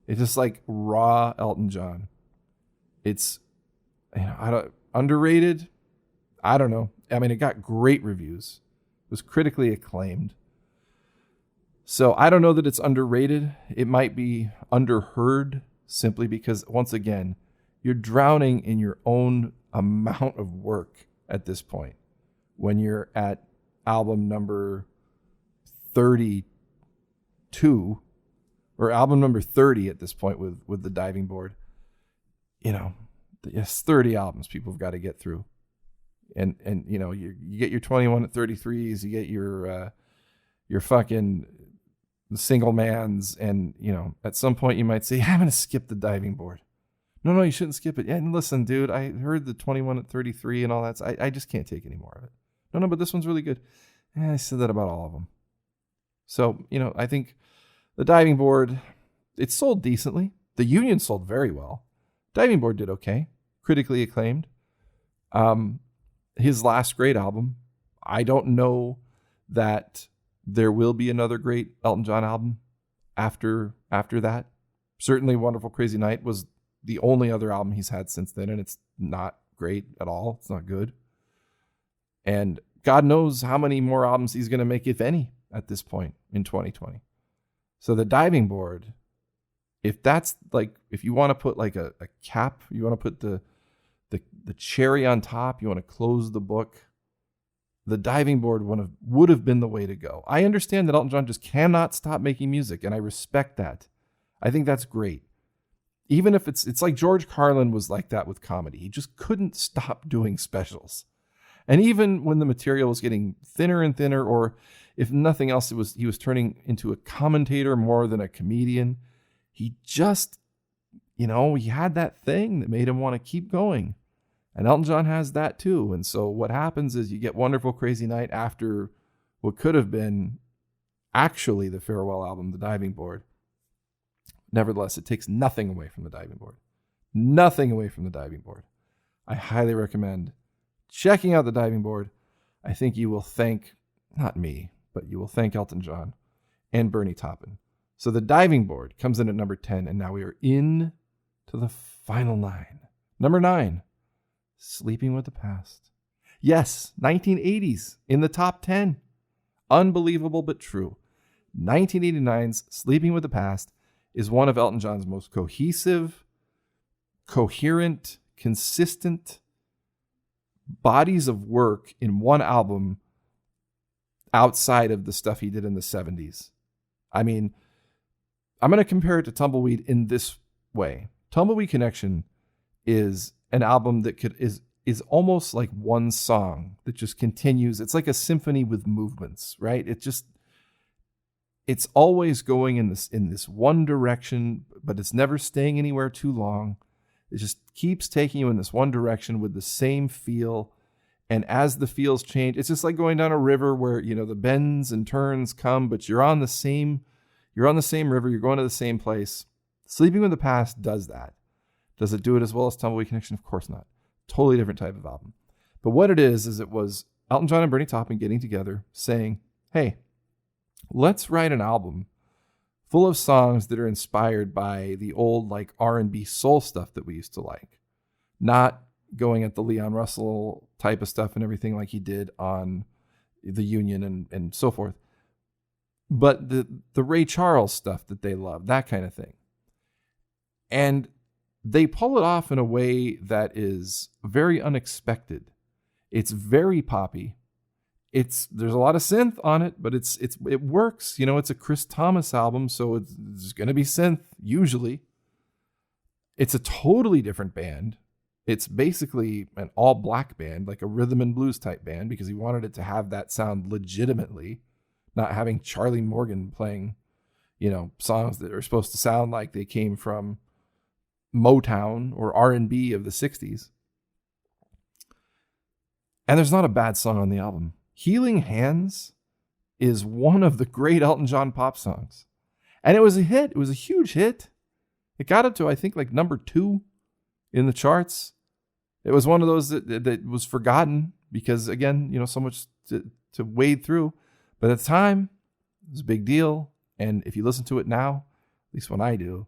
It's just like raw Elton John. It's underrated. I don't know. I mean, it got great reviews. It was critically acclaimed. So I don't know that it's underrated. It might be underheard simply because, once again, you're drowning in your own amount of work at this point. When you're at album number 32 or album number 30 at this point with the Diving Board, yes, 30 albums people have got to get through. And you get your 21 at 33s, you get your fucking single mans, and at some point you might say, I'm going to skip the Diving Board. No, you shouldn't skip it. Yeah, and listen, dude, I heard the 21 at 33 and all that. So I just can't take any more of it. No, but this one's really good. I said that about all of them. So, I think the Diving Board, it sold decently. The Union sold very well. Diving Board did okay. Critically acclaimed. His last great album, I don't know that there will be another great Elton John album after that. Certainly Wonderful Crazy Night was the only other album he's had since then, and it's not great at all. It's not good. And God knows how many more albums he's going to make, if any, at this point in 2020. So the Diving Board, if that's like, if you want to put like a cap, you want to put the cherry on top, you want to close the book, the Diving Board would have been the way to go. I understand that Elton John just cannot stop making music, and I respect that. I think that's great. Even if it's like George Carlin was like that with comedy. He just couldn't stop doing specials. And even when the material was getting thinner and thinner, or if nothing else, he was turning into a commentator more than a comedian. He just, he had that thing that made him want to keep going. And Elton John has that too. And so what happens is you get Wonderful Crazy Night after what could have been actually the farewell album, The Diving Board. Nevertheless, it takes nothing away from The Diving Board. Nothing away from The Diving Board. I highly recommend checking out The Diving Board. I think you will thank, not me, but you will thank Elton John and Bernie Taupin. So The Diving Board comes in at number 10, and now we are in to the final 9. Number 9, Sleeping with the Past. Yes, 1980s in the top 10. Unbelievable but true. 1989's Sleeping with the Past is one of Elton John's most cohesive, coherent, consistent bodies of work in one album outside of the stuff he did in the 70s. I mean, I'm going to compare it to Tumbleweed in this way. Tumbleweed Connection is an album that is almost like one song that just continues. It's like a symphony with movements, right? It's always going in this one direction, but it's never staying anywhere too long. It just keeps taking you in this one direction with the same feel. And as the feels change, it's just like going down a river where, the bends and turns come, but you're on the same river, you're going to the same place. Sleeping with the Past does that. Does it do it as well as Tumbleweed Connection? Of course not. Totally different type of album. But what it is it was Elton John and Bernie Taupin getting together saying, hey, let's write an album full of songs that are inspired by the old like R&B soul stuff that we used to like. Not going at the Leon Russell type of stuff and everything like he did on The Union and so forth. But the Ray Charles stuff that they love, that kind of thing. And they pull it off in a way that is very unexpected. It's very poppy. There's a lot of synth on it, but it works. It's a Chris Thomas album, so it's going to be synth usually. It's a totally different band. It's basically an all black band, like a rhythm and blues type band, because he wanted it to have that sound legitimately, not having Charlie Morgan playing, songs that are supposed to sound like they came from Motown or R&B of the 60s. And there's not a bad song on the album. Healing Hands is one of the great Elton John pop songs. And it was a hit. It was a huge hit. It got up to, I think, like number 2 in the charts. It was one of those that was forgotten because, again, so much to wade through. But at the time, it was a big deal. And if you listen to it now, at least when I do,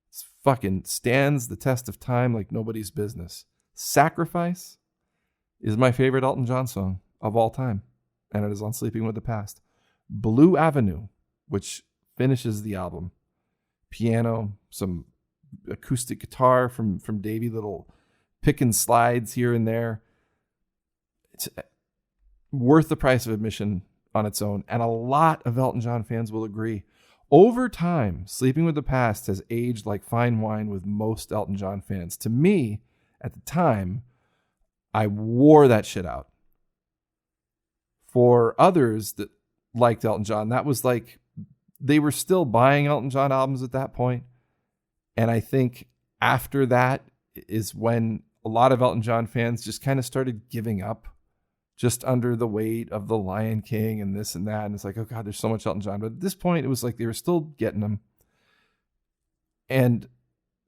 it fucking stands the test of time like nobody's business. Sacrifice is my favorite Elton John song of all time, and it is on Sleeping with the Past. Blue Avenue, which finishes the album. Piano, some acoustic guitar from Davey, little pick and slides here and there. It's worth the price of admission on its own, and a lot of Elton John fans will agree. Over time, Sleeping with the Past has aged like fine wine with most Elton John fans. To me, at the time, I wore that shit out. For others that liked Elton John, that was like, they were still buying Elton John albums at that point. And I think after that is when a lot of Elton John fans just kind of started giving up just under the weight of The Lion King and this and that. And it's like, oh God, there's so much Elton John. But at this point, it was like they were still getting them. And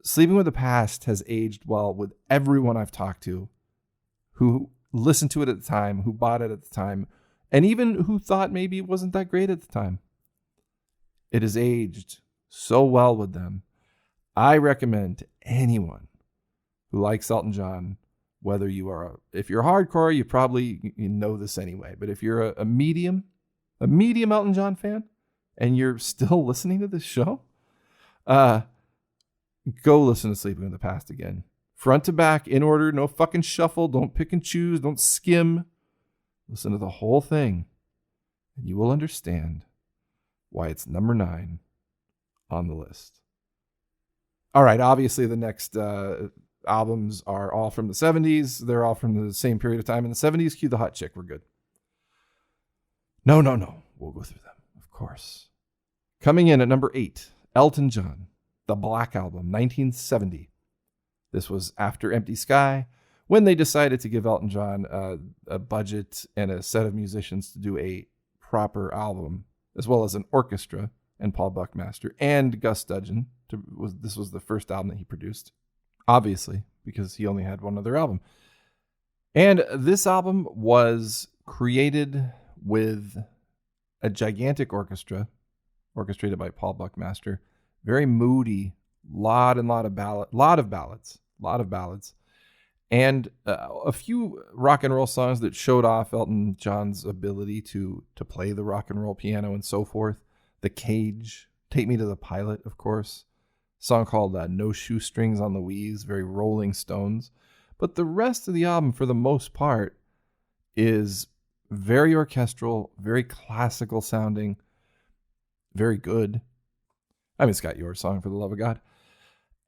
Sleeping with the Past has aged well with everyone I've talked to who listened to it at the time, who bought it at the time, and even who thought maybe it wasn't that great at the time. It has aged so well with them. I recommend to anyone who likes Elton John, whether you are, if you're hardcore, you know this anyway, but if you're a medium Elton John fan, and you're still listening to this show, go listen to Sleeping in the Past again. Front to back, in order, no fucking shuffle. Don't pick and choose. Don't skim. Listen to the whole thing, and you will understand why it's number 9 on the list. All right, obviously the next albums are all from the 70s. They're all from the same period of time. In the 70s, cue the hot chick. We're good. No. We'll go through them, of course. Coming in at number 8, Elton John, The Black Album, 1970. This was after Empty Sky, when they decided to give Elton John a budget and a set of musicians to do a proper album, as well as an orchestra, and Paul Buckmaster and Gus Dudgeon. This was the first album that he produced, obviously, because he only had one other album. And this album was created with a gigantic orchestra, orchestrated by Paul Buckmaster. Very moody, lot of ballads, and a few rock and roll songs that showed off Elton John's ability to play the rock and roll piano and so forth. The Cage, Take Me to the Pilot, of course. A song called No Shoestrings on Louise, very Rolling Stones. But the rest of the album, for the most part, is very orchestral, very classical sounding, very good. I mean, it's got Your Song, for the love of God.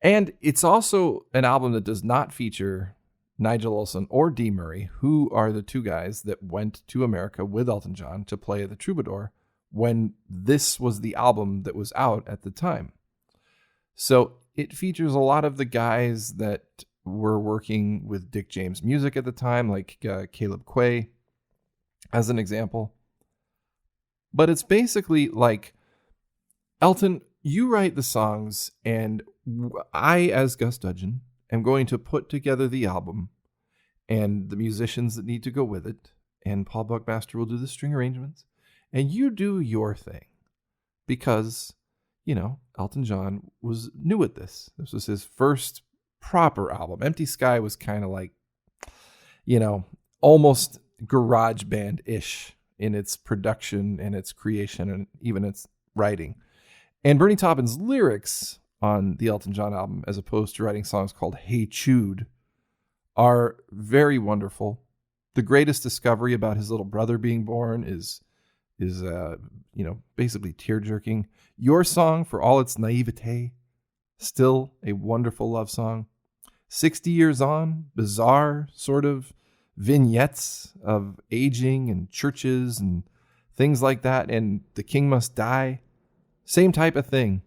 And it's also an album that does not feature Nigel Olsson or Dee Murray, who are the two guys that went to America with Elton John to play the Troubadour when this was the album that was out at the time. So it features a lot of the guys that were working with Dick James Music at the time, like Caleb Quaye, as an example. But it's basically like, Elton, you write the songs, and I, as Gus Dudgeon, am going to put together the album and the musicians that need to go with it, and Paul Buckmaster will do the string arrangements, and you do your thing. Because, Elton John was new at this. This was his first proper album. Empty Sky was kind of like, almost garage band-ish in its production and its creation and even its writing. And Bernie Taupin's lyrics on the Elton John album, as opposed to writing songs called Hey Jude, are very wonderful. The greatest discovery about his little brother being born is basically tear-jerking. Your Song, for all its naivete, still a wonderful love song. 60 Years On, bizarre sort of vignettes of aging and churches and things like that. And The King Must Die, same type of thing.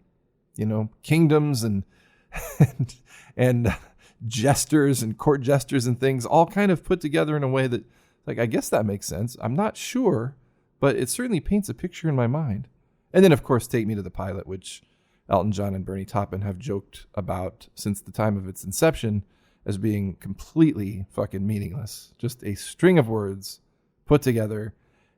Kingdoms and jesters and court jesters and things all kind of put together in a way that, I guess that makes sense. I'm not sure, but it certainly paints a picture in my mind. And then, of course, Take Me to the Pilot, which Elton John and Bernie Taupin have joked about since the time of its inception as being completely fucking meaningless. Just a string of words put together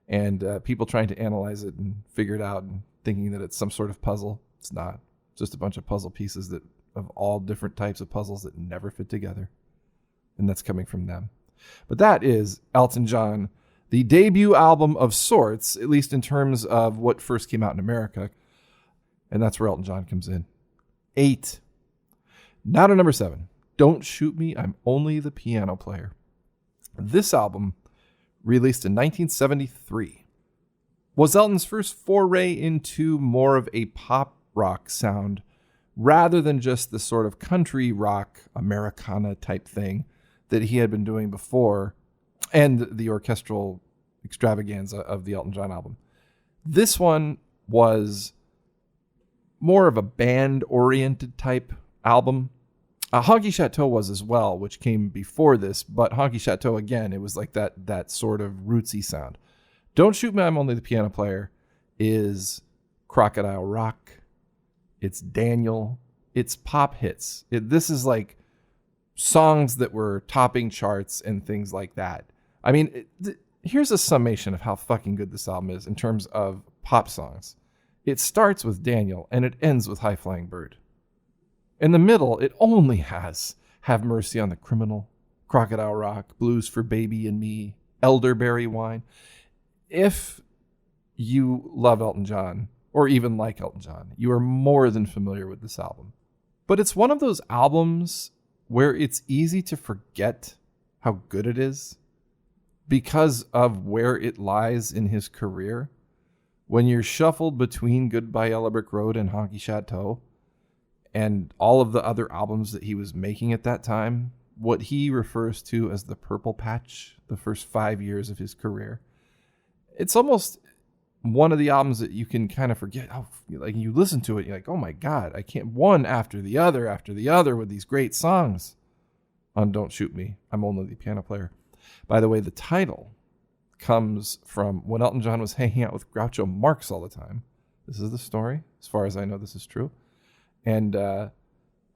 and people trying to analyze it and figure it out and thinking that it's some sort of puzzle. It's not. It's just a bunch of puzzle pieces of all different types of puzzles that never fit together. And that's coming from them. But that is Elton John, the debut album of sorts, at least in terms of what first came out in America. And that's where Elton John comes in. 8. Now to number 7. Don't Shoot Me, I'm Only the Piano Player. This album, released in 1973, was Elton's first foray into more of a pop rock sound, rather than just the sort of country rock, Americana type thing that he had been doing before, and the orchestral extravaganza of the Elton John album. This one was more of a band-oriented type album. Honky Château was as well, which came before this, but Honky Château, again, it was like that sort of rootsy sound. Don't Shoot Me, I'm Only the Piano Player is Crocodile Rock. It's Daniel. It's pop hits. This is like songs that were topping charts and things like that. I mean, here's a summation of how fucking good this album is in terms of pop songs. It starts with Daniel and it ends with High Flying Bird. In the middle, it only has Have Mercy on the Criminal, Crocodile Rock, Blues for Baby and Me, Elderberry Wine. If you love Elton John, or even like Elton John, you are more than familiar with this album. But it's one of those albums where it's easy to forget how good it is because of where it lies in his career. When you're shuffled between Goodbye Yellow Brick Road and Honky Château and all of the other albums that he was making at that time, what he refers to as the purple patch, the first 5 years of his career, it's almost one of the albums that you can kind of forget. Oh, like you listen to it, you're like, oh my God, I can't, one after the other with these great songs on Don't Shoot Me, I'm Only the Piano Player. By the way, the title comes from when Elton John was hanging out with Groucho Marx all the time. This is the story. As far as I know, this is true. And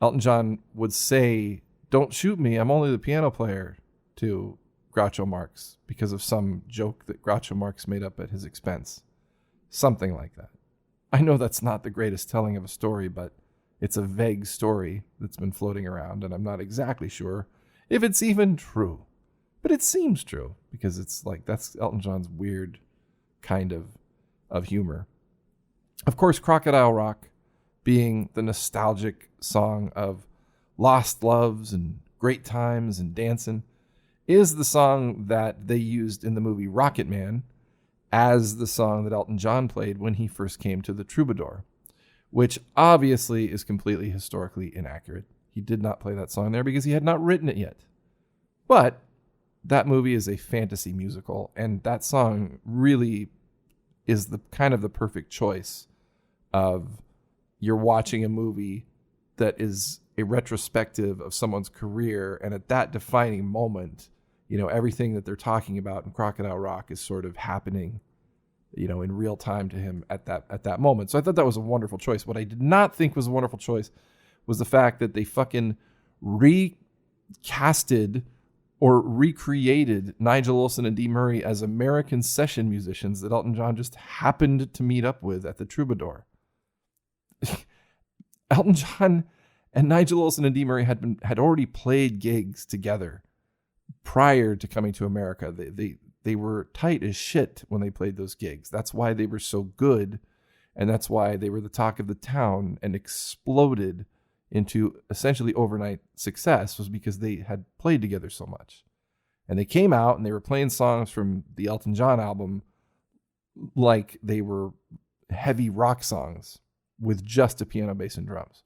Elton John would say, don't shoot me, I'm only the piano player, to Groucho Marx because of some joke that Groucho Marx made up at his expense. Something like that. I know that's not the greatest telling of a story, but it's a vague story that's been floating around, and I'm not exactly sure if it's even true. But it seems true, because it's like, that's Elton John's weird kind of humor. Of course, Crocodile Rock, being the nostalgic song of lost loves and great times and dancing, is the song that they used in the movie Rocket Man as the song that Elton John played when he first came to the Troubadour, which obviously is completely historically inaccurate. He did not play that song there because he had not written it yet. But that movie is a fantasy musical, and that song really is the kind of the perfect choice of you're watching a movie that is a retrospective of someone's career, and at that defining moment, you know, everything that they're talking about in Crocodile Rock is sort of happening, you know, in real time to him at that moment. So I thought that was a wonderful choice. What I did not think was a wonderful choice was the fact that they fucking recasted or recreated Nigel Olsson and Dee Murray as American session musicians that Elton John just happened to meet up with at the Troubadour. Elton John and Nigel Olsson and Dee Murray had already played gigs together prior to coming to America. They were tight as shit when they played those gigs. That's why they were so good, and that's why they were the talk of the town and exploded into essentially overnight success, was because they had played together so much. And they came out and they were playing songs from the Elton John album like they were heavy rock songs with just a piano, bass, and drums.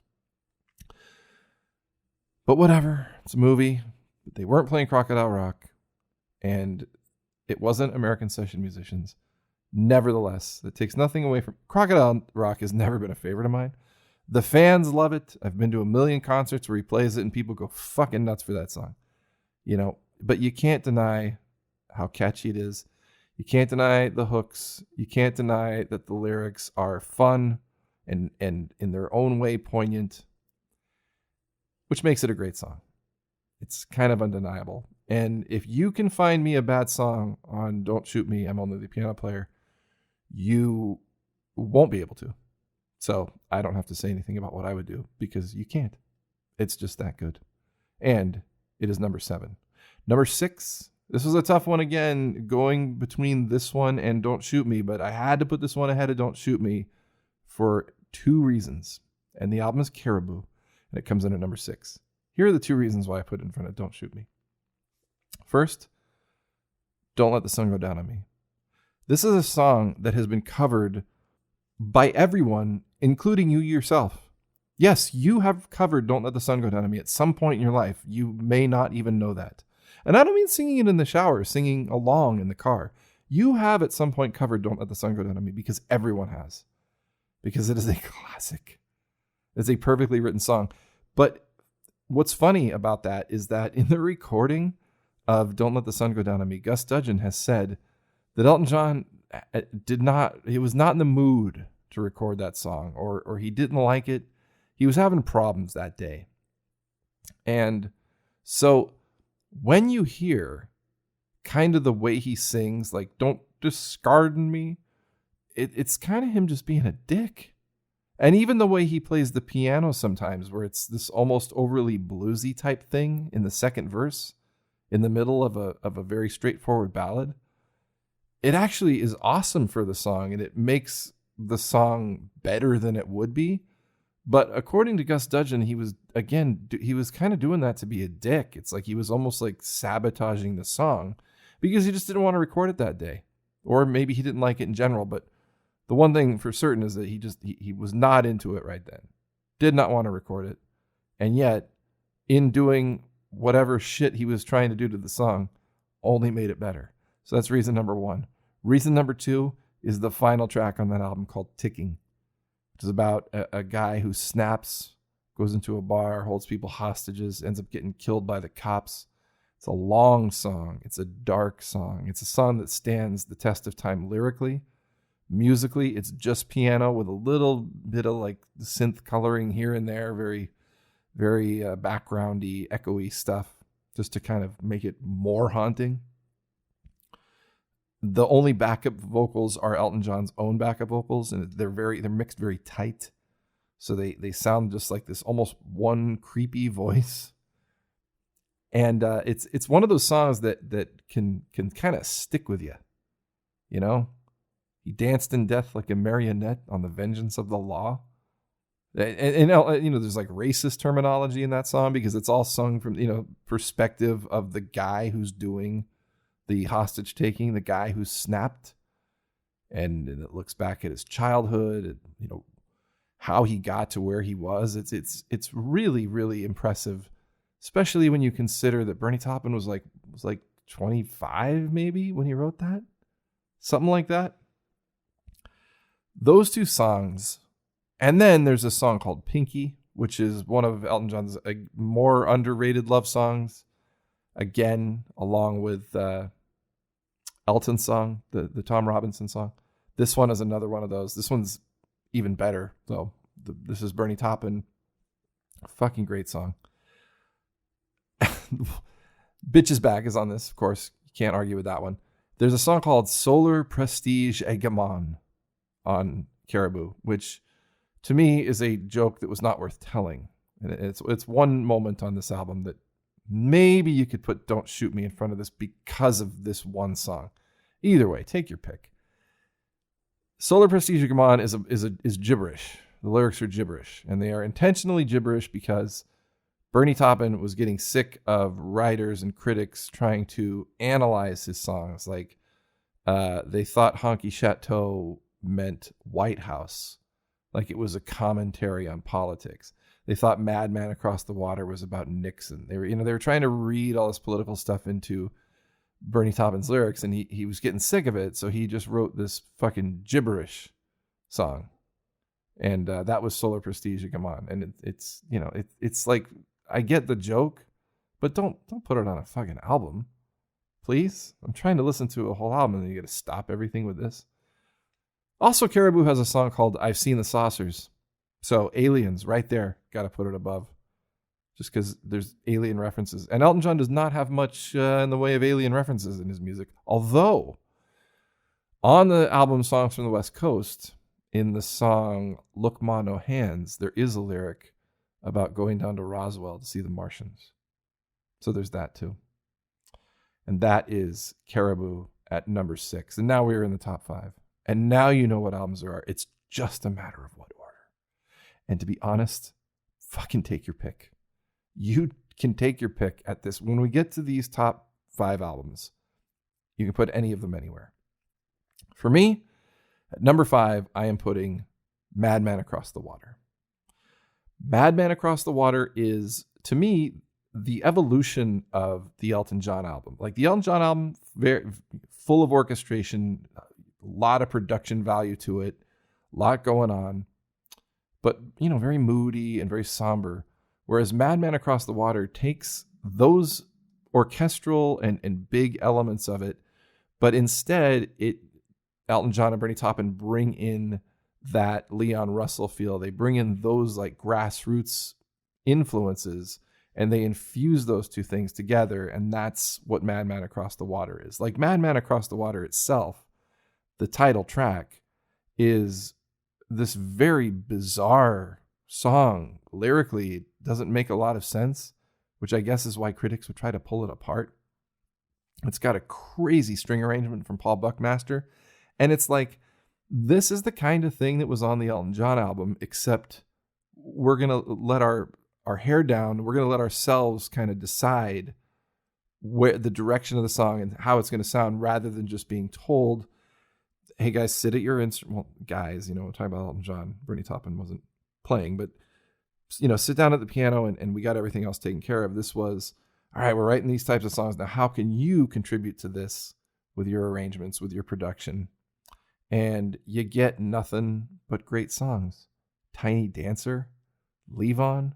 But whatever, it's a movie. They weren't playing Crocodile Rock, and it wasn't American session musicians. Nevertheless, that takes nothing away from... Crocodile Rock has never been a favorite of mine. The fans love it. I've been to a million concerts where he plays it and people go fucking nuts for that song. You know, but you can't deny how catchy it is. You can't deny the hooks. You can't deny that the lyrics are fun and in their own way poignant, which makes it a great song. It's kind of undeniable. And if you can find me a bad song on Don't Shoot Me, I'm Only the Piano Player, you won't be able to. So I don't have to say anything about what I would do because you can't. It's just that good. And it is number 7. Number 6, this was a tough one again, going between this one and Don't Shoot Me, but I had to put this one ahead of Don't Shoot Me for 2 reasons. And the album is Caribou, and it comes in at number 6. Here are the 2 reasons why I put it in front of Don't Shoot Me. First, Don't Let the Sun Go Down on Me. This is a song that has been covered by everyone, including you yourself. Yes, you have covered Don't Let the Sun Go Down on Me at some point in your life. You may not even know that. And I don't mean singing it in the shower, singing along in the car. You have at some point covered Don't Let the Sun Go Down on Me because everyone has. Because it is a classic. It's a perfectly written song. But what's funny about that is that in the recording of Don't Let the Sun Go Down on Me, Gus Dudgeon has said that Elton John he was not in the mood to record that song, or he didn't like it. He was having problems that day. And so when you hear kind of the way he sings, like, don't discard me. It's kind of him just being a dick. And even the way he plays the piano sometimes, where it's this almost overly bluesy type thing in the second verse, in the middle of a very straightforward ballad, it actually is awesome for the song, and it makes the song better than it would be. But according to Gus Dudgeon, he was kind of doing that to be a dick. It's like he was almost like sabotaging the song because he just didn't want to record it that day. Or maybe he didn't like it in general. But the one thing for certain is that he was not into it right then. Did not want to record it. And yet, in doing whatever shit he was trying to do to the song, only made it better. So that's reason number one. Reason number two is the final track on that album called Ticking, which is about a guy who snaps, goes into a bar, holds people hostages, ends up getting killed by the cops. It's a long song. It's a dark song. It's a song that stands the test of time lyrically. Musically, it's just piano with a little bit of like synth coloring here and there, very, very backgroundy, echoey stuff, just to kind of make it more haunting. The only backup vocals are Elton John's own backup vocals, and they're mixed very tight. So they sound just like this almost one creepy voice. And it's one of those songs that can kind of stick with you. You know? He danced in death like a marionette on the vengeance of the law. And you know, there's like racist terminology in that song because it's all sung from, you know, perspective of the guy who's doing the hostage taking, the guy who's snapped, and it looks back at his childhood and, you know, how he got to where he was. It's really, really impressive, especially when you consider that Bernie Taupin was like 25 maybe when he wrote that, something like that. Those two songs, and then there's a song called Pinky, which is one of Elton John's more underrated love songs. Again, along with Elton's song, the Tom Robinson song. This one is another one of those. This one's even better, though. This is Bernie Taupin. Fucking great song. Bitches Back is on this, of course. You can't argue with that one. There's a song called Solar Prestige Hegemon on Caribou, which to me is a joke that was not worth telling. And it's one moment on this album that maybe you could put Don't Shoot Me in front of this because of this one song. Either way, take your pick. Solar Prestige Hegemon is gibberish. The lyrics are gibberish, and they are intentionally gibberish because Bernie Taupin was getting sick of writers and critics trying to analyze his songs. Like they thought Honky Château meant White House, like it was a commentary on politics. They thought Madman Across the Water was about Nixon. They were trying to read all this political stuff into Bernie Taupin's lyrics, and he was getting sick of it, so he just wrote this fucking gibberish song, and that was Solar Prestige Come On. And it's like, I get the joke, but don't put it on a fucking album, please. I'm trying to listen to a whole album, and you got to stop everything with this. Also, Caribou has a song called I've Seen the Saucers. So Aliens right there, got to put it above, just because there's alien references. And Elton John does not have much in the way of alien references in his music. Although, on the album Songs from the West Coast, in the song Look Ma No Hands, there is a lyric about going down to Roswell to see the Martians. So there's that too. And that is Caribou at number 6. And now we're in the top 5. And now you know what albums there are. It's just a matter of what order. And to be honest, fucking take your pick. You can take your pick at this. When we get to these top 5 albums, you can put any of them anywhere. For me, at number 5, I am putting Madman Across the Water. Madman Across the Water is, to me, the evolution of the Elton John album. Like the Elton John album, very full of orchestration, a lot of production value to it, a lot going on, but, very moody and very somber. Whereas Madman Across the Water takes those orchestral and big elements of it, but instead Elton John and Bernie Taupin bring in that Leon Russell feel. They bring in those like grassroots influences And they infuse those two things together, and that's what Madman Across the Water is. Like Madman Across the Water itself, the title track, is this very bizarre song. Lyrically, it doesn't make a lot of sense, which I guess is why critics would try to pull it apart. It's got a crazy string arrangement from Paul Buckmaster, and it's like, this is the kind of thing that was on the Elton John album, except we're going to let our hair down. We're going to let ourselves kind of decide where the direction of the song and how it's going to sound, rather than just being told, hey guys, sit at your instrument. Well, guys, I'm talking about Elton John. Bernie Taupin wasn't playing, but sit down at the piano and we got everything else taken care of. This was, all right, we're writing these types of songs. Now, how can you contribute to this with your arrangements, with your production? And you get nothing but great songs. Tiny Dancer, Leave On,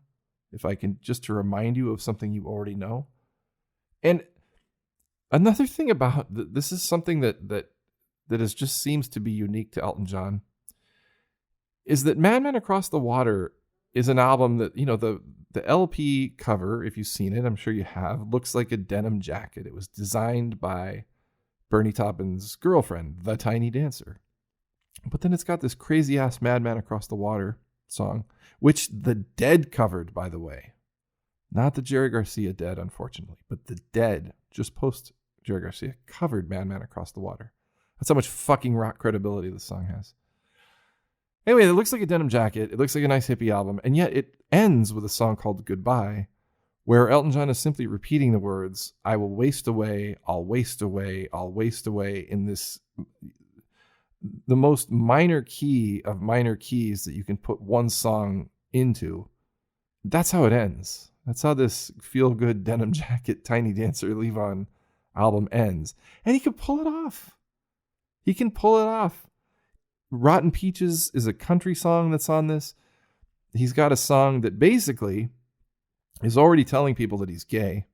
if I can, just to remind you of something you already know. And another thing about this is something that is just seems to be unique to Elton John, is that Madman Across the Water is an album that, the LP cover, if you've seen it, I'm sure you have, looks like a denim jacket. It was designed by Bernie Taupin's girlfriend, the Tiny Dancer. But then it's got this crazy ass Madman Across the Water song, which the Dead covered, by the way. Not the Jerry Garcia Dead, unfortunately, but the Dead, just post Jerry Garcia, covered Madman Across the Water. That's how much fucking rock credibility this song has. Anyway, it looks like a denim jacket. It looks like a nice hippie album. And yet it ends with a song called Goodbye, where Elton John is simply repeating the words, I will waste away, I'll waste away, I'll waste away, in this, the most minor key of minor keys that you can put one song into. That's how it ends. That's how this feel-good denim jacket, Tiny Dancer, Leave On album ends. And he can pull it off. He can pull it off. Rotten Peaches is a country song that's on this. He's got a song that basically is already telling people that he's gay,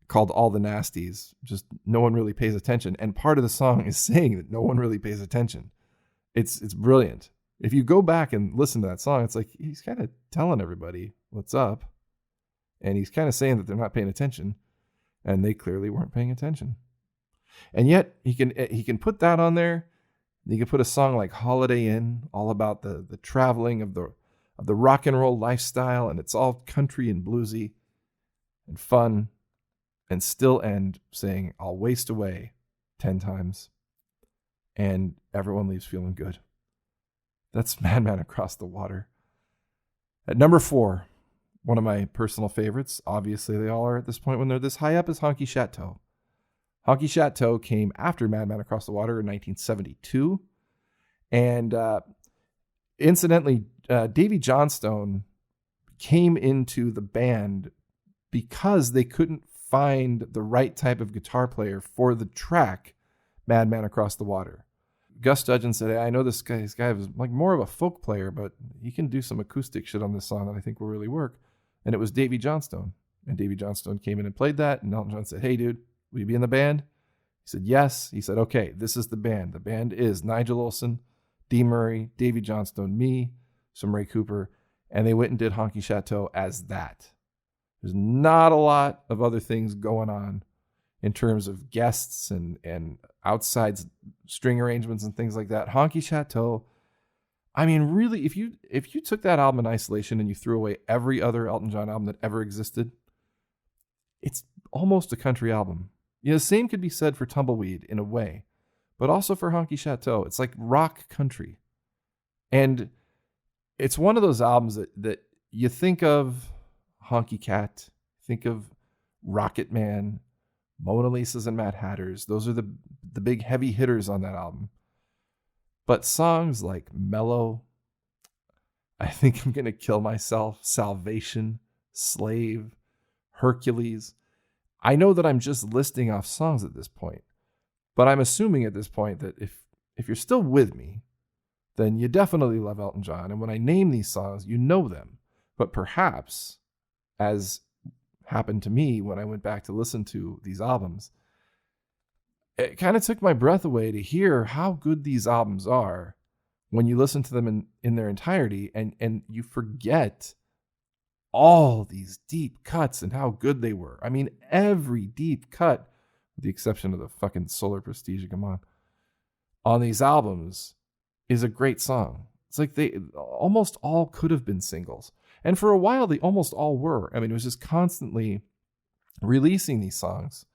called All the Nasties. Just no one really pays attention. And part of the song is saying that no one really pays attention. It's brilliant. If you go back and listen to that song, it's like he's kind of telling everybody what's up. And he's kind of saying that they're not paying attention. And they clearly weren't paying attention. And yet he can put that on there. You can put a song like Holiday Inn, all about the traveling of the rock and roll lifestyle, and it's all country and bluesy and fun, and still end saying, I'll waste away 10 times, and everyone leaves feeling good. That's Madman Across the Water. At number 4, one of my personal favorites, obviously they all are at this point when they're this high up, is Honky Château. Honky Château came after Madman Across the Water in 1972. And incidentally, Davy Johnstone came into the band because they couldn't find the right type of guitar player for the track Madman Across the Water. Gus Dudgeon said, hey, I know this guy was like more of a folk player, but he can do some acoustic shit on this song that I think will really work. And it was Davy Johnstone. And Davy Johnstone came in and played that. And Elton John said, hey, dude, will you be in the band? He said, yes. He said, okay, this is the band. The band is Nigel Olsson, Dee Murray, Davy Johnstone, me, some Ray Cooper. And they went and did Honky Château as that. There's not a lot of other things going on in terms of guests and outside string arrangements and things like that. Honky Château, I mean, really, if you took that album in isolation and you threw away every other Elton John album that ever existed, it's almost a country album. The same could be said for Tumbleweed in a way, but also for Honky Château. It's like rock country. And it's one of those albums that you think of Honky Cat, think of Rocket Man, Mona Lisa's and Mad Hatters. Those are the big heavy hitters on that album. But songs like Mellow, I Think I'm Gonna Kill Myself, Salvation, Slave, Hercules. I know that I'm just listing off songs at this point, but I'm assuming at this point that if you're still with me, then you definitely love Elton John. And when I name these songs, you know them. But perhaps, as happened to me when I went back to listen to these albums, it kind of took my breath away to hear how good these albums are when you listen to them in their entirety, and you forget all these deep cuts and how good they were. I mean, every deep cut, with the exception of the fucking Solar Prestige, come on these albums is a great song. It's like they almost all could have been singles. And for a while, they almost all were. I mean, it was just constantly releasing these songs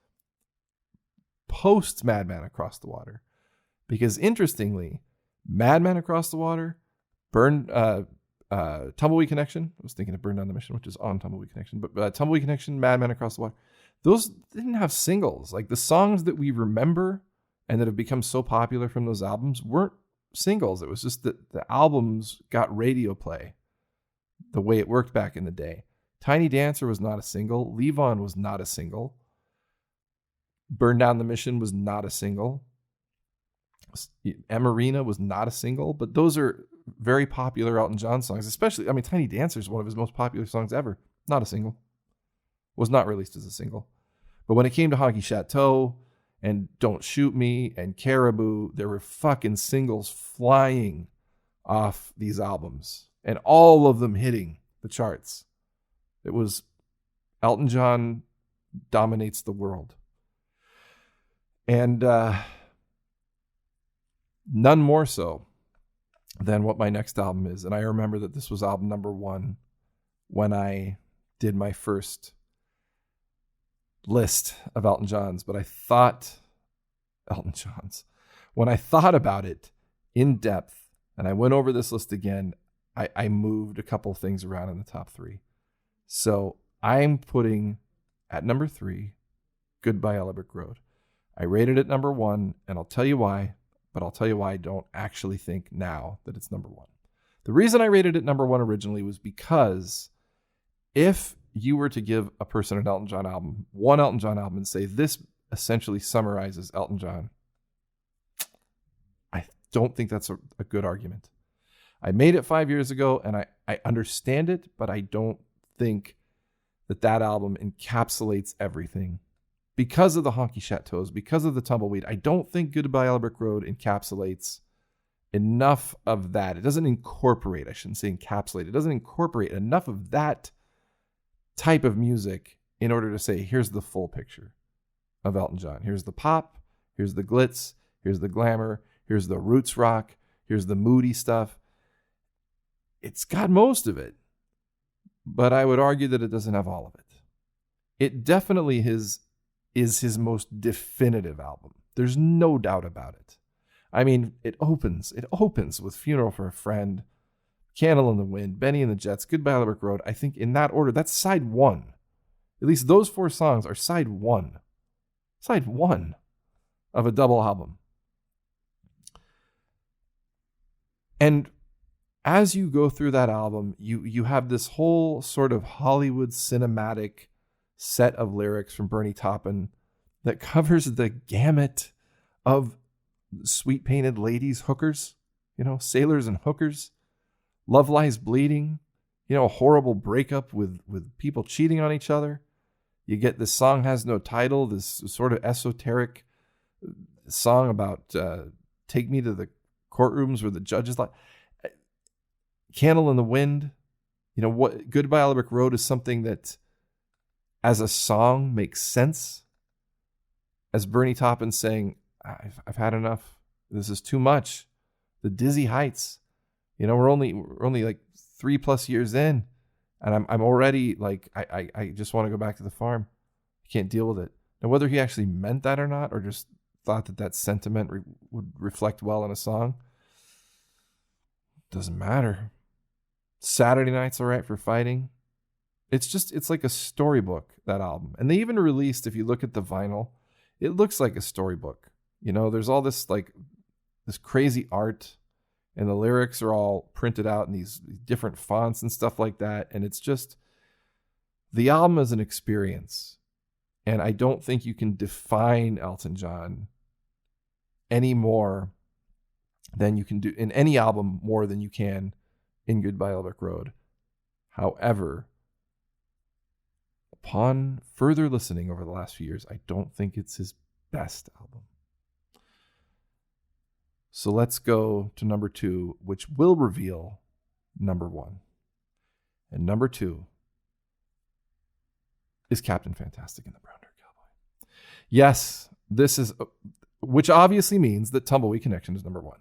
post Madman Across the Water. Because interestingly, Madman Across the Water, Tumbleweed Connection, I was thinking of Burn Down the Mission, which is on Tumbleweed Connection, but Tumbleweed Connection, Madman Across the Water, those didn't have singles. Like the songs that we remember and that have become so popular from those albums weren't singles. It was just that the albums got radio play the way it worked back in the day. Tiny Dancer was not a single. Leave On was not a single. Burn Down the Mission was not a single. Emarina was not a single, but those are very popular Elton John songs, especially, I mean, Tiny Dancer is one of his most popular songs ever. Not a single. Was not released as a single. But when it came to Honky Château and Don't Shoot Me and Caribou, there were fucking singles flying off these albums and all of them hitting the charts. It was Elton John dominates the world. And none more so than what my next album is. And I remember that this was album number 1 when I did my first list of Elton Johns. But I thought, when I thought about it in depth and I went over this list again, I moved a couple things around in the top 3. So I'm putting at number 3, Goodbye Yellow Brick Road. I rated it number 1, and I'll tell you why, but I'll tell you why I don't actually think now that it's number 1. The reason I rated it number 1 originally was because if you were to give a person an Elton John album, one Elton John album, and say this essentially summarizes Elton John, I don't think that's a good argument. I made it 5 years ago, and I understand it, but I don't think that album encapsulates everything. Because of the Honky Châteaus, because of the Tumbleweed, I don't think Goodbye Yellow Brick Road encapsulates enough of that. It doesn't incorporate, I shouldn't say encapsulate, it doesn't incorporate enough of that type of music in order to say, here's the full picture of Elton John. Here's the pop, here's the glitz, here's the glamour, here's the roots rock, here's the moody stuff. It's got most of it, but I would argue that it doesn't have all of it. It definitely is his most definitive album. There's no doubt about it. I mean, it opens with Funeral for a Friend, Candle in the Wind, Benny and the Jets, Goodbye Yellow Brick Road. I think in that order, that's side 1. At least those 4 songs are side 1. Side 1 of a double album. And as you go through that album, you have this whole sort of Hollywood cinematic set of lyrics from Bernie Taupin that covers the gamut of sweet painted ladies, hookers, sailors and hookers, Love Lies Bleeding, a horrible breakup with people cheating on each other. You get This Song Has No Title, this sort of esoteric song about take me to the courtrooms where the judges like Candle in the Wind. What Goodbye Yellow Brick Road is something that as a song makes sense. As Bernie Taupin saying, I've had enough. This is too much. The dizzy heights. We're only like 3+ years in, and I'm already like I just want to go back to the farm. I can't deal with it. Now whether he actually meant that or not, or just thought that sentiment would reflect well in a song, doesn't matter. Saturday Night's All Right for Fighting. It's like a storybook, that album. And they even released, if you look at the vinyl, it looks like a storybook. There's all this crazy art, and the lyrics are all printed out in these different fonts and stuff like that. And it's just, the album is an experience. And I don't think you can define Elton John any more than you can do in any album, more than you can in Goodbye Yellow Brick Road. However, upon further listening over the last few years, I don't think it's his best album. So let's go to number 2, which will reveal number 1. And number 2 is Captain Fantastic and the Brown Dirt Cowboy. Yes, this is, which obviously means that Tumbleweed Connection is number one.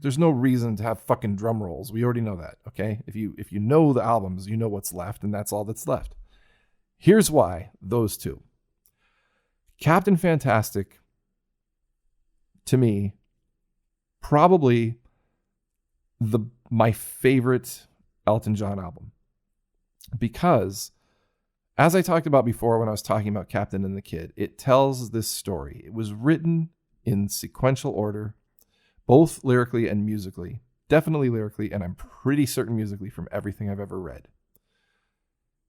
There's no reason to have fucking drum rolls. We already know that, okay? If you know the albums, you know what's left, and that's all that's left. Here's why those two. Captain Fantastic, to me, probably my favorite Elton John album. Because, as I talked about before when I was talking about Captain and the Kid, it tells this story. It was written in sequential order, both lyrically and musically. Definitely lyrically, and I'm pretty certain musically from everything I've ever read.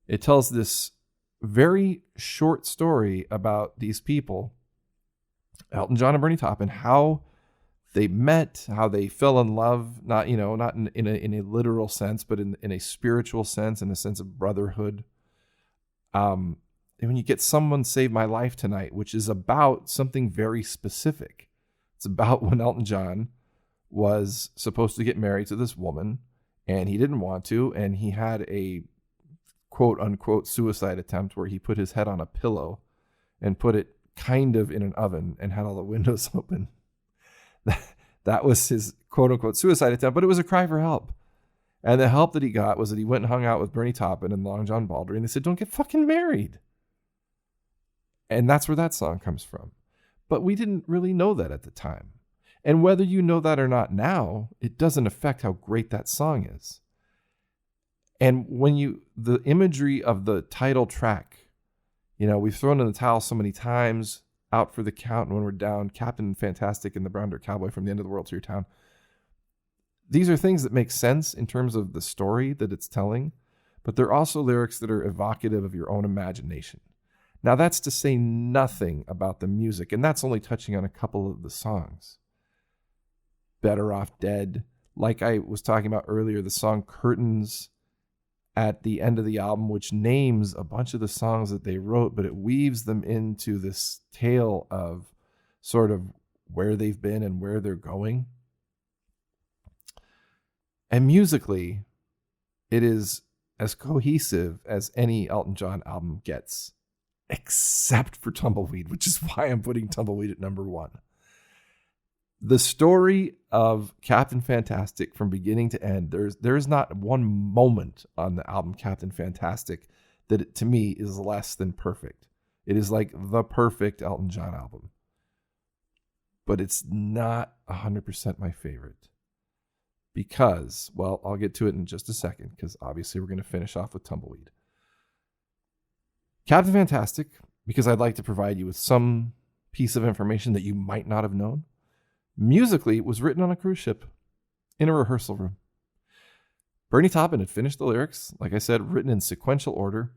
It tells this very short story about these people, Elton John and Bernie Taupin, how they met, how they fell in love, not in a literal sense, but in a spiritual sense, in a sense of brotherhood. And when you get Someone Saved My Life Tonight, which is about something very specific. It's about when Elton John was supposed to get married to this woman, and he didn't want to, and he had a quote-unquote suicide attempt where he put his head on a pillow and put it kind of in an oven and had all the windows open. That was his quote-unquote suicide attempt, but it was a cry for help. And the help that he got was that he went and hung out with Bernie Taupin and Long John Baldry, and they said, don't get fucking married. And that's where that song comes from. But we didn't really know that at the time. And whether you know that or not now, it doesn't affect how great that song is. And the imagery of the title track, we've thrown in the towel so many times, Out for the Count, and when we're down, Captain Fantastic and the Brown Dirt Cowboy, From the End of the World to Your Town. These are things that make sense in terms of the story that it's telling, but they're also lyrics that are evocative of your own imagination. Now, that's to say nothing about the music, and that's only touching on a couple of the songs. Better Off Dead, like I was talking about earlier, the song Curtains at the end of the album, which names a bunch of the songs that they wrote, but it weaves them into this tale of sort of where they've been and where they're going. And musically, it is as cohesive as any Elton John album gets, except for Tumbleweed, which is why I'm putting Tumbleweed at number one. The story of Captain Fantastic from beginning to end, there's not one moment on the album Captain Fantastic that to me is less than perfect. It is like the perfect Elton John album. But it's not 100% my favorite. Because, well, I'll get to it in just a second, because obviously we're going to finish off with Tumbleweed. Captain Fantastic, because I'd like to provide you with some piece of information that you might not have known. Musically, it was written on a cruise ship in a rehearsal room. Bernie Taupin had finished the lyrics, like I said, written in sequential order.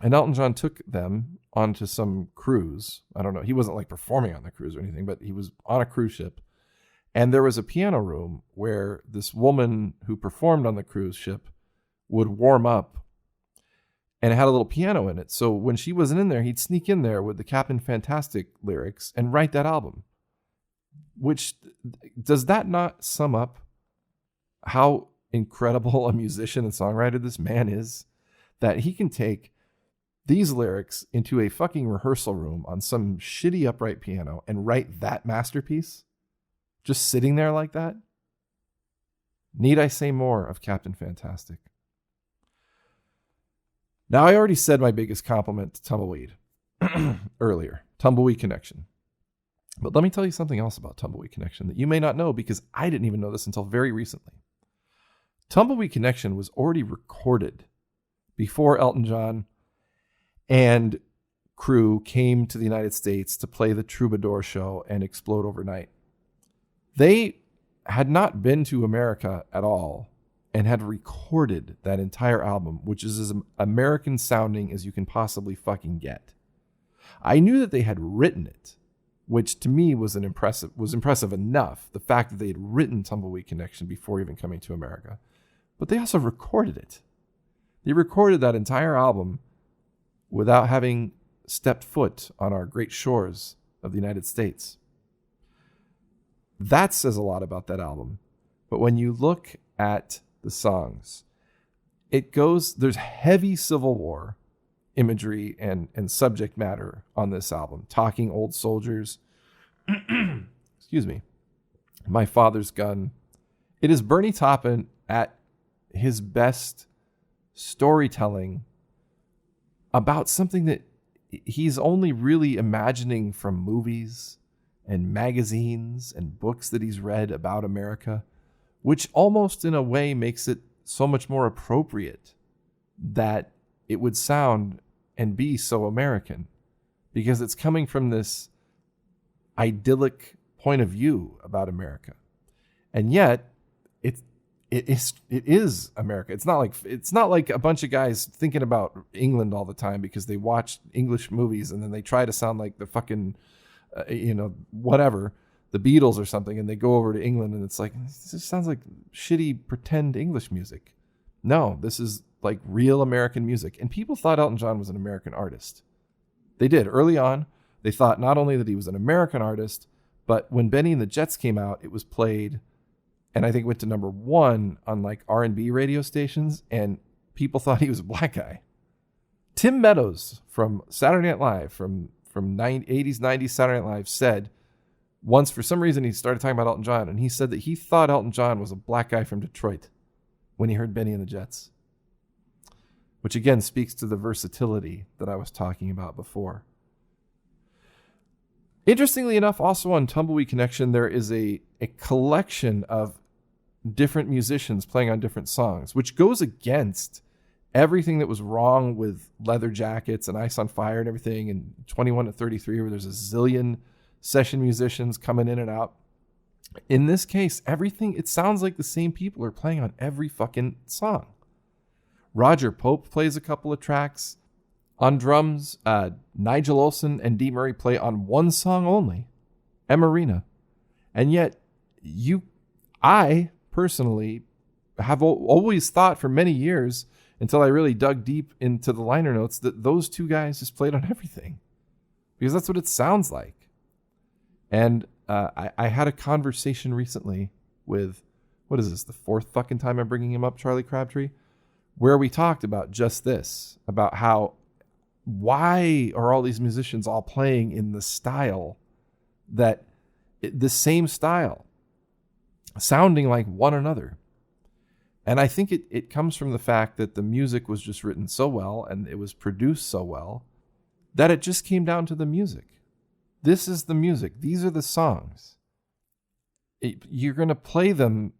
And Elton John took them onto some cruise. I don't know. He wasn't like performing on the cruise or anything, but he was on a cruise ship. And there was a piano room where this woman who performed on the cruise ship would warm up, and it had a little piano in it. So when she wasn't in there, he'd sneak in there with the Captain Fantastic lyrics and write that album. Which, does that not sum up how incredible a musician and songwriter this man is? That he can take these lyrics into a fucking rehearsal room on some shitty upright piano and write that masterpiece? Just sitting there like that? Need I say more of Captain Fantastic? Now, I already said my biggest compliment to Tumbleweed earlier. Tumbleweed Connection. But let me tell you something else about Tumbleweed Connection that you may not know, because I didn't even know this until very recently. Tumbleweed Connection was already recorded before Elton John and crew came to the United States to play the Troubadour show and Explode Overnight. They had not been to America at all and had recorded that entire album, which is as American sounding as you can possibly fucking get. I knew that they had written it, which to me was impressive enough, the fact that they had written Tumbleweed Connection before even coming to America. But they also recorded it. They recorded that entire album without having stepped foot on our great shores of the United States. That says a lot about that album. But when you look at the songs, there's heavy Civil War, imagery and subject matter on this album. Talking Old Soldiers. Excuse me. My Father's Gun. It is Bernie Taupin at his best storytelling about something that he's only really imagining from movies and magazines and books that he's read about America, which almost in a way makes it so much more appropriate that it would sound and be so American, because it's coming from this idyllic point of view about America. And yet it is America. It's not like a bunch of guys thinking about England all the time because they watch English movies and then they try to sound like the fucking whatever, the Beatles or something, and they go over to England and it's like, this just sounds like shitty pretend English music. No, this is like real American music. And people thought Elton John was an American artist. They did early on. They thought not only that he was an American artist, but when Benny and the Jets came out, it was played, and I think went to number 1 on like R&B radio stations, and people thought he was a black guy. Tim Meadows from Saturday Night Live, from 80s, 90s Saturday Night Live, said once, for some reason, he started talking about Elton John, and he said that he thought Elton John was a black guy from Detroit when he heard Benny and the Jets, which again speaks to the versatility that I was talking about before. Interestingly enough, also on Tumbleweed Connection, there is a collection of different musicians playing on different songs, which goes against everything that was wrong with Leather Jackets and Ice on Fire and everything, and 21 to 33, where there's a zillion session musicians coming in and out. In this case, everything, it sounds like the same people are playing on every fucking song. Roger Pope plays a couple of tracks. On drums, Nigel Olsson and Dee Murray play on one song only, Emarina. And yet, I personally have always thought for many years, until I really dug deep into the liner notes, that those two guys just played on everything, because that's what it sounds like. And I had a conversation recently with, what is this, the 4th fucking time I'm bringing him up, Charlie Crabtree, where we talked about just this, about why are all these musicians all playing in the style the same style, sounding like one another. And I think it comes from the fact that the music was just written so well and it was produced so well that it just came down to the music. This is the music. These are the songs. You're going to play them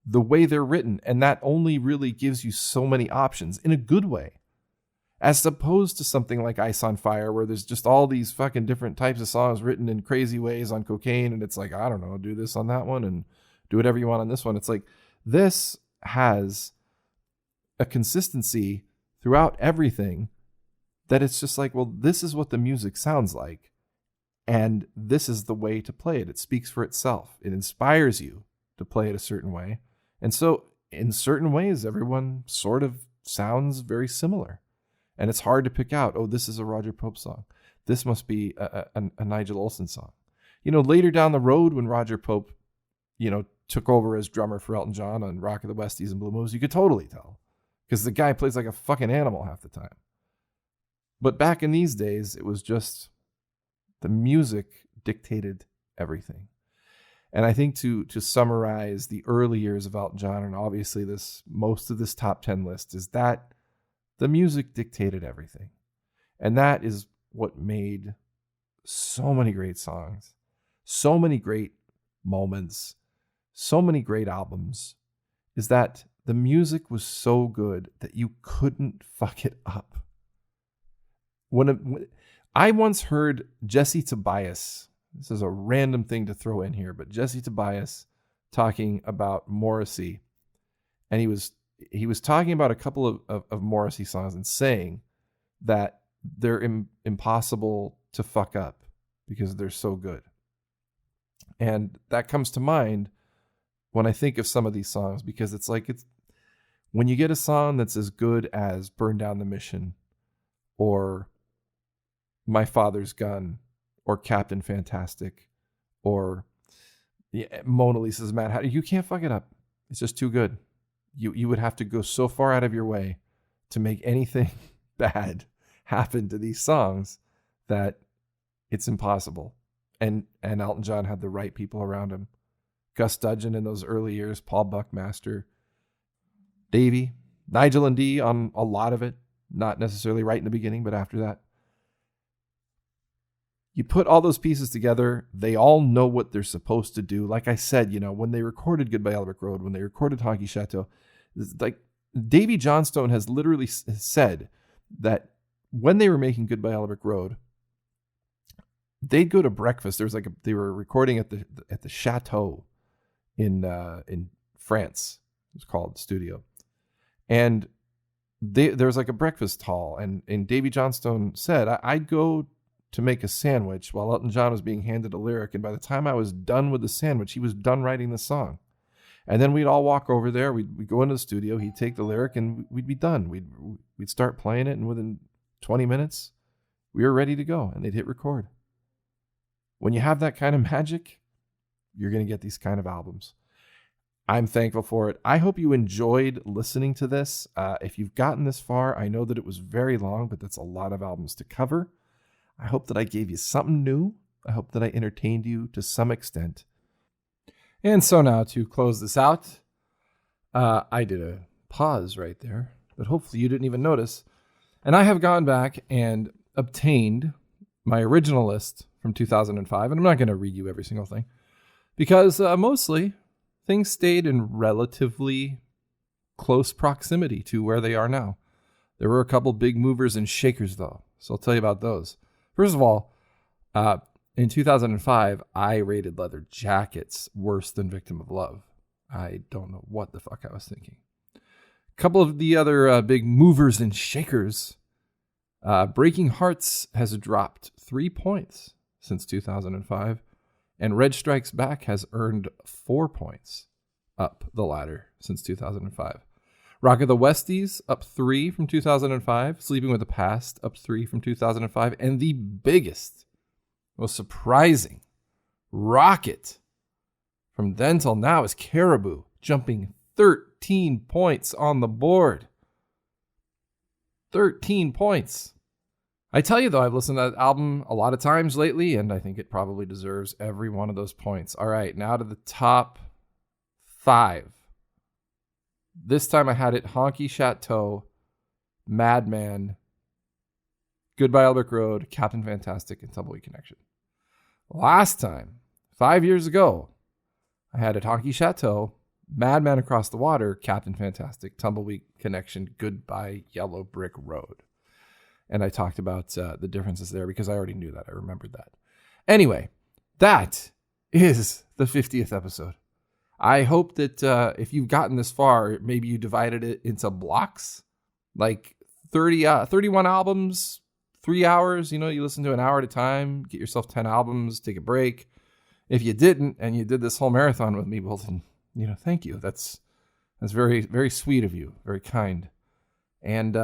the way they're written, and that only really gives you so many options in a good way, as opposed to something like Ice on Fire, where there's just all these fucking different types of songs written in crazy ways on cocaine, and it's like, I don't know, do this on that one and do whatever you want on this one. It's like, this has a consistency throughout everything that it's just like, well, this is what the music sounds like, and this is the way to play it. It speaks for itself. It inspires you to play it a certain way. And so in certain ways, everyone sort of sounds very similar. And it's hard to pick out, oh, this is a Roger Pope song. This must be a Nigel Olsson song. Later down the road, when Roger Pope, took over as drummer for Elton John on Rock of the Westies and Blue Moves, you could totally tell, because the guy plays like a fucking animal half the time. But back in these days, it was just the music dictated everything. And I think to summarize the early years of Elton John, and obviously most of this top 10 list, is that the music dictated everything. And that is what made so many great songs, so many great moments, so many great albums, is that the music was so good that you couldn't fuck it up. When I once heard Jesse Tobias, this is a random thing to throw in here, but Jesse Tobias talking about Morrissey, and he was talking about a couple of Morrissey songs and saying that they're impossible to fuck up because they're so good. And that comes to mind when I think of some of these songs, because it's when you get a song that's as good as Burn Down the Mission or My Father's Gun or Captain Fantastic or Mona Lisa's Mad Hatter, you can't fuck it up. It's just too good. You would have to go so far out of your way to make anything bad happen to these songs that it's impossible. And Elton John had the right people around him. Gus Dudgeon in those early years, Paul Buckmaster, Davey, Nigel and Dee on a lot of it. Not necessarily right in the beginning, but after that. You put all those pieces together, they all know what they're supposed to do. Like I said, when they recorded Goodbye Yellow Brick Road, when they recorded Honky Château, like Davy Johnstone has literally said that when they were making Goodbye Yellow Brick Road, they'd go to breakfast. They were recording at the Chateau in France. It was called the studio, and there was like a breakfast hall. And Davy Johnstone said, I'd go to make a sandwich while Elton John was being handed a lyric, and by the time I was done with the sandwich, he was done writing the song. And then we'd all walk over there. We'd go into the studio. He'd take the lyric, and we'd be done. We'd start playing it, and within 20 minutes, we were ready to go, and they'd hit record. When you have that kind of magic, you're going to get these kind of albums. I'm thankful for it. I hope you enjoyed listening to this. If you've gotten this far, I know that it was very long, but that's a lot of albums to cover. I hope that I gave you something new. I hope that I entertained you to some extent. And so now to close this out, I did a pause right there, but hopefully you didn't even notice. And I have gone back and obtained my original list from 2005. And I'm not going to read you every single thing because mostly things stayed in relatively close proximity to where they are now. There were a couple big movers and shakers, though. So I'll tell you about those. First of all, in 2005, I rated Leather Jackets worse than Victim of Love. I don't know what the fuck I was thinking. A couple of the other big movers and shakers. Breaking Hearts has dropped 3 points since 2005, and Red Strikes Back has earned 4 points up the ladder since 2005. Rock of the Westies up 3 from 2005. Sleeping with the Past up 3 from 2005. And the biggest, most surprising rocket from then till now is Caribou, jumping 13 points on the board. 13 points. I tell you, though, I've listened to that album a lot of times lately, and I think it probably deserves every one of those points. All right, now to the top 5. This time I had it Honky Château, Madman, Goodbye Yellow Brick Road, Captain Fantastic, and Tumbleweed Connection. Last time, 5 years ago, I had it Honky Château, Madman Across the Water, Captain Fantastic, Tumbleweed Connection, Goodbye Yellow Brick Road. And I talked about the differences there because I already knew that. I remembered that. Anyway, that is the 50th episode. I hope that if you've gotten this far, maybe you divided it into blocks, like 31 albums, 3 hours. You listen to an hour at a time, get yourself 10 albums, take a break. If you didn't, and you did this whole marathon with me, well, then, thank you. That's very, very sweet of you, very kind. And,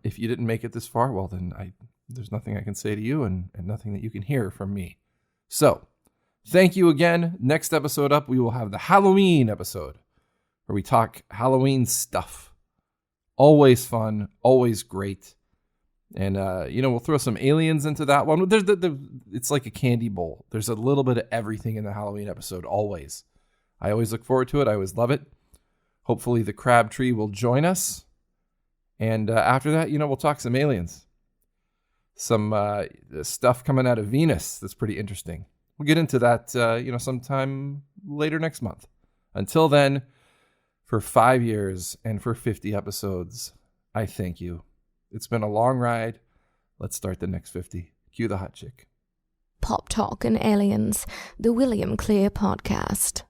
if you didn't make it this far, well, then there's nothing I can say to you and nothing that you can hear from me. So, thank you again. Next episode up, we will have the Halloween episode where we talk Halloween stuff. Always fun, always great. And, we'll throw some aliens into that one. It's like a candy bowl. There's a little bit of everything in the Halloween episode, always. I always look forward to it. I always love it. Hopefully the Crabtree will join us. And after that, we'll talk some aliens. Some stuff coming out of Venus that's pretty interesting. We'll get into that, sometime later next month. Until then, for 5 years and for 50 episodes, I thank you. It's been a long ride. Let's start the next 50. Cue the hot chick. Pop Talk and Aliens, the William Clear Podcast.